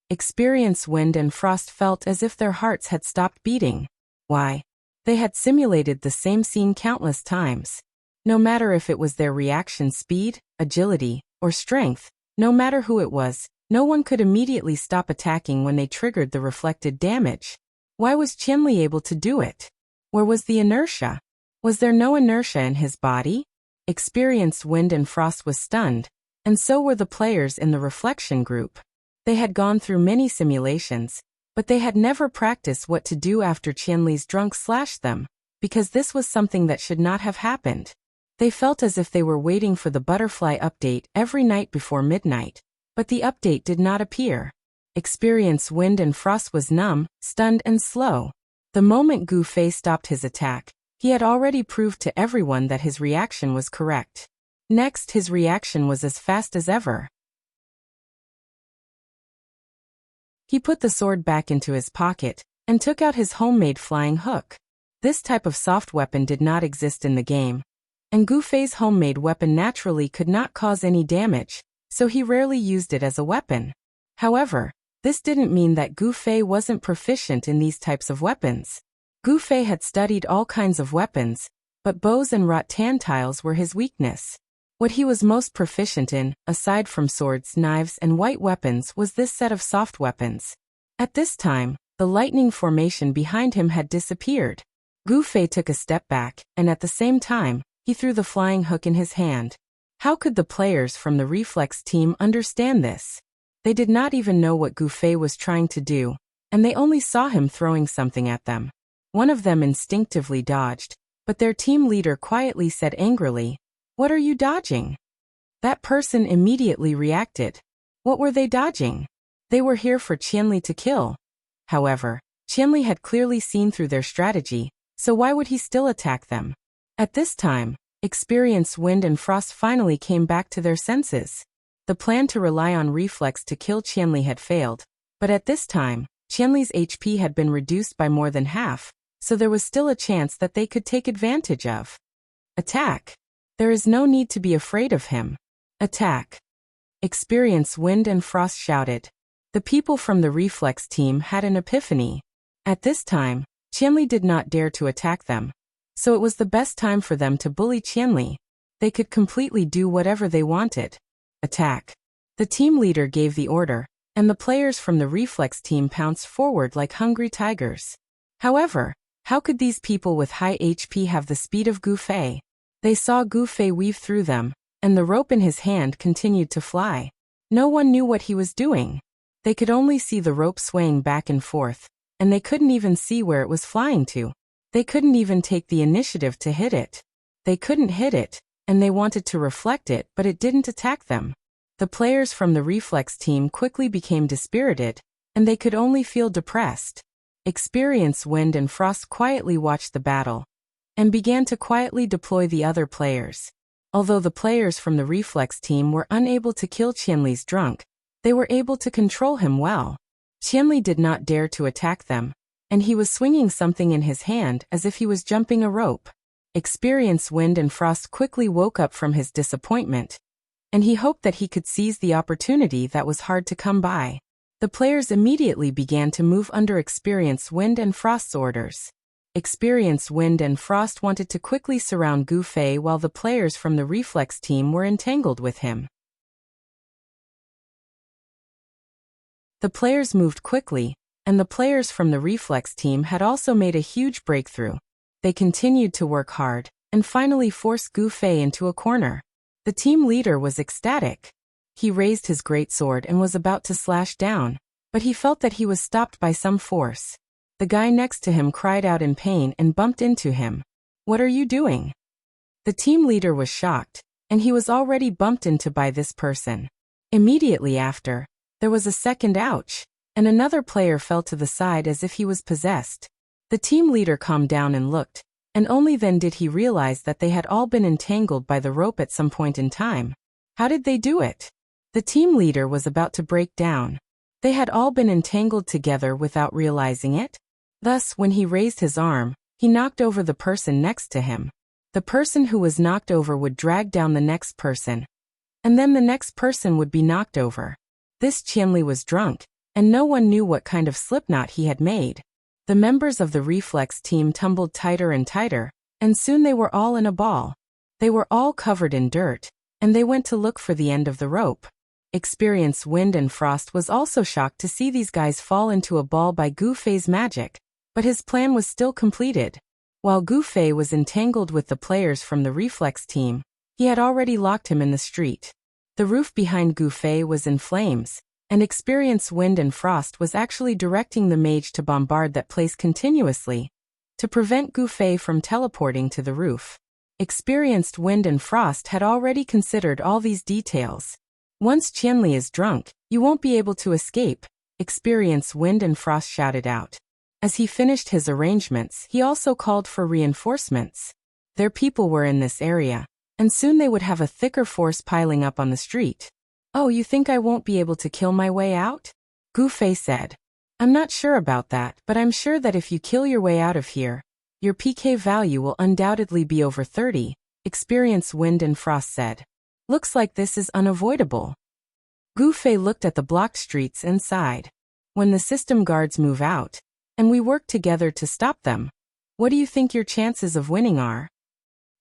Experience Wind and Frost felt as if their hearts had stopped beating. Why? They had simulated the same scene countless times. No matter if it was their reaction speed, agility, or strength, no matter who it was, no one could immediately stop attacking when they triggered the reflected damage. Why was Qianli able to do it? Where was the inertia? Was there no inertia in his body? Experience Wind and Frost was stunned, and so were the players in the reflection group. They had gone through many simulations, but they had never practiced what to do after Qianli's Drunk slashed them, because this was something that should not have happened. They felt as if they were waiting for the butterfly update every night before midnight, but the update did not appear. Experience Wind and Frost was numb, stunned and slow. The moment Gu Fei stopped his attack, he had already proved to everyone that his reaction was correct. Next, his reaction was as fast as ever. He put the sword back into his pocket, and took out his homemade flying hook. This type of soft weapon did not exist in the game, and Gu Fei's homemade weapon naturally could not cause any damage, so he rarely used it as a weapon. However, this didn't mean that Gu Fei wasn't proficient in these types of weapons. Gu Fei had studied all kinds of weapons, but bows and rattan tiles were his weakness. What he was most proficient in, aside from swords, knives, and white weapons, was this set of soft weapons. At this time, the lightning formation behind him had disappeared. Gu Fei took a step back, and at the same time, he threw the flying hook in his hand. How could the players from the Reflex team understand this? They did not even know what Gu Fei was trying to do, and they only saw him throwing something at them. One of them instinctively dodged, but their team leader quietly said angrily, "What are you dodging?" That person immediately reacted. What were they dodging? They were here for Qianli to kill. However, Qianli had clearly seen through their strategy, so why would he still attack them? At this time, Experience Wind and Frost finally came back to their senses. The plan to rely on reflex to kill Qianli had failed, but at this time, Qianli's HP had been reduced by more than half, so there was still a chance that they could take advantage of. Attack! There is no need to be afraid of him. Attack! Experience Wind and Frost shouted. The people from the Reflex team had an epiphany. At this time, Qianli did not dare to attack them, so it was the best time for them to bully Qianli. They could completely do whatever they wanted. Attack! The team leader gave the order, and the players from the Reflex team pounced forward like hungry tigers. However, how could these people with high HP have the speed of Gu Fei? They saw Gu Fei weave through them, and the rope in his hand continued to fly. No one knew what he was doing. They could only see the rope swaying back and forth, and they couldn't even see where it was flying to. They couldn't even take the initiative to hit it. They couldn't hit it, and they wanted to reflect it, but it didn't attack them. The players from the Reflex team quickly became dispirited, and they could only feel depressed. Experience Wind and Frost quietly watched the battle, and began to quietly deploy the other players. Although the players from the Reflex team were unable to kill Qianli's drunk, they were able to control him well. Qianli did not dare to attack them, and he was swinging something in his hand as if he was jumping a rope. Experience Wind and Frost quickly woke up from his disappointment, and he hoped that he could seize the opportunity that was hard to come by. The players immediately began to move under Experience Wind and Frost's orders. Experience Wind and Frost wanted to quickly surround Gu Fei while the players from the Reflex team were entangled with him. The players moved quickly, and the players from the Reflex team had also made a huge breakthrough. They continued to work hard, and finally forced Gu Fei into a corner. The team leader was ecstatic. He raised his greatsword and was about to slash down, but he felt that he was stopped by some force. The guy next to him cried out in pain and bumped into him. "What are you doing?" The team leader was shocked, and he was already bumped into by this person. Immediately after, there was a second ouch, and another player fell to the side as if he was possessed. The team leader calmed down and looked, and only then did he realize that they had all been entangled by the rope at some point in time. How did they do it? The team leader was about to break down. They had all been entangled together without realizing it. Thus, when he raised his arm, he knocked over the person next to him. The person who was knocked over would drag down the next person, and then the next person would be knocked over. This Qianli was drunk, and no one knew what kind of slipknot he had made. The members of the Reflex team tumbled tighter and tighter, and soon they were all in a ball. They were all covered in dirt, and they went to look for the end of the rope. Experience Wind and Frost was also shocked to see these guys fall into a ball by Gu Fei's magic, but his plan was still completed. While Gu Fei was entangled with the players from the Reflex team, he had already locked him in the street. The roof behind Gu Fei was in flames, and Experience Wind and Frost was actually directing the mage to bombard that place continuously, to prevent Gu Fei from teleporting to the roof. Experienced Wind and Frost had already considered all these details. "Once Qianli is drunk, you won't be able to escape," Experience Wind and Frost shouted out. As he finished his arrangements, he also called for reinforcements. Their people were in this area, and soon they would have a thicker force piling up on the street. "Oh, you think I won't be able to kill my way out?" Gu Fei said. "I'm not sure about that, but I'm sure that if you kill your way out of here, your PK value will undoubtedly be over 30, Experience Wind and Frost said. "Looks like this is unavoidable." Gu Fei looked at the blocked streets and sighed. "When the system guards move out, and we work together to stop them, what do you think your chances of winning are?"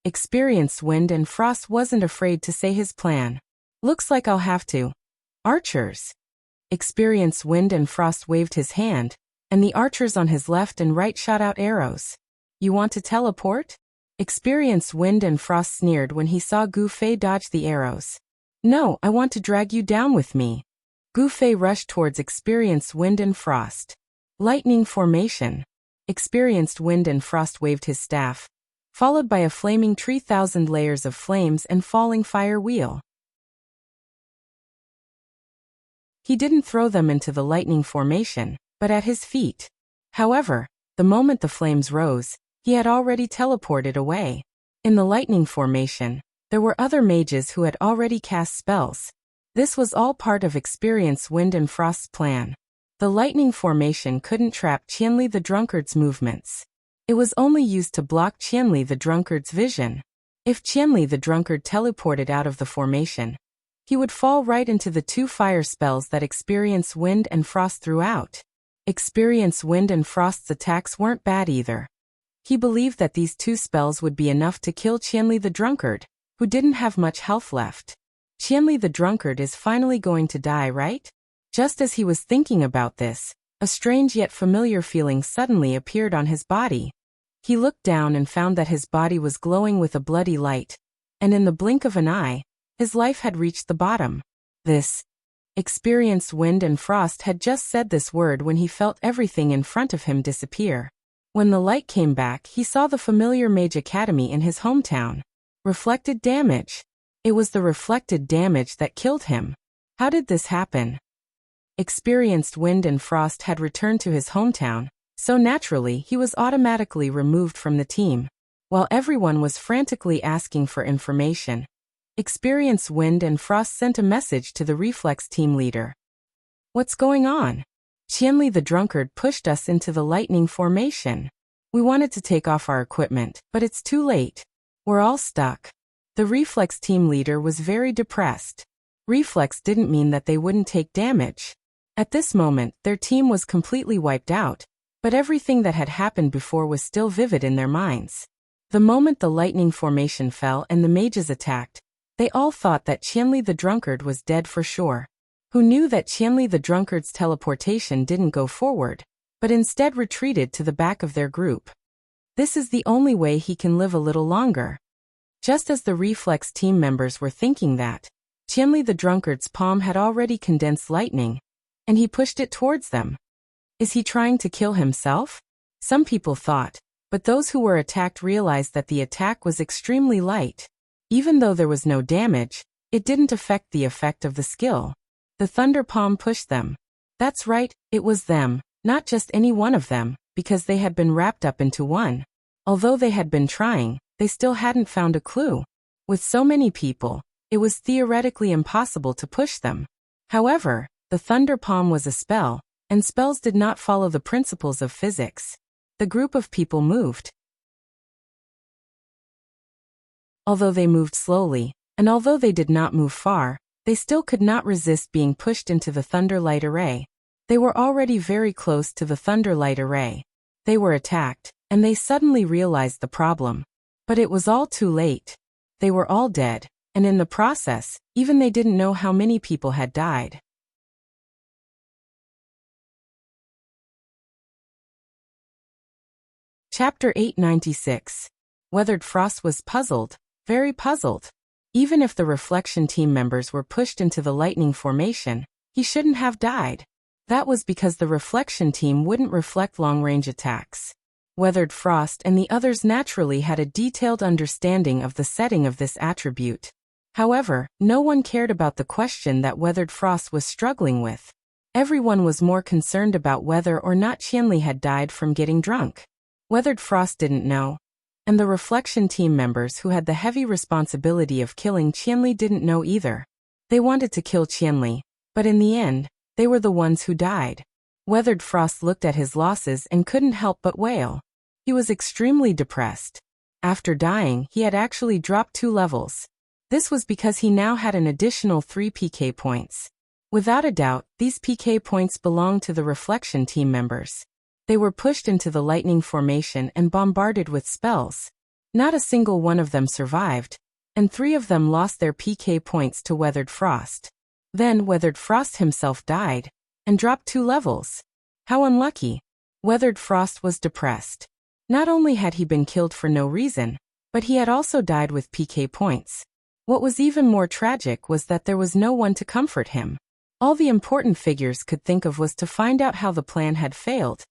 Experience Wind and Frost wasn't afraid to say his plan. "Looks like I'll have to. Archers." Experience Wind and Frost waved his hand, and the archers on his left and right shot out arrows. "You want to teleport?" Experience Wind and Frost sneered when he saw Gu Fei dodge the arrows. "No, I want to drag you down with me." Gu Fei rushed towards Experienced Wind and Frost. Lightning formation. Experienced Wind and Frost waved his staff, followed by a flaming 3,000 layers of flames and falling fire wheel. He didn't throw them into the lightning formation, but at his feet. However, the moment the flames rose, he had already teleported away. In the lightning formation, there were other mages who had already cast spells. This was all part of Experience Wind and Frost's plan. The lightning formation couldn't trap Qianli the drunkard's movements. It was only used to block Qianli the drunkard's vision. If Qianli the drunkard teleported out of the formation, he would fall right into the 2 fire spells that experience wind and frost throughout. Experience wind and frost's attacks weren't bad either. He believed that these 2 spells would be enough to kill Qianli the drunkard, who didn't have much health left. Qianli the drunkard is finally going to die, right? Just as he was thinking about this, a strange yet familiar feeling suddenly appeared on his body. He looked down and found that his body was glowing with a bloody light, and in the blink of an eye, his life had reached the bottom. This experienced wind and frost had just said this word when he felt everything in front of him disappear. When the light came back, he saw the familiar Mage Academy in his hometown. Reflected damage. It was the reflected damage that killed him. How did this happen? Experienced wind and frost had returned to his hometown, so naturally he was automatically removed from the team. While everyone was frantically asking for information, Experienced Wind and Frost sent a message to the Reflex team leader. What's going on? Qianli the drunkard pushed us into the lightning formation. We wanted to take off our equipment, but it's too late. We're all stuck. The Reflex team leader was very depressed. Reflex didn't mean that they wouldn't take damage. At this moment, their team was completely wiped out, but everything that had happened before was still vivid in their minds. The moment the lightning formation fell and the mages attacked, they all thought that Qianli the drunkard was dead for sure. Who knew that Qianli the drunkard's teleportation didn't go forward, but instead retreated to the back of their group. This is the only way he can live a little longer. Just as the Reflex team members were thinking that, Qianli the drunkard's palm had already condensed lightning, and he pushed it towards them. Is he trying to kill himself? Some people thought, but those who were attacked realized that the attack was extremely light. Even though there was no damage, it didn't affect the effect of the skill. The Thunder Palm pushed them. That's right, it was them, not just any one of them, because they had been wrapped up into one. Although they had been trying, they still hadn't found a clue. With so many people, it was theoretically impossible to push them. However, the Thunder Palm was a spell, and spells did not follow the principles of physics. The group of people moved. Although they moved slowly, and although they did not move far, they still could not resist being pushed into the Thunderlight Array. They were already very close to the Thunderlight Array. They were attacked, and they suddenly realized the problem. But it was all too late. They were all dead, and in the process, even they didn't know how many people had died. Chapter 896. Weathered Frost was puzzled, very puzzled. Even if the Reflection team members were pushed into the lightning formation, he shouldn't have died. That was because the Reflection team wouldn't reflect long-range attacks. Weathered Frost and the others naturally had a detailed understanding of the setting of this attribute. However, no one cared about the question that Weathered Frost was struggling with. Everyone was more concerned about whether or not Qianli had died from getting drunk. Weathered Frost didn't know, and the Reflection team members who had the heavy responsibility of killing Qianli didn't know either. They wanted to kill Qianli, but in the end, they were the ones who died. Weathered Frost looked at his losses and couldn't help but wail. He was extremely depressed. After dying, he had actually dropped 2 levels. This was because he now had an additional 3 PK points. Without a doubt, these PK points belonged to the Reflection team members. They were pushed into the lightning formation and bombarded with spells. Not a single one of them survived, and 3 of them lost their PK points to Weathered Frost. Then Weathered Frost himself died, and dropped 2 levels. How unlucky. Weathered Frost was depressed. Not only had he been killed for no reason, but he had also died with PK points. What was even more tragic was that there was no one to comfort him. All the important figures could think of was to find out how the plan had failed,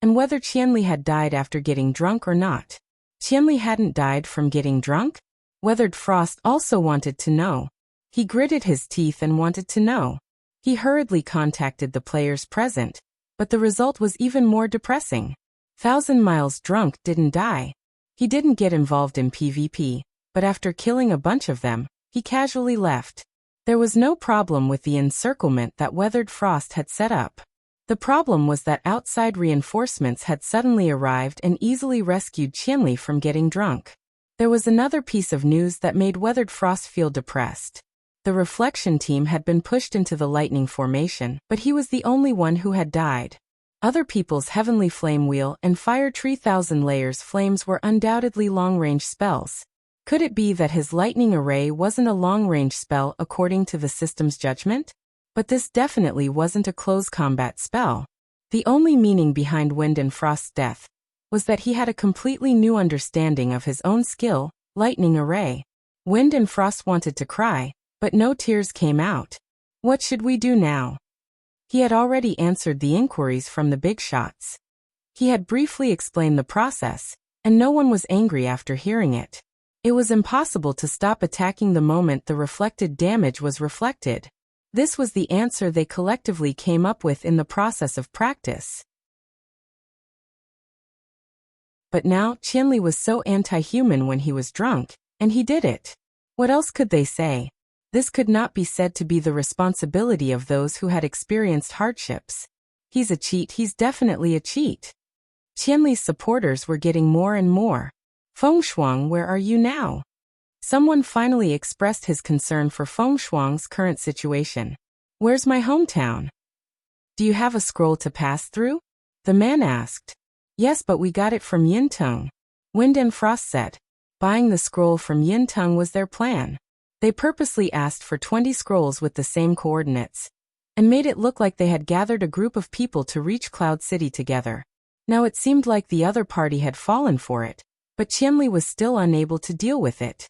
and whether Qianli had died after getting drunk or not. Qianli hadn't died from getting drunk? Weathered Frost also wanted to know. He gritted his teeth and wanted to know. He hurriedly contacted the players present, but the result was even more depressing. 1,000 Miles drunk didn't die. He didn't get involved in PvP, but after killing a bunch of them, he casually left. There was no problem with the encirclement that Weathered Frost had set up. The problem was that outside reinforcements had suddenly arrived and easily rescued Qianli from getting drunk. There was another piece of news that made Weathered Frost feel depressed. The reflection team had been pushed into the lightning formation, but he was the only one who had died. Other people's Heavenly Flame Wheel and Fire Tree Thousand Layers flames were undoubtedly long-range spells. Could it be that his lightning array wasn't a long-range spell according to the system's judgment? But this definitely wasn't a close combat spell. The only meaning behind Wind and Frost's death was that he had a completely new understanding of his own skill, lightning array. Wind and Frost wanted to cry, but no tears came out. What should we do now? He had already answered the inquiries from the big shots. He had briefly explained the process, and no one was angry after hearing it. It was impossible to stop attacking the moment the reflected damage was reflected. This was the answer they collectively came up with in the process of practice. But now, Qianli was so anti-human when he was drunk, and he did it. What else could they say? This could not be said to be the responsibility of those who had experienced hardships. He's a cheat, he's definitely a cheat. Qianli's supporters were getting more and more. Feng Shuang, where are you now? Someone finally expressed his concern for Feng Shuang's current situation. Where's my hometown? Do you have a scroll to pass through? The man asked. Yes, but we got it from Yinteng. Wind and Frost said. Buying the scroll from Yinteng was their plan. They purposely asked for 20 scrolls with the same coordinates, and made it look like they had gathered a group of people to reach Cloud City together. Now it seemed like the other party had fallen for it, but Qianli was still unable to deal with it.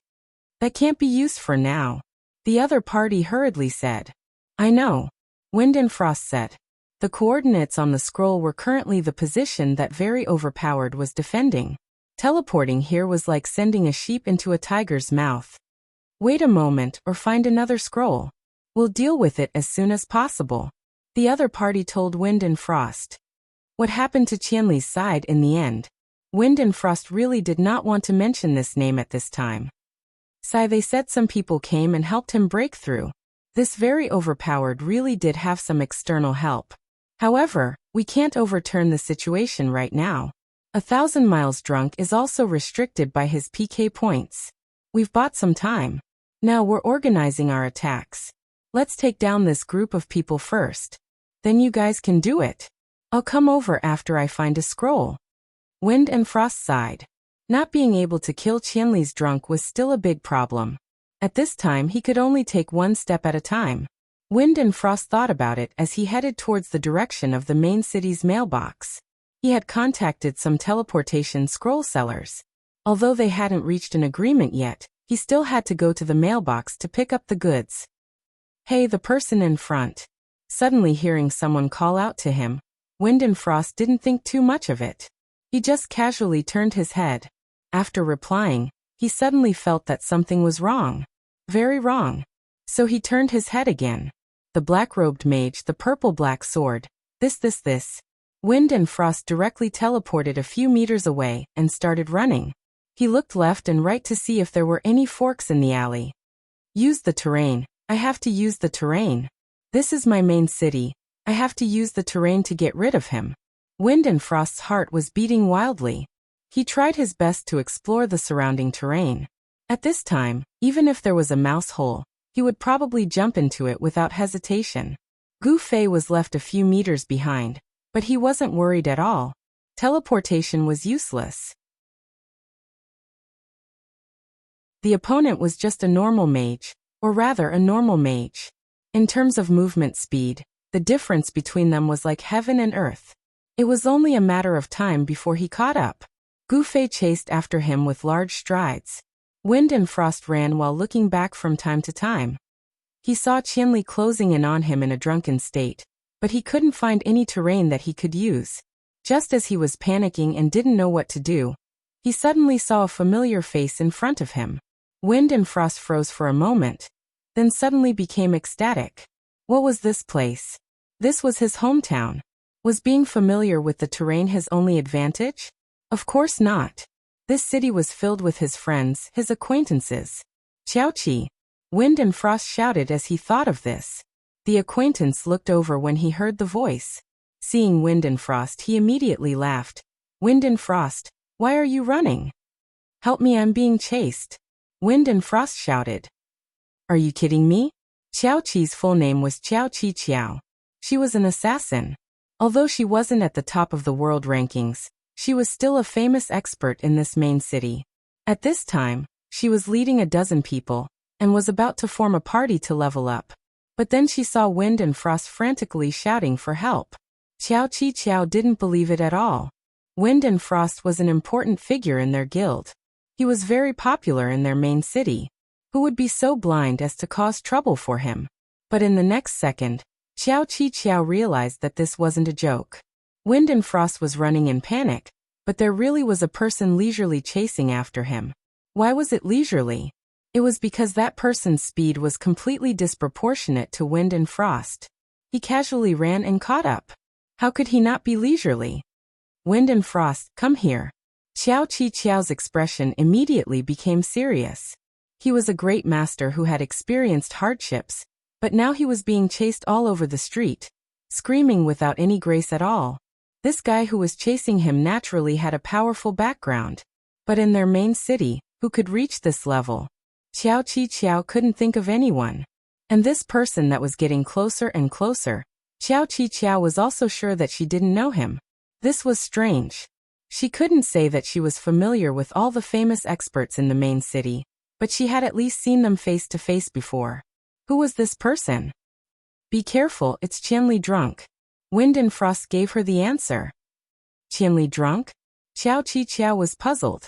That can't be used for now. The other party hurriedly said. I know. Wind and Frost said. The coordinates on the scroll were currently the position that Very Overpowered was defending. Teleporting here was like sending a sheep into a tiger's mouth. Wait a moment or find another scroll. We'll deal with it as soon as possible. The other party told Wind and Frost. What happened to Qianli's side in the end? Wind and Frost really did not want to mention this name at this time. They said some people came and helped him break through. This Very Overpowered really did have some external help. However, we can't overturn the situation right now. 1,000 miles drunk is also restricted by his PK points. We've bought some time. Now we're organizing our attacks. Let's take down this group of people first. Then you guys can do it. I'll come over after I find a scroll. Wind and Frost sighed. Not being able to kill Qianli's drunk was still a big problem. At this time he could only take one step at a time. Wind and Frost thought about it as he headed towards the direction of the main city's mailbox. He had contacted some teleportation scroll sellers. Although they hadn't reached an agreement yet, he still had to go to the mailbox to pick up the goods. Hey, the person in front. Suddenly hearing someone call out to him, Wind and Frost didn't think too much of it. He just casually turned his head. After replying, he suddenly felt that something was wrong. Very wrong. So he turned his head again. The black-robed mage, the purple-black sword. This. Wind and Frost directly teleported a few meters away and started running. He looked left and right to see if there were any forks in the alley. Use the terrain. I have to use the terrain. This is my main city. I have to use the terrain to get rid of him. Wind and Frost's heart was beating wildly. He tried his best to explore the surrounding terrain. At this time, even if there was a mouse hole, he would probably jump into it without hesitation. Gu Fei was left a few meters behind, but he wasn't worried at all. Teleportation was useless. The opponent was just a normal mage, or rather a normal mage. In terms of movement speed, the difference between them was like heaven and earth. It was only a matter of time before he caught up. Gu Fei chased after him with large strides. Wind and Frost ran while looking back from time to time. He saw Qianli closing in on him in a drunken state, but he couldn't find any terrain that he could use. Just as he was panicking and didn't know what to do, he suddenly saw a familiar face in front of him. Wind and Frost froze for a moment, then suddenly became ecstatic. What was this place? This was his hometown. Was being familiar with the terrain his only advantage? Of course not. This city was filled with his friends, his acquaintances. Qiaoqi! Wind and Frost shouted as he thought of this. The acquaintance looked over when he heard the voice. Seeing Wind and Frost, he immediately laughed. Wind and Frost, why are you running? Help me, I'm being chased. Wind and Frost shouted. Are you kidding me? Qiao Qi's full name was Qiao Qi Qiao. She was an assassin. Although she wasn't at the top of the world rankings, she was still a famous expert in this main city. At this time, she was leading a dozen people, and was about to form a party to level up. But then she saw Wind and Frost frantically shouting for help. Qiao Qi Qiao didn't believe it at all. Wind and Frost was an important figure in their guild. He was very popular in their main city. Who would be so blind as to cause trouble for him? But in the next second, Qiao Qi Qiao realized that this wasn't a joke. Wind and Frost was running in panic, but there really was a person leisurely chasing after him. Why was it leisurely? It was because that person's speed was completely disproportionate to Wind and Frost. He casually ran and caught up. How could he not be leisurely? Wind and Frost, come here. Qiao Qi Qiao's expression immediately became serious. He was a great master who had experienced hardships, but now he was being chased all over the street, screaming without any grace at all. This guy who was chasing him naturally had a powerful background. But in their main city, who could reach this level? Qiao Qi Qiao couldn't think of anyone. And this person that was getting closer and closer, Qiao Qi Qiao was also sure that she didn't know him. This was strange. She couldn't say that she was familiar with all the famous experts in the main city, but she had at least seen them face to face before. Who was this person? Be careful, it's Qianli drunk. Wind and Frost gave her the answer. Qianli drunk? Qiao Qi Qiao was puzzled.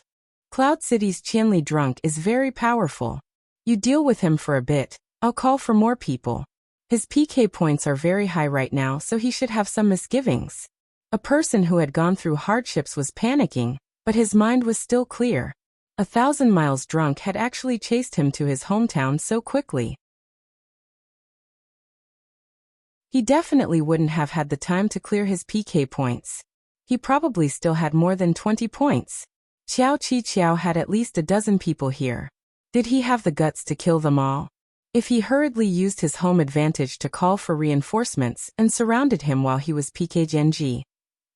Cloud City's Qianli drunk is very powerful. You deal with him for a bit, I'll call for more people. His PK points are very high right now, so he should have some misgivings. A person who had gone through hardships was panicking, but his mind was still clear. 1,000 miles drunk had actually chased him to his hometown so quickly. He definitely wouldn't have had the time to clear his PK points. He probably still had more than 20 points. Qiao Qi Qiao had at least a dozen people here. Did he have the guts to kill them all? If he hurriedly used his home advantage to call for reinforcements and surrounded him while he was PK Genji,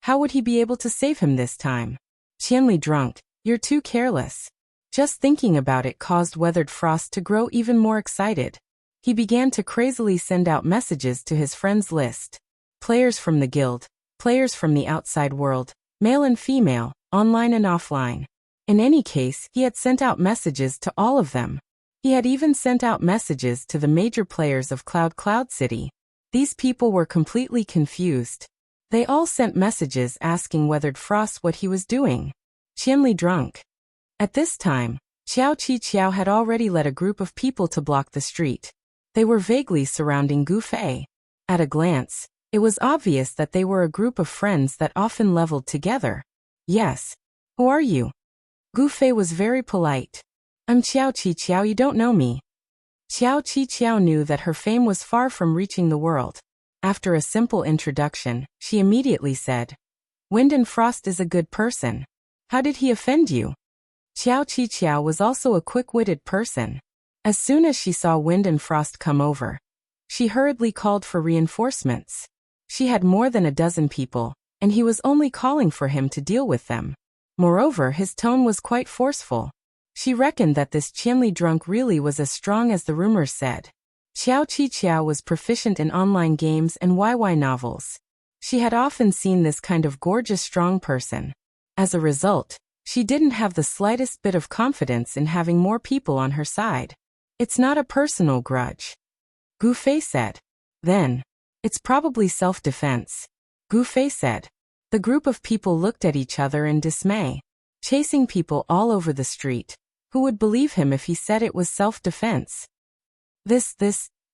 how would he be able to save him this time? Qianli drunk, you're too careless. Just thinking about it caused Weathered Frost to grow even more excited. He began to crazily send out messages to his friends list. Players from the guild, players from the outside world, male and female, online and offline. In any case, he had sent out messages to all of them. He had even sent out messages to the major players of Cloud City. These people were completely confused. They all sent messages asking Weathered Frost what he was doing. Qianli drunk. At this time, Qiao Qi Qiao had already led a group of people to block the street. They were vaguely surrounding Gu Fei. At a glance, it was obvious that they were a group of friends that often leveled together. Yes. Who are you? Gu Fei was very polite. I'm Qiao Qi Qiao, you don't know me. Qiao Qi Qiao knew that her fame was far from reaching the world. After a simple introduction, she immediately said, Wind and Frost is a good person. How did he offend you? Qiao Qi Qiao was also a quick-witted person. As soon as she saw Wind and Frost come over, she hurriedly called for reinforcements. She had more than a dozen people, and he was only calling for him to deal with them. Moreover, his tone was quite forceful. She reckoned that this Qianli drunk really was as strong as the rumors said. Qiao Qi Qiao was proficient in online games and YY novels. She had often seen this kind of gorgeous strong person. As a result, she didn't have the slightest bit of confidence in having more people on her side. It's not a personal grudge. Gu Fei said. Then, it's probably self-defense. Gu Fei said. The group of people looked at each other in dismay. Chasing people all over the street. Who would believe him if he said it was self-defense? This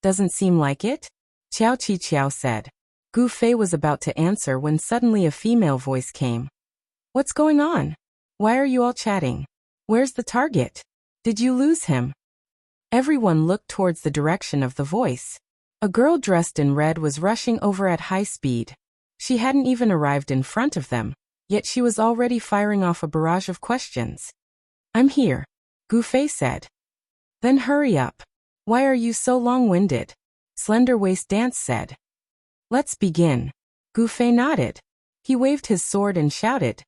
doesn't seem like it? Qiao Qi Qiao said. Gu Fei was about to answer when suddenly a female voice came. What's going on? Why are you all chatting? Where's the target? Did you lose him? Everyone looked towards the direction of the voice. A girl dressed in red was rushing over at high speed. She hadn't even arrived in front of them, yet she was already firing off a barrage of questions. I'm here, Gu Fei said. Then hurry up. Why are you so long-winded? Slender Waist Dance said. Let's begin. Gu Fei nodded. He waved his sword and shouted,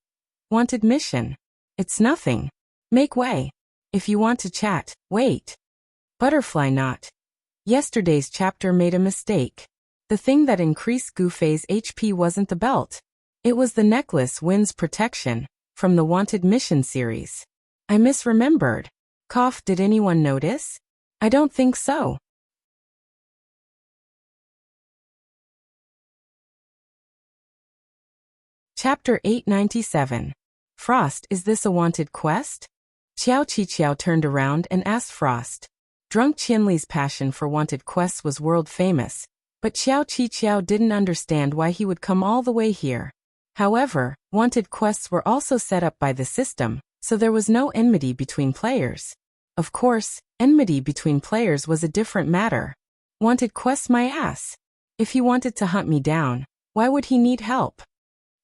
"Wanted mission. It's nothing. Make way. If you want to chat, wait." Butterfly knot. Yesterday's chapter made a mistake. The thing that increased Gu Fei's HP wasn't the belt. It was the necklace Wind's Protection, from the Wanted Mission series. I misremembered. Cough, did anyone notice? I don't think so. Chapter 897. Frost, is this a wanted quest? Xiao Qiqiao turned around and asked Frost. Drunk Qianli's passion for wanted quests was world famous, but Xiao Qiqiao didn't understand why he would come all the way here. However, wanted quests were also set up by the system, so there was no enmity between players. Of course, enmity between players was a different matter. Wanted quests my ass. If he wanted to hunt me down, why would he need help?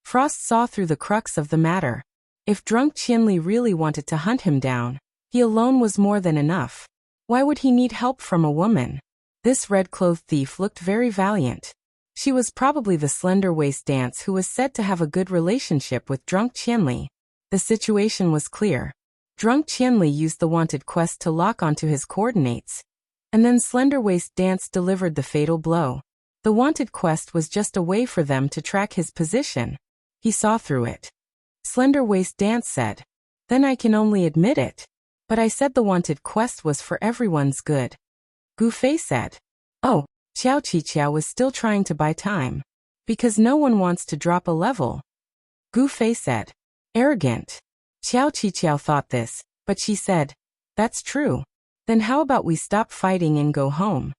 Frost saw through the crux of the matter. If drunk Qianli really wanted to hunt him down, he alone was more than enough. Why would he need help from a woman? This red-clothed thief looked very valiant. She was probably the slender-waist dance who was said to have a good relationship with drunk Qianli. The situation was clear. Drunk Qianli used the wanted quest to lock onto his coordinates, and then slender-waist dance delivered the fatal blow. The wanted quest was just a way for them to track his position. He saw through it. Slender-waist dance said, "Then I can only admit it. But I said the wanted quest was for everyone's good." Gu Fei said. Oh, Xiao Qiqiao was still trying to buy time. Because no one wants to drop a level. Gu Fei said. Arrogant. Xiao Qiqiao thought this, but she said, "That's true. Then how about we stop fighting and go home?"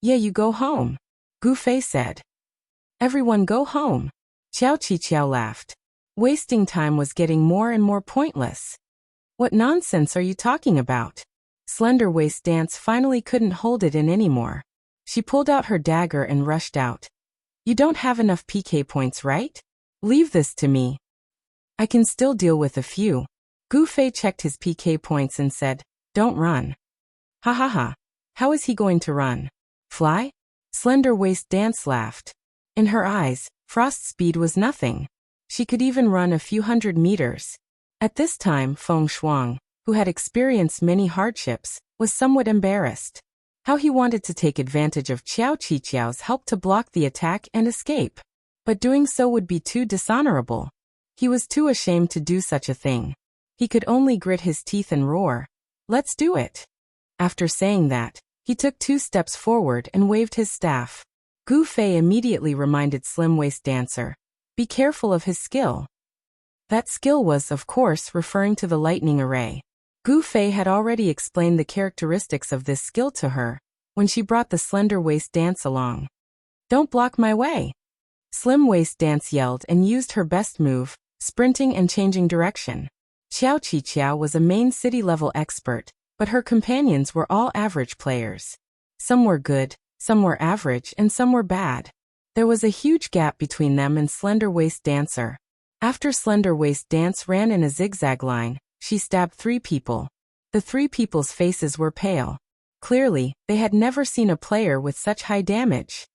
Yeah, you go home. Gu Fei said. Everyone go home. Xiao Qiqiao laughed. Wasting time was getting more and more pointless. What nonsense are you talking about? Slender-waist dance finally couldn't hold it in anymore. She pulled out her dagger and rushed out. You don't have enough PK points, right? Leave this to me. I can still deal with a few. Gu Fei checked his PK points and said, don't run. Ha ha ha. How is he going to run? Fly? Slender-waist dance laughed. In her eyes, Frost's speed was nothing. She could even run a few hundred meters. At this time, Feng Shuang, who had experienced many hardships, was somewhat embarrassed. How he wanted to take advantage of Xiao Qiqiao's help to block the attack and escape. But doing so would be too dishonorable. He was too ashamed to do such a thing. He could only grit his teeth and roar. Let's do it. After saying that, he took 2 steps forward and waved his staff. Gu Fei immediately reminded Slim-Waist Dancer, be careful of his skill. That skill was, of course, referring to the lightning array. Gu Fei had already explained the characteristics of this skill to her when she brought the slender-waist dance along. Don't block my way. Slim-Waist Dance yelled and used her best move, sprinting and changing direction. Xiao Qiqiao was a main city-level expert, but her companions were all average players. Some were good, some were average, and some were bad. There was a huge gap between them and Slender-Waist Dancer. After Slender-Waist Dance ran in a zigzag line, she stabbed 3 people. The 3 people's faces were pale. Clearly, they had never seen a player with such high damage.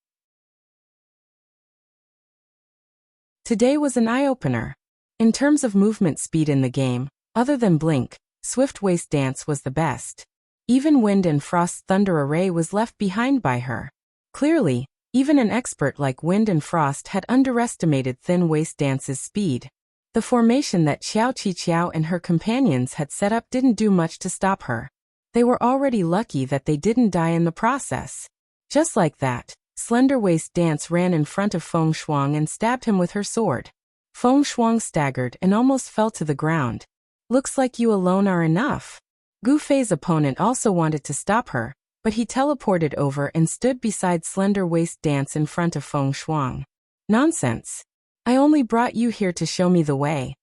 Today was an eye-opener. In terms of movement speed in the game, other than Blink, Swift-Waist Dance was the best. Even Wind and Frost's Thunder Array was left behind by her. Clearly, even an expert like Wind and Frost had underestimated Thin-Waist Dance's speed. The formation that Xiao Qiqiao and her companions had set up didn't do much to stop her. They were already lucky that they didn't die in the process. Just like that, Slender-Waist Dance ran in front of Feng Shuang and stabbed him with her sword. Feng Shuang staggered and almost fell to the ground. Looks like you alone are enough. Gu Fei's opponent also wanted to stop her, but he teleported over and stood beside Slender-Waist Dance in front of Feng Shuang. Nonsense. I only brought you here to show me the way.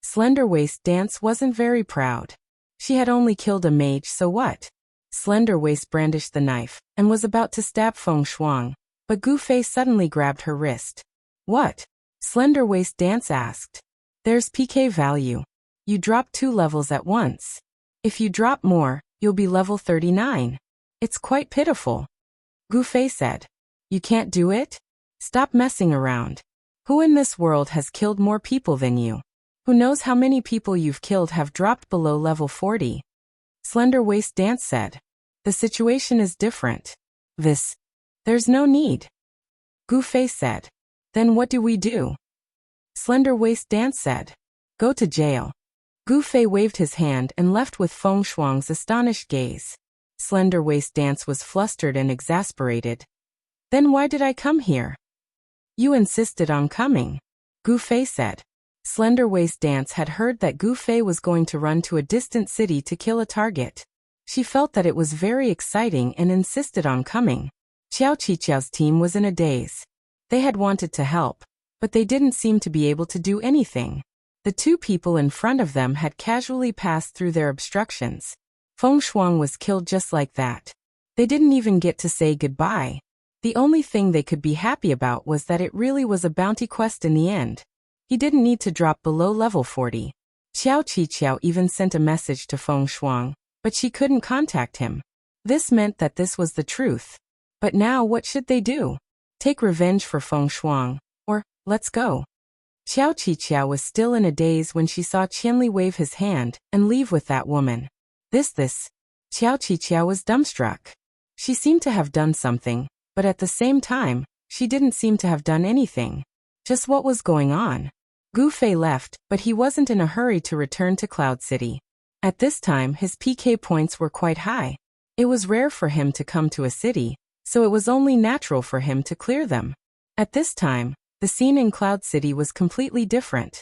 Slender-Waist Dance wasn't very proud. She had only killed a mage, so what? Slender-Waist brandished the knife and was about to stab Feng Shuang, but Gu Fei suddenly grabbed her wrist. What? Slender-Waist Dance asked. There's PK value. You drop 2 levels at once. If you drop more, you'll be level 39. It's quite pitiful. Gu Fei said. You can't do it? Stop messing around. Who in this world has killed more people than you? Who knows how many people you've killed have dropped below level 40? Slender Waist Dance said. The situation is different. There's no need. Gu Fei said. Then what do we do? Slender Waist Dance said. Go to jail. Gu Fei waved his hand and left with Feng Shuang's astonished gaze. Slender Waist Dance was flustered and exasperated. Then why did I come here? You insisted on coming, Gu Fei said. Slender Waist Dance had heard that Gu Fei was going to run to a distant city to kill a target. She felt that it was very exciting and insisted on coming. Qiao Qiqiao's team was in a daze. They had wanted to help, but they didn't seem to be able to do anything. The two people in front of them had casually passed through their obstructions. Feng Shuang was killed just like that. They didn't even get to say goodbye. The only thing they could be happy about was that it really was a bounty quest in the end. He didn't need to drop below level 40. Qiao Qiqiao even sent a message to Feng Shuang, but she couldn't contact him. This meant that this was the truth. But now what should they do? Take revenge for Feng Shuang, or, let's go. Qiao Qiqiao was still in a daze when she saw Qianli wave his hand and leave with that woman. Qiao Qiqiao was dumbstruck. She seemed to have done something, but at the same time, she didn't seem to have done anything. Just what was going on? Gu Fei left, but he wasn't in a hurry to return to Cloud City. At this time his PK points were quite high. It was rare for him to come to a city, so it was only natural for him to clear them. At this time, the scene in Cloud City was completely different.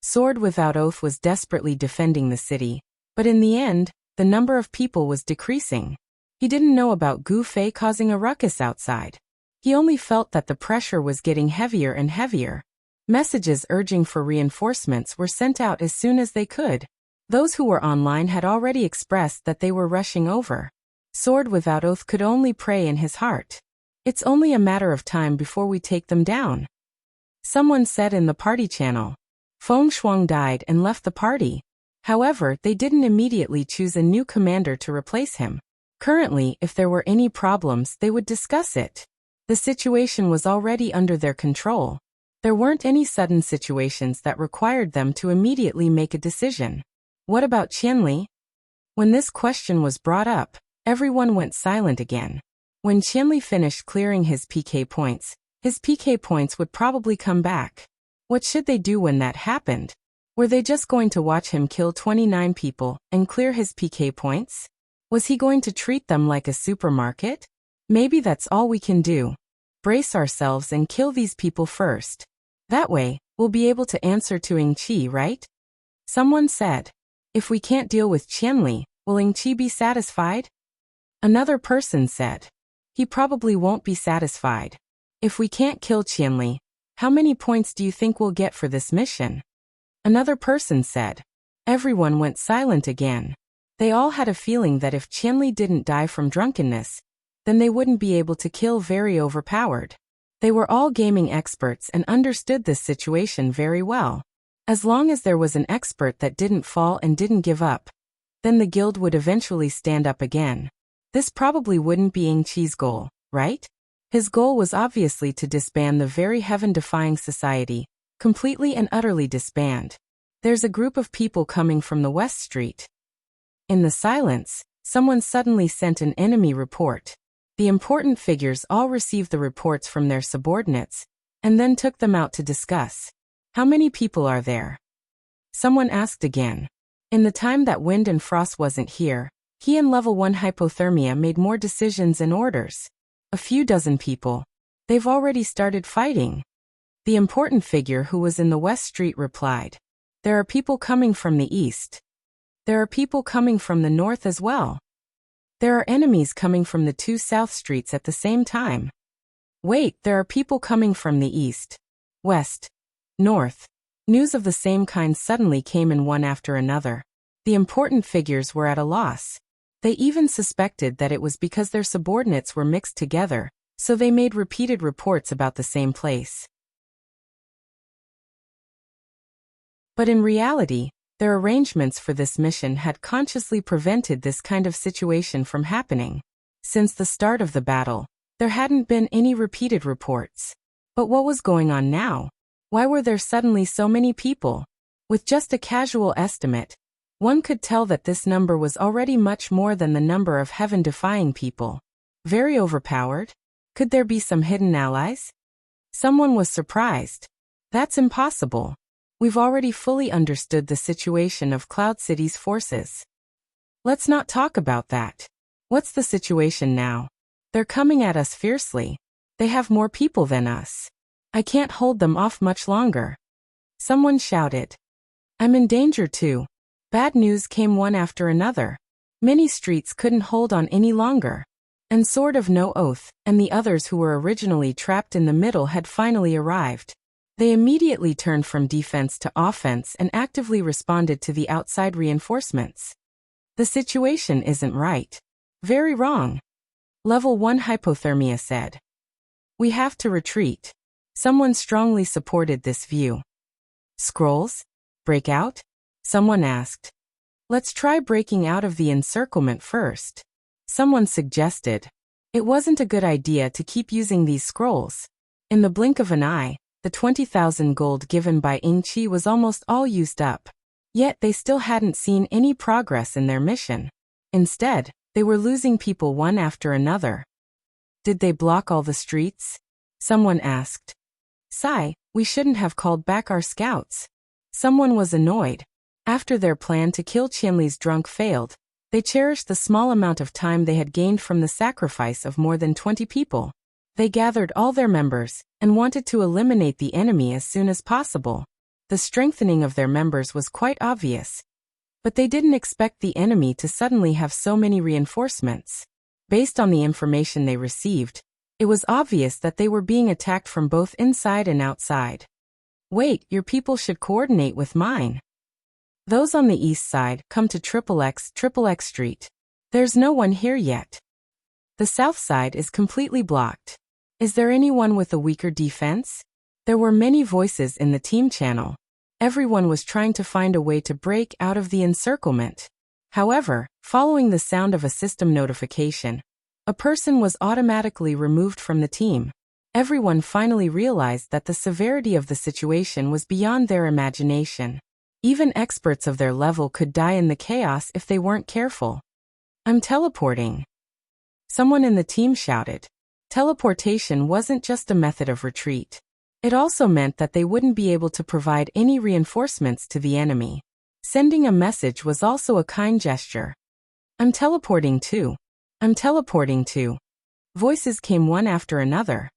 Sword Without Oath was desperately defending the city, but in the end, the number of people was decreasing. He didn't know about Gu Fei causing a ruckus outside. He only felt that the pressure was getting heavier and heavier. Messages urging for reinforcements were sent out as soon as they could. Those who were online had already expressed that they were rushing over. Sword Without Oath could only pray in his heart. It's only a matter of time before we take them down. Someone said in the party channel. Feng Shuang died and left the party. However, they didn't immediately choose a new commander to replace him. Currently, if there were any problems, they would discuss it. The situation was already under their control. There weren't any sudden situations that required them to immediately make a decision. What about Qianli? When this question was brought up, everyone went silent again. When Qianli finished clearing his PK points would probably come back. What should they do when that happened? Were they just going to watch him kill 29 people and clear his PK points? Was he going to treat them like a supermarket? Maybe that's all we can do. Brace ourselves and kill these people first. That way, we'll be able to answer to Ying Qi, right? Someone said. If we can't deal with Qianli, will Ying Qi be satisfied? Another person said. He probably won't be satisfied. If we can't kill Qianli, how many points do you think we'll get for this mission? Another person said. Everyone went silent again. They all had a feeling that if Qianli didn't die from drunkenness, then they wouldn't be able to kill very overpowered. They were all gaming experts and understood this situation very well. As long as there was an expert that didn't fall and didn't give up, then the guild would eventually stand up again. This probably wouldn't be Ying Qi's goal, right? His goal was obviously to disband the very heaven-defying society, completely and utterly disband. There's a group of people coming from the West Street. In the silence, someone suddenly sent an enemy report. The important figures all received the reports from their subordinates, and then took them out to discuss. How many people are there? Someone asked again. In the time that Wind and Frost wasn't here, he and Level 1 Hypothermia made more decisions and orders. A few dozen people. They've already started fighting. The important figure who was in the West Street replied. There are people coming from the east. There are people coming from the north as well. There are enemies coming from the two South Streets at the same time. Wait, there are people coming from the east, west, north. News of the same kind suddenly came in one after another. The important figures were at a loss. They even suspected that it was because their subordinates were mixed together, so they made repeated reports about the same place. But in reality, their arrangements for this mission had consciously prevented this kind of situation from happening. Since the start of the battle, There hadn't been any repeated reports. But what was going on now? Why were there suddenly so many people? With just a casual estimate, one could tell that this number was already much more than the number of heaven-defying people. Very overpowered? Could there be some hidden allies? Someone was surprised. That's impossible. We've already fully understood the situation of Cloud City's forces. Let's not talk about that. What's the situation now? They're coming at us fiercely. They have more people than us. I can't hold them off much longer. Someone shouted. I'm in danger too. Bad news came one after another. Many streets couldn't hold on any longer. And Sword of No Oath, and the others who were originally trapped in the middle had finally arrived. They immediately turned from defense to offense and actively responded to the outside reinforcements. The situation isn't right. Very wrong. Level 1 hypothermia said. We have to retreat. Someone strongly supported this view. Scrolls? Break out? Someone asked. Let's try breaking out of the encirclement first. Someone suggested. It wasn't a good idea to keep using these scrolls. In the blink of an eye, the 20,000 gold given by Ingqi was almost all used up. Yet they still hadn't seen any progress in their mission. Instead, they were losing people one after another. Did they block all the streets? Someone asked. Sigh, we shouldn't have called back our scouts. Someone was annoyed. After their plan to kill Qianli's drunk failed, they cherished the small amount of time they had gained from the sacrifice of more than 20 people. They gathered all their members and wanted to eliminate the enemy as soon as possible. The strengthening of their members was quite obvious. But they didn't expect the enemy to suddenly have so many reinforcements. Based on the information they received, it was obvious that they were being attacked from both inside and outside. Wait, your people should coordinate with mine. Those on the east side come to XXX Street. There's no one here yet. The south side is completely blocked. Is there anyone with a weaker defense? There were many voices in the team channel. Everyone was trying to find a way to break out of the encirclement. However, following the sound of a system notification, a person was automatically removed from the team. Everyone finally realized that the severity of the situation was beyond their imagination. Even experts of their level could die in the chaos if they weren't careful. I'm teleporting. Someone in the team shouted. Teleportation wasn't just a method of retreat. It also meant that they wouldn't be able to provide any reinforcements to the enemy. Sending a message was also a kind gesture. I'm teleporting too. I'm teleporting too. Voices came one after another.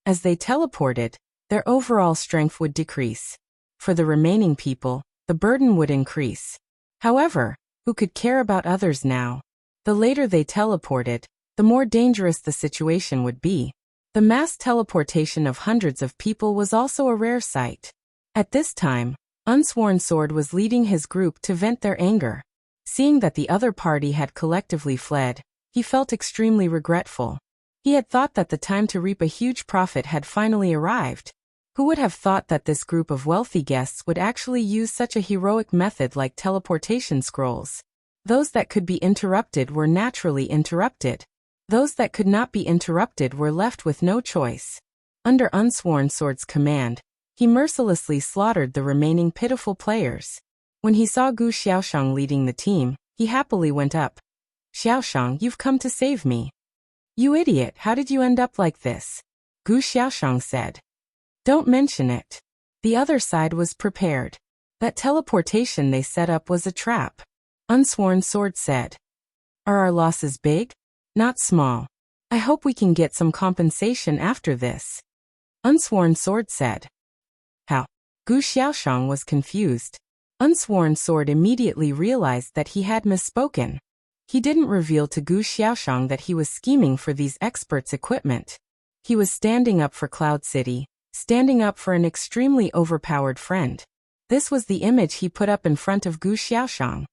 As they teleported, their overall strength would decrease. For the remaining people, the burden would increase. However, who could care about others now? The later they teleported, the more dangerous the situation would be. The mass teleportation of hundreds of people was also a rare sight. At this time, Unsworn Sword was leading his group to vent their anger. Seeing that the other party had collectively fled, he felt extremely regretful. He had thought that the time to reap a huge profit had finally arrived. Who would have thought that this group of wealthy guests would actually use such a heroic method like teleportation scrolls? Those that could be interrupted were naturally interrupted. Those that could not be interrupted were left with no choice. Under Unsworn Sword's command, he mercilessly slaughtered the remaining pitiful players. When he saw Gu Xiaoshang leading the team, he happily went up. Xiaoshang, you've come to save me. You idiot, how did you end up like this? Gu Xiaoshang said. Don't mention it. The other side was prepared. That teleportation they set up was a trap. Unsworn Sword said. Are our losses big? Not small. I hope we can get some compensation after this. Unsworn Sword said. How? Gu Xiaoshang was confused. Unsworn Sword immediately realized that he had misspoken. He didn't reveal to Gu Xiaoshang that he was scheming for these experts' equipment. He was standing up for Cloud City, standing up for an extremely overpowered friend. This was the image he put up in front of Gu Xiaoshang.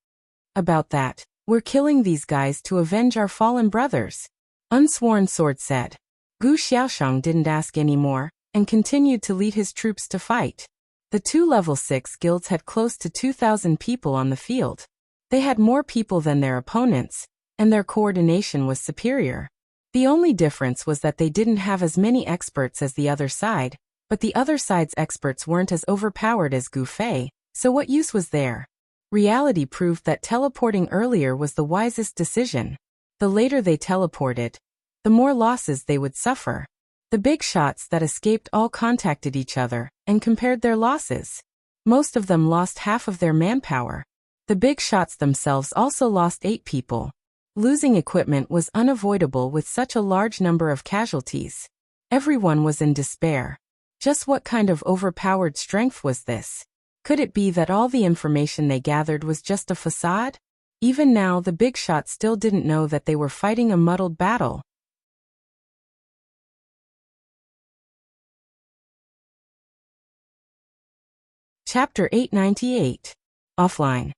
About that, we're killing these guys to avenge our fallen brothers. Unsworn Sword said. Gu Xiaoshang didn't ask any more, and continued to lead his troops to fight. The two level 6 guilds had close to 2,000 people on the field. They had more people than their opponents, and their coordination was superior. The only difference was that they didn't have as many experts as the other side, but the other side's experts weren't as overpowered as Gu Fei, so what use was there? Reality proved that teleporting earlier was the wisest decision. The later they teleported, the more losses they would suffer. The big shots that escaped all contacted each other and compared their losses. Most of them lost half of their manpower. The big shots themselves also lost 8 people. Losing equipment was unavoidable with such a large number of casualties. Everyone was in despair. Just what kind of overpowered strength was this? Could it be that all the information they gathered was just a facade? Even now, the big shots still didn't know that they were fighting a muddled battle. Chapter 898. Offline.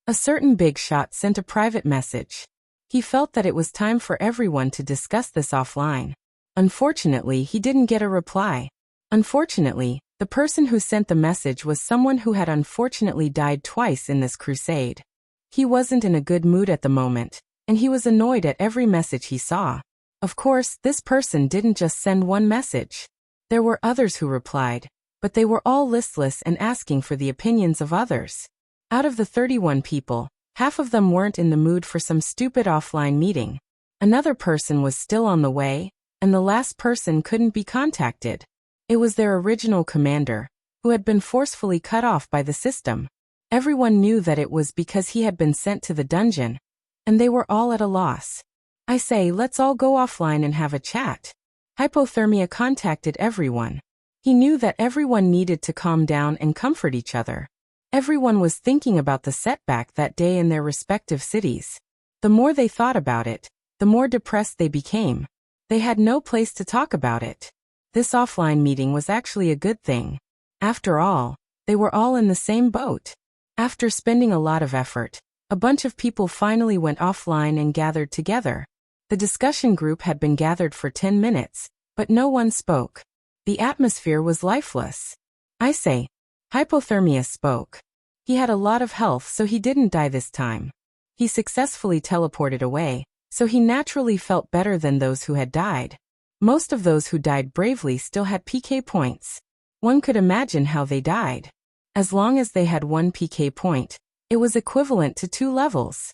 A certain big shot sent a private message. He felt that it was time for everyone to discuss this offline. Unfortunately, he didn't get a reply. Unfortunately, the person who sent the message was someone who had unfortunately died twice in this crusade. He wasn't in a good mood at the moment, and he was annoyed at every message he saw. Of course, this person didn't just send one message. There were others who replied, but they were all listless and asking for the opinions of others. Out of the 31 people, half of them weren't in the mood for some stupid offline meeting. Another person was still on the way, and the last person couldn't be contacted. It was their original commander, who had been forcefully cut off by the system. Everyone knew that it was because he had been sent to the dungeon, and they were all at a loss. I say, let's all go offline and have a chat. Hypothermia contacted everyone. He knew that everyone needed to calm down and comfort each other. Everyone was thinking about the setback that day in their respective cities. The more they thought about it, the more depressed they became. They had no place to talk about it. This offline meeting was actually a good thing. After all, they were all in the same boat. After spending a lot of effort, a bunch of people finally went offline and gathered together. The discussion group had been gathered for 10 minutes, but no one spoke. The atmosphere was lifeless. I say, Hypothermia spoke. He had a lot of health, so he didn't die this time. He successfully teleported away, so he naturally felt better than those who had died. Most of those who died bravely still had PK points. One could imagine how they died. As long as they had 1 PK point, it was equivalent to 2 levels.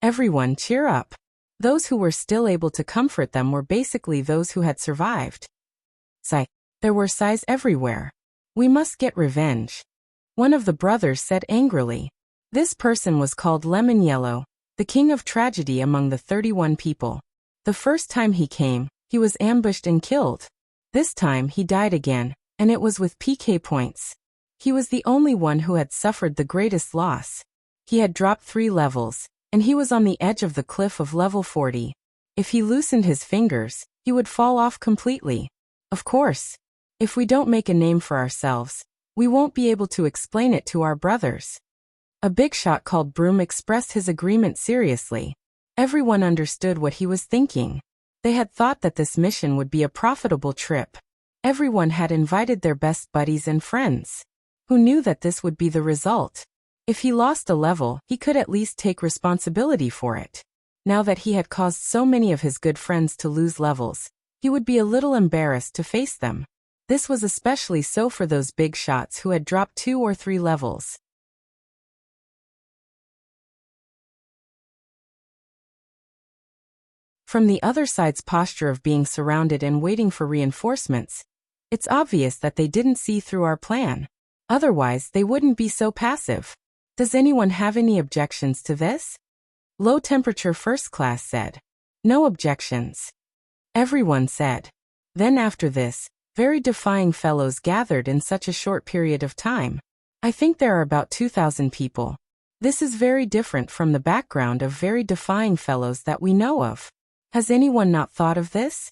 Everyone cheer up. Those who were still able to comfort them were basically those who had survived. Sigh. There were sighs everywhere. We must get revenge. One of the brothers said angrily. This person was called Lemon Yellow, the king of tragedy among the 31 people. The first time he came, he was ambushed and killed. This time he died again, and it was with PK points. He was the only one who had suffered the greatest loss. He had dropped 3 levels, and he was on the edge of the cliff of level 40. If he loosened his fingers, he would fall off completely. Of course, if we don't make a name for ourselves, we won't be able to explain it to our brothers. A big shot called Broom expressed his agreement seriously. Everyone understood what he was thinking. They had thought that this mission would be a profitable trip. Everyone had invited their best buddies and friends. Who knew that this would be the result? If he lost a level, he could at least take responsibility for it. Now that he had caused so many of his good friends to lose levels, he would be a little embarrassed to face them. This was especially so for those big shots who had dropped 2 or 3 levels. From the other side's posture of being surrounded and waiting for reinforcements, it's obvious that they didn't see through our plan. Otherwise, they wouldn't be so passive. Does anyone have any objections to this? Low Temperature First Class said. No objections. Everyone said. Then after this, very defying fellows gathered in such a short period of time. I think there are about 2,000 people. This is very different from the background of very defying fellows that we know of. Has anyone not thought of this?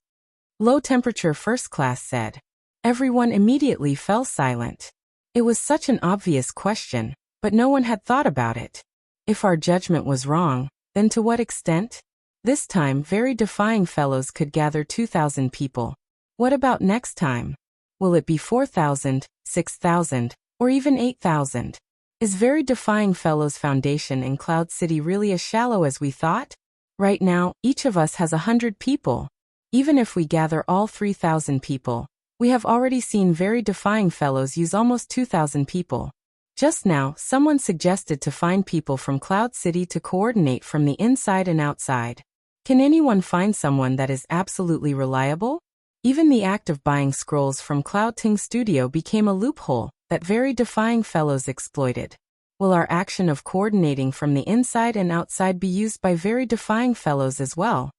Low Temperature First Class said. Everyone immediately fell silent. It was such an obvious question, but no one had thought about it. If our judgment was wrong, then to what extent? This time, very defying fellows could gather 2,000 people. What about next time? Will it be 4,000, 6,000, or even 8,000? Is very defying fellows' foundation in Cloud City really as shallow as we thought? Right now, each of us has 100 people. Even if we gather all 3,000 people, we have already seen very defying fellows use almost 2,000 people. Just now, someone suggested to find people from Cloud City to coordinate from the inside and outside. Can anyone find someone that is absolutely reliable? Even the act of buying scrolls from Cloud Ting Studio became a loophole that very defying fellows exploited. Will our action of coordinating from the inside and outside be used by very defying fellows as well?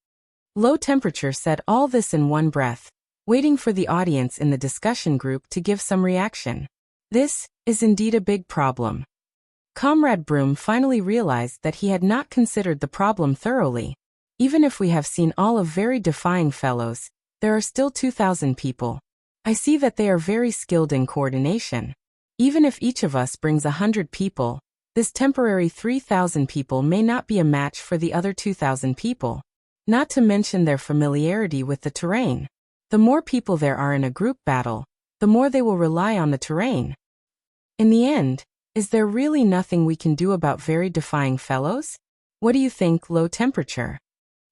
Low Temperature said all this in one breath, waiting for the audience in the discussion group to give some reaction. This is indeed a big problem. Comrade Broom finally realized that he had not considered the problem thoroughly. Even if we have seen all of very defying fellows, there are still 2,000 people. I see that they are very skilled in coordination. Even if each of us brings 100 people, this temporary 3,000 people may not be a match for the other 2,000 people. Not to mention their familiarity with the terrain. The more people there are in a group battle, the more they will rely on the terrain. In the end, is there really nothing we can do about very defying fellows? What do you think, Low Temperature?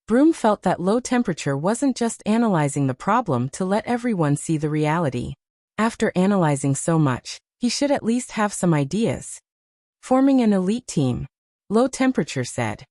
Broom felt that Low Temperature wasn't just analyzing the problem to let everyone see the reality. After analyzing so much, he should at least have some ideas. Forming an elite team, Low Temperature said.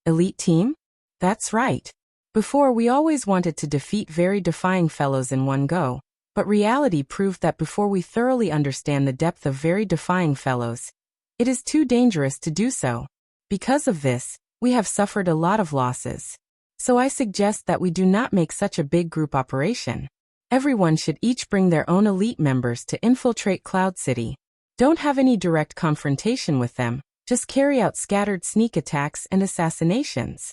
Elite team? That's right. Before we always wanted to defeat very defying fellows in one go, but reality proved that before we thoroughly understand the depth of very defying fellows, it is too dangerous to do so. Because of this, we have suffered a lot of losses. So I suggest that we do not make such a big group operation. Everyone should each bring their own elite members to infiltrate Cloud City. Don't have any direct confrontation with them, just carry out scattered sneak attacks and assassinations.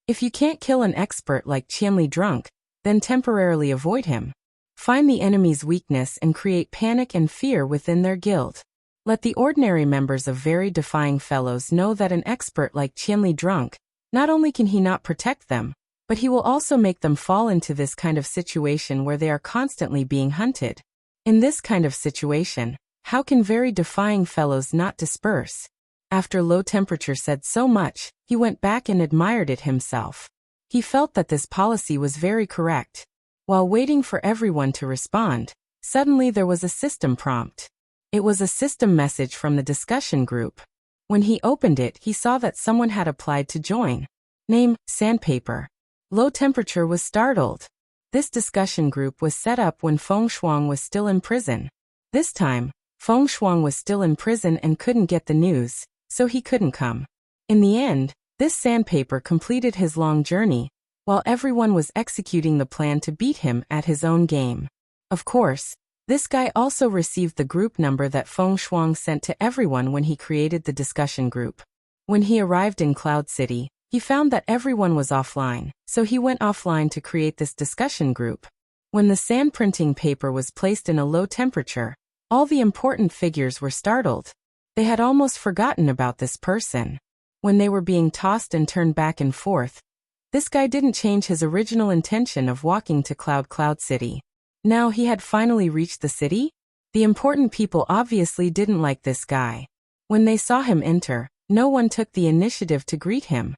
If you can't kill an expert like Qianli Drunk, then temporarily avoid him. Find the enemy's weakness and create panic and fear within their guild. Let the ordinary members of very defying fellows know that an expert like Qianli Drunk, not only can he not protect them, but he will also make them fall into this kind of situation where they are constantly being hunted. In this kind of situation, how can very defying fellows not disperse? After Low Temperature said so much, he went back and admired it himself. He felt that this policy was very correct. While waiting for everyone to respond, suddenly there was a system prompt. It was a system message from the discussion group. When he opened it, he saw that someone had applied to join. Name, Sandpaper. Low Temperature was startled. This discussion group was set up when Feng Shuang was still in prison. This time, Feng Shuang was still in prison and couldn't get the news, so he couldn't come. In the end, this Sandpaper completed his long journey, while everyone was executing the plan to beat him at his own game. Of course, this guy also received the group number that Feng Shuang sent to everyone when he created the discussion group. When he arrived in Cloud City, he found that everyone was offline, so he went offline to create this discussion group. When the sand printing paper was placed in a low temperature, all the important figures were startled. They had almost forgotten about this person. When they were being tossed and turned back and forth, this guy didn't change his original intention of walking to Cloud City. Now he had finally reached the city? The important people obviously didn't like this guy. When they saw him enter, no one took the initiative to greet him.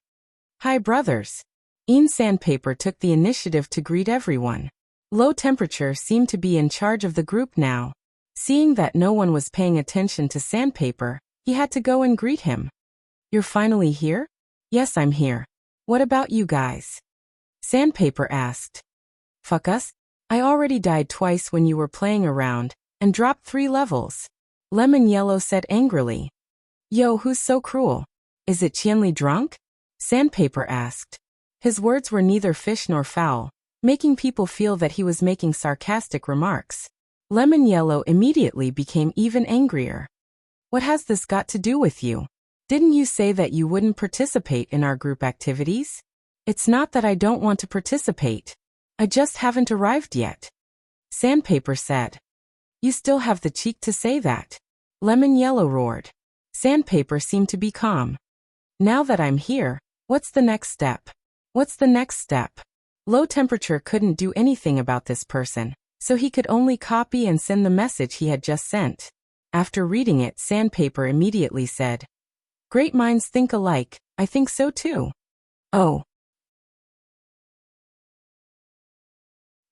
Hi brothers. Sandpaper took the initiative to greet everyone. Low Temperature seemed to be in charge of the group now. Seeing that no one was paying attention to Sandpaper, he had to go and greet him. You're finally here? Yes, I'm here. What about you guys? Sandpaper asked. Fuck us? I already died twice when you were playing around, and dropped 3 levels. Lemon Yellow said angrily. Yo, who's so cruel? Is it Qianli Drunk? Sandpaper asked. His words were neither fish nor fowl, making people feel that he was making sarcastic remarks. Lemon Yellow immediately became even angrier. What has this got to do with you? Didn't you say that you wouldn't participate in our group activities? It's not that I don't want to participate. I just haven't arrived yet. Sandpaper said. You still have the cheek to say that. Lemon Yellow roared. Sandpaper seemed to be calm. Now that I'm here, what's the next step? What's the next step? Low Temperature couldn't do anything about this person, so he could only copy and send the message he had just sent. After reading it, Sandpaper immediately said, Great minds think alike, I think so too. Oh.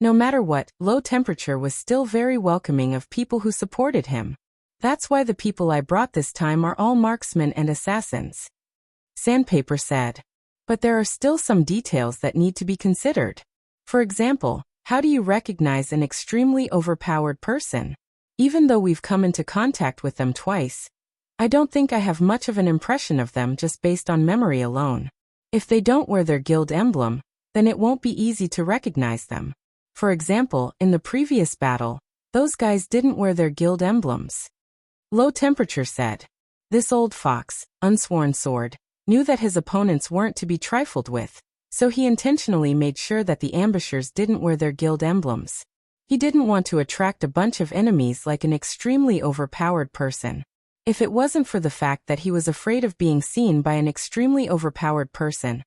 No matter what, Low Temperature was still very welcoming of people who supported him. That's why the people I brought this time are all marksmen and assassins. Sandpaper said. But there are still some details that need to be considered. For example, how do you recognize an extremely overpowered person? Even though we've come into contact with them twice, I don't think I have much of an impression of them just based on memory alone. If they don't wear their guild emblem, then it won't be easy to recognize them. For example, in the previous battle, those guys didn't wear their guild emblems. Low Temperature said. This old fox, Unsworn Sword, knew that his opponents weren't to be trifled with, so he intentionally made sure that the ambushers didn't wear their guild emblems. He didn't want to attract a bunch of enemies like an extremely overpowered person. If it wasn't for the fact that he was afraid of being seen by an extremely overpowered person,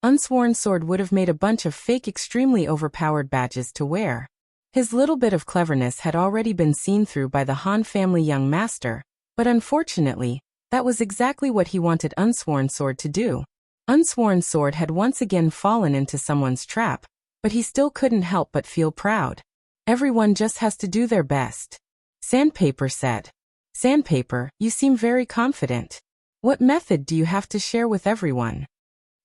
Unsworn Sword would have made a bunch of fake extremely overpowered badges to wear. His little bit of cleverness had already been seen through by the Han family young master, but unfortunately, that was exactly what he wanted Unsworn Sword to do. Unsworn Sword had once again fallen into someone's trap, but he still couldn't help but feel proud. Everyone just has to do their best. Sandpaper said. Sandpaper, you seem very confident. What method do you have to share with everyone?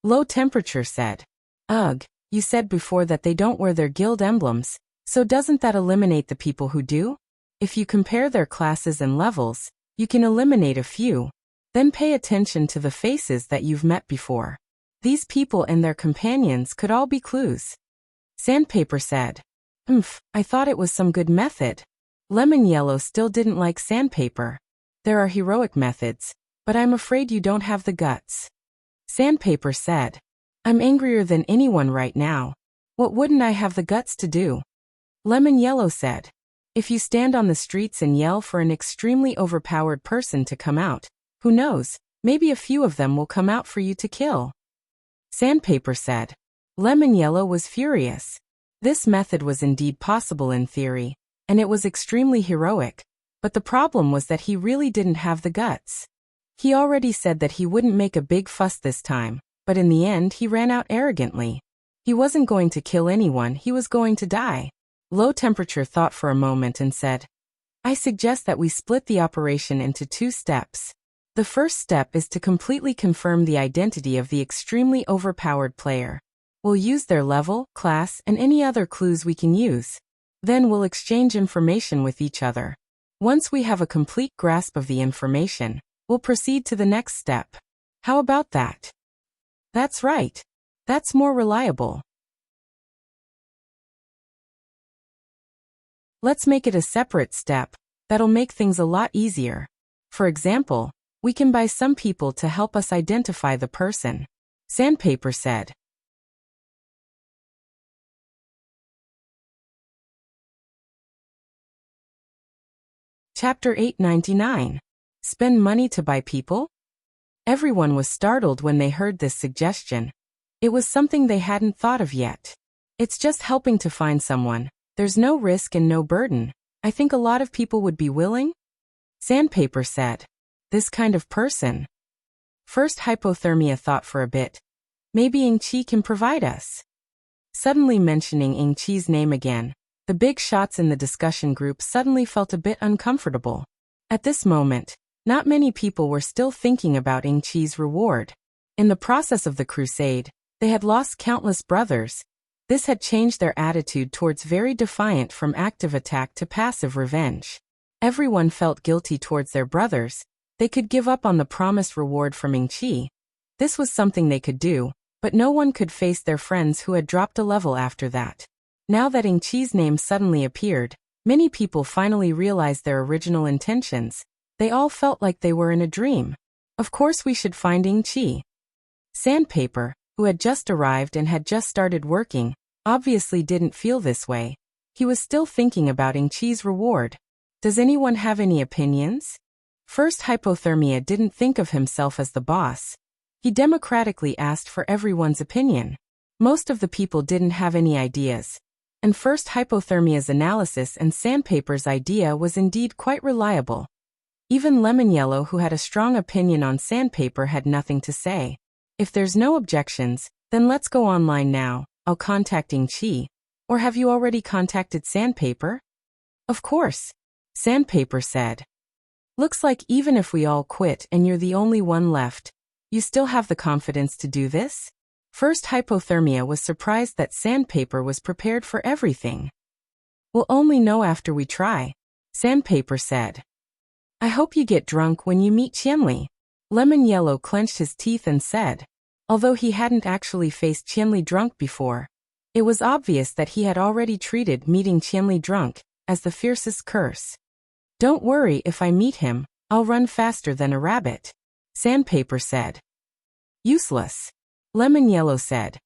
Low Temperature said. Ugh, you said before that they don't wear their guild emblems, so doesn't that eliminate the people who do? If you compare their classes and levels, you can eliminate a few. Then pay attention to the faces that you've met before. These people and their companions could all be clues. Sandpaper said. I thought it was some good method. Lemon Yellow still didn't like Sandpaper. There are heroic methods, but I'm afraid you don't have the guts. Sandpaper said. I'm angrier than anyone right now. What wouldn't I have the guts to do? Lemon Yellow said. If you stand on the streets and yell for an extremely overpowered person to come out, who knows, maybe a few of them will come out for you to kill. Sandpaper said. Lemon Yellow was furious. This method was indeed possible in theory, and it was extremely heroic, but the problem was that he really didn't have the guts. He already said that he wouldn't make a big fuss this time, but in the end he ran out arrogantly. He wasn't going to kill anyone, he was going to die. Low Temperature thought for a moment and said, I suggest that we split the operation into 2 steps. The first step is to completely confirm the identity of the extremely overpowered player. We'll use their level, class, and any other clues we can use. Then we'll exchange information with each other. Once we have a complete grasp of the information, we'll proceed to the next step. How about that? That's right. That's more reliable. Let's make it a separate step. That'll make things a lot easier. For example, we can buy some people to help us identify the person. Sandpaper said. Chapter 899. Spend money to buy people? Everyone was startled when they heard this suggestion. It was something they hadn't thought of yet. It's just helping to find someone. There's no risk and no burden. I think a lot of people would be willing? Sandpaper said. This kind of person. First Hypothermia thought for a bit. Maybe Ying-Chi can provide us. Suddenly mentioning Ying-Chi's name again, the big shots in the discussion group suddenly felt a bit uncomfortable. At this moment, not many people were still thinking about Ying-Chi's reward. In the process of the crusade, they had lost countless brothers. This had changed their attitude towards very defiant from active attack to passive revenge. Everyone felt guilty towards their brothers. They could give up on the promised reward from Ying-Chi. This was something they could do, but no one could face their friends who had dropped a level after that. Now that Ying-Chi's name suddenly appeared, many people finally realized their original intentions. They all felt like they were in a dream. Of course we should find Ying-Chi. Sandpaper, who had just arrived and had just started working, obviously didn't feel this way. He was still thinking about Ying-Chi's reward. Does anyone have any opinions? First Hypothermia didn't think of himself as the boss. He democratically asked for everyone's opinion. Most of the people didn't have any ideas. And First Hypothermia's analysis and Sandpaper's idea was indeed quite reliable. Even Lemon Yellow, who had a strong opinion on sandpaper, had nothing to say. If there's no objections, then let's go online now. I'll contacting Chi. Or have you already contacted Sandpaper? Of course, Sandpaper said. Looks like even if we all quit and you're the only one left, you still have the confidence to do this? First Hypothermia was surprised that Sandpaper was prepared for everything. We'll only know after we try, Sandpaper said. I hope you get drunk when you meet Qianli. Lemon Yellow clenched his teeth and said. Although he hadn't actually faced Qianli drunk before, it was obvious that he had already treated meeting Qianli drunk as the fiercest curse. Don't worry, if I meet him, I'll run faster than a rabbit, Sandpaper said. Useless, Lemon Yellow said.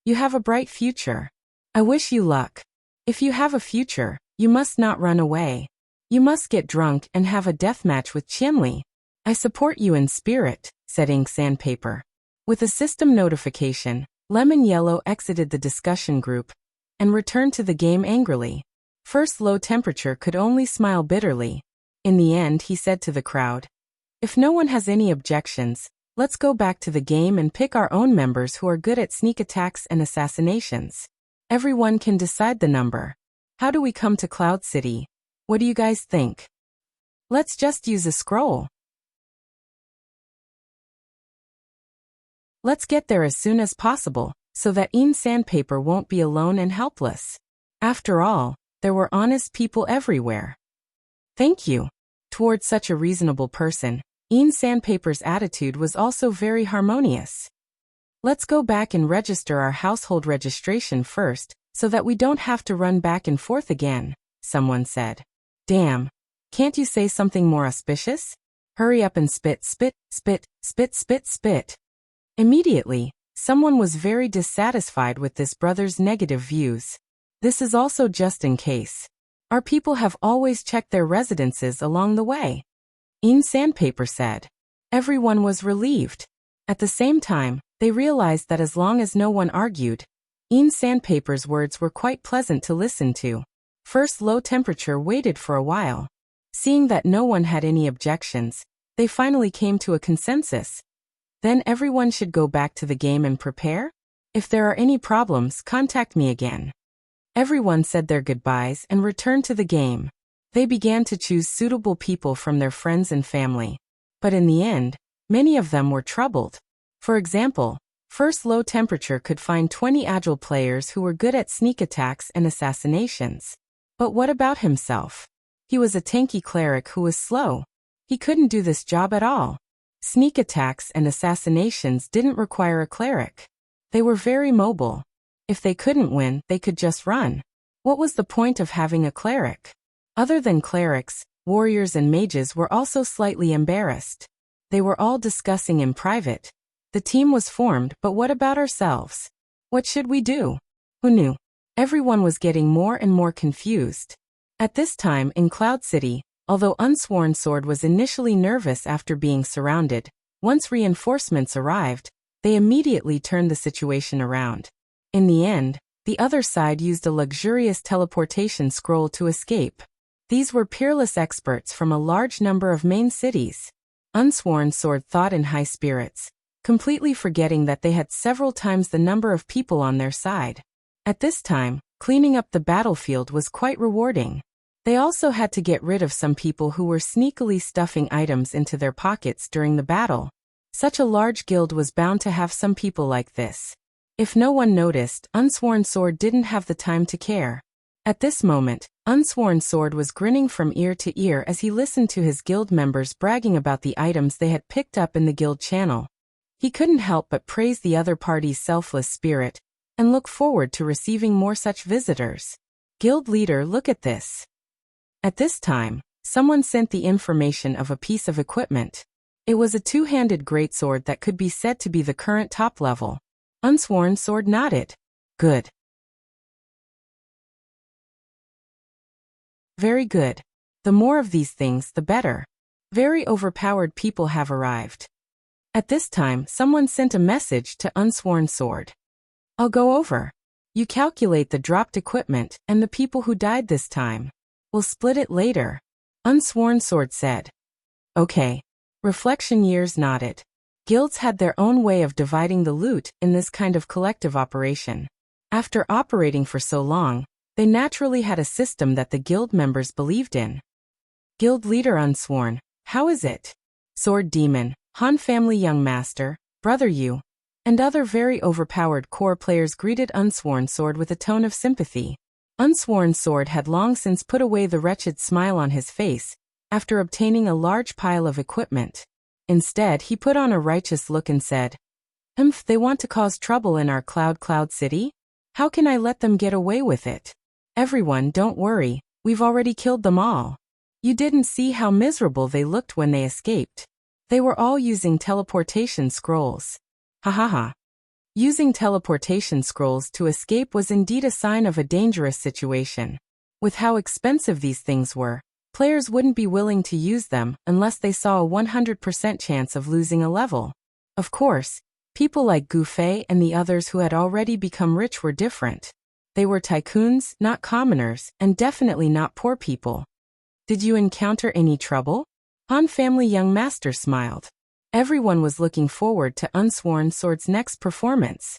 You have a bright future. I wish you luck. If you have a future, you must not run away. You must get drunk and have a deathmatch with Qianli. I support you in spirit, said Ink Sandpaper. With a system notification, Lemon Yellow exited the discussion group and returned to the game angrily. First Low Temperature could only smile bitterly. In the end, he said to the crowd, if no one has any objections, let's go back to the game and pick our own members who are good at sneak attacks and assassinations. Everyone can decide the number. How do we come to Cloud City? What do you guys think? Let's just use a scroll. Let's get there as soon as possible, so that Ink Sandpaper won't be alone and helpless. After all, there were honest people everywhere. Thank you. Towards such a reasonable person, Ink Sandpaper's attitude was also very harmonious. Let's go back and register our household registration first, so that we don't have to run back and forth again, someone said. Damn. Can't you say something more auspicious? Hurry up and spit, spit, spit, spit, spit, spit. Immediately, someone was very dissatisfied with this brother's negative views. This is also just in case. Our people have always checked their residences along the way, Ink Sandpaper said. Everyone was relieved. At the same time, they realized that as long as no one argued, Ink Sandpaper's words were quite pleasant to listen to. First Low Temperature waited for a while. Seeing that no one had any objections, they finally came to a consensus. Then everyone should go back to the game and prepare? If there are any problems, contact me again. Everyone said their goodbyes and returned to the game. They began to choose suitable people from their friends and family. But in the end, many of them were troubled. For example, First Low Temperature could find 20 agile players who were good at sneak attacks and assassinations. But what about himself? He was a tanky cleric who was slow. He couldn't do this job at all. Sneak attacks and assassinations didn't require a cleric. They were very mobile. If they couldn't win, they could just run. What was the point of having a cleric? Other than clerics, warriors and mages were also slightly embarrassed. They were all discussing in private. The team was formed, but what about ourselves? What should we do? Who knew? Everyone was getting more and more confused. At this time in Cloud City, although Unsworn Sword was initially nervous after being surrounded, once reinforcements arrived, they immediately turned the situation around. In the end, the other side used a luxurious teleportation scroll to escape. These were peerless experts from a large number of main cities. Unsworn Sword thought in high spirits, completely forgetting that they had several times the number of people on their side. At this time, cleaning up the battlefield was quite rewarding. They also had to get rid of some people who were sneakily stuffing items into their pockets during the battle. Such a large guild was bound to have some people like this. If no one noticed, Unsworn Sword didn't have the time to care. At this moment, Unsworn Sword was grinning from ear to ear as he listened to his guild members bragging about the items they had picked up in the guild channel. He couldn't help but praise the other party's selfless spirit and look forward to receiving more such visitors. Guild leader, look at this. At this time, someone sent the information of a piece of equipment. It was a two-handed greatsword that could be said to be the current top level. Unsworn Sword nodded. Good. Very good. The more of these things, the better. Very overpowered people have arrived. At this time, someone sent a message to Unsworn Sword. I'll go over. You calculate the dropped equipment and the people who died this time. We'll split it later, Unsworn Sword said. Okay. Reflection years nodded. Guilds had their own way of dividing the loot in this kind of collective operation. After operating for so long, they naturally had a system that the guild members believed in. Guild leader Unsworn, how is it? Sword Demon, Han family young master, brother you, and other very overpowered core players greeted Unsworn Sword with a tone of sympathy. Unsworn Sword had long since put away the wretched smile on his face, after obtaining a large pile of equipment. Instead, he put on a righteous look and said, They want to cause trouble in our Cloud City? How can I let them get away with it? Everyone, don't worry, we've already killed them all. You didn't see how miserable they looked when they escaped. They were all using teleportation scrolls. Ha ha ha. Using teleportation scrolls to escape was indeed a sign of a dangerous situation. With how expensive these things were, players wouldn't be willing to use them unless they saw a 100% chance of losing a level. Of course, people like Gu Fei and the others who had already become rich were different. They were tycoons, not commoners, and definitely not poor people. Did you encounter any trouble? Han family young master smiled. Everyone was looking forward to Unsworn Sword's next performance.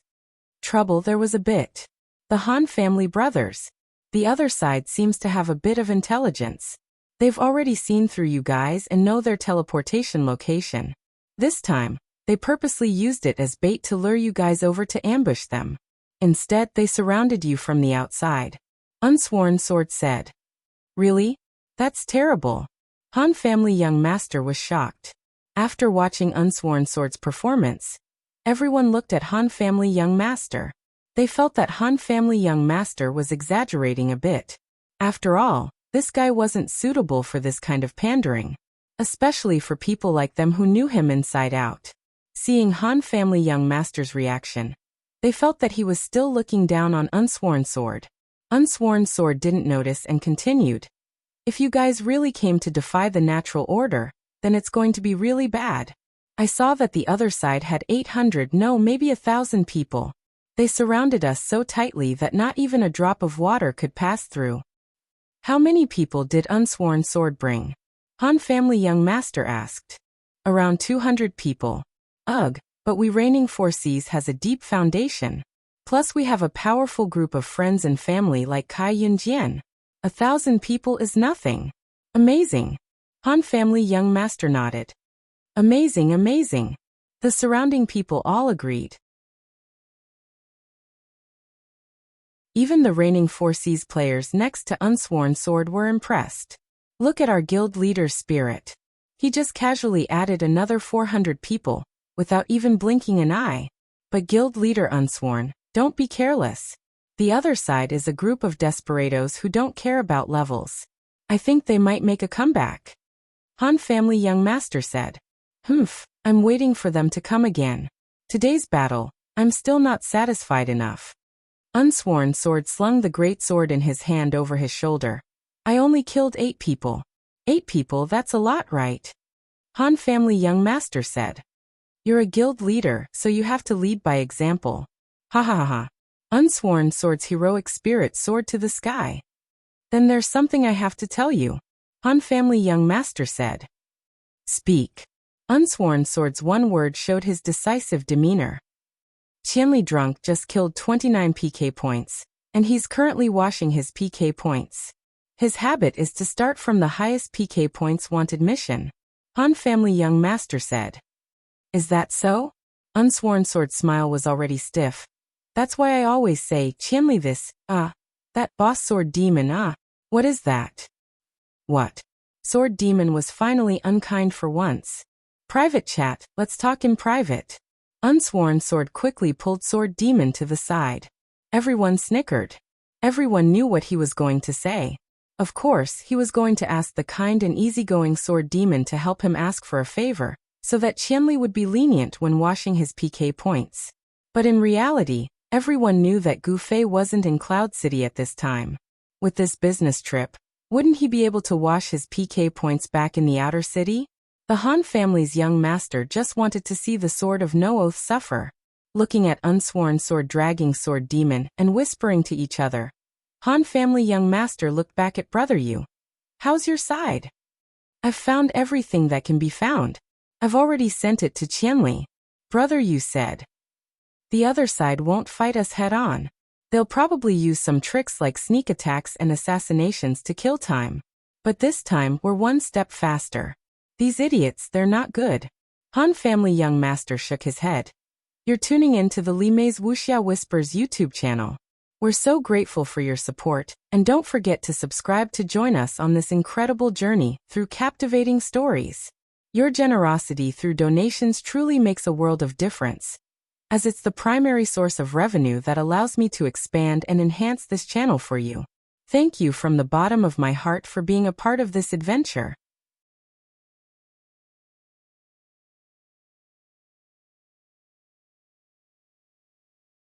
Trouble there was a bit. The Han family brothers. The other side seems to have a bit of intelligence. They've already seen through you guys and know their teleportation location. This time, they purposely used it as bait to lure you guys over to ambush them. Instead, they surrounded you from the outside. Unsworn Sword said. Really? That's terrible. Han family young master was shocked. After watching Unsworn Sword's performance, everyone looked at Han family young master. They felt that Han family young master was exaggerating a bit. After all, this guy wasn't suitable for this kind of pandering, especially for people like them who knew him inside out. Seeing Han family young master's reaction, they felt that he was still looking down on Unsworn Sword. Unsworn Sword didn't notice and continued. If you guys really came to defy the natural order, then it's going to be really bad. I saw that the other side had 800, no, maybe 1,000 people. They surrounded us so tightly that not even a drop of water could pass through. How many people did Unsworn Sword bring? Han family young master asked. Around 200 people. Ugh, but we Reigning Four Seas has a deep foundation. Plus we have a powerful group of friends and family like Kai Yunjian. 1,000 people is nothing. Amazing. Han family young master nodded. Amazing, amazing. The surrounding people all agreed. Even the Reigning Four Seas players next to Unsworn Sword were impressed. Look at our guild leader's spirit. He just casually added another 400 people, without even blinking an eye. But guild leader Unsworn, don't be careless. The other side is a group of desperados who don't care about levels. I think they might make a comeback. Han family young master said. I'm waiting for them to come again. Today's battle, I'm still not satisfied enough. Unsworn Sword slung the great sword in his hand over his shoulder. I only killed 8 people. 8 people, that's a lot, right? Han family young master said. You're a guild leader, so you have to lead by example. Ha ha ha ha. Unsworn Sword's heroic spirit soared to the sky. Then there's something I have to tell you. Han family young master said. Speak. Unsworn Sword's one word showed his decisive demeanor. Qianli Drunk just killed 29 PK points, and he's currently washing his PK points. His habit is to start from the highest PK points wanted mission. Han family young master said. Is that so? Unsworn Sword's smile was already stiff. That's why I always say, Qianli this, that boss Sword Demon, what is that? What? Sword Demon was finally unkind for once. Private chat, let's talk in private. Unsworn Sword quickly pulled Sword Demon to the side. Everyone snickered. Everyone knew what he was going to say. Of course, he was going to ask the kind and easygoing Sword Demon to help him ask for a favor, so that Qianli would be lenient when washing his PK points. But in reality, everyone knew that Gu Fei wasn't in Cloud City at this time. With this business trip, wouldn't he be able to wash his PK points back in the outer city? The Han family's young master just wanted to see the Sword of No Oath suffer. Looking at Unsworn Sword dragging Sword Demon and whispering to each other, Han family young master looked back at Brother Yu. How's your side? I've found everything that can be found. I've already sent it to Qianli. Brother, you said. The other side won't fight us head-on. They'll probably use some tricks like sneak attacks and assassinations to kill time. But this time, we're one step faster. These idiots, they're not good. Han Family Young Master shook his head. You're tuning in to the Limei's Wuxia Whispers YouTube channel. We're so grateful for your support, and don't forget to subscribe to join us on this incredible journey through captivating stories. Your generosity through donations truly makes a world of difference, as it's the primary source of revenue that allows me to expand and enhance this channel for you. Thank you from the bottom of my heart for being a part of this adventure.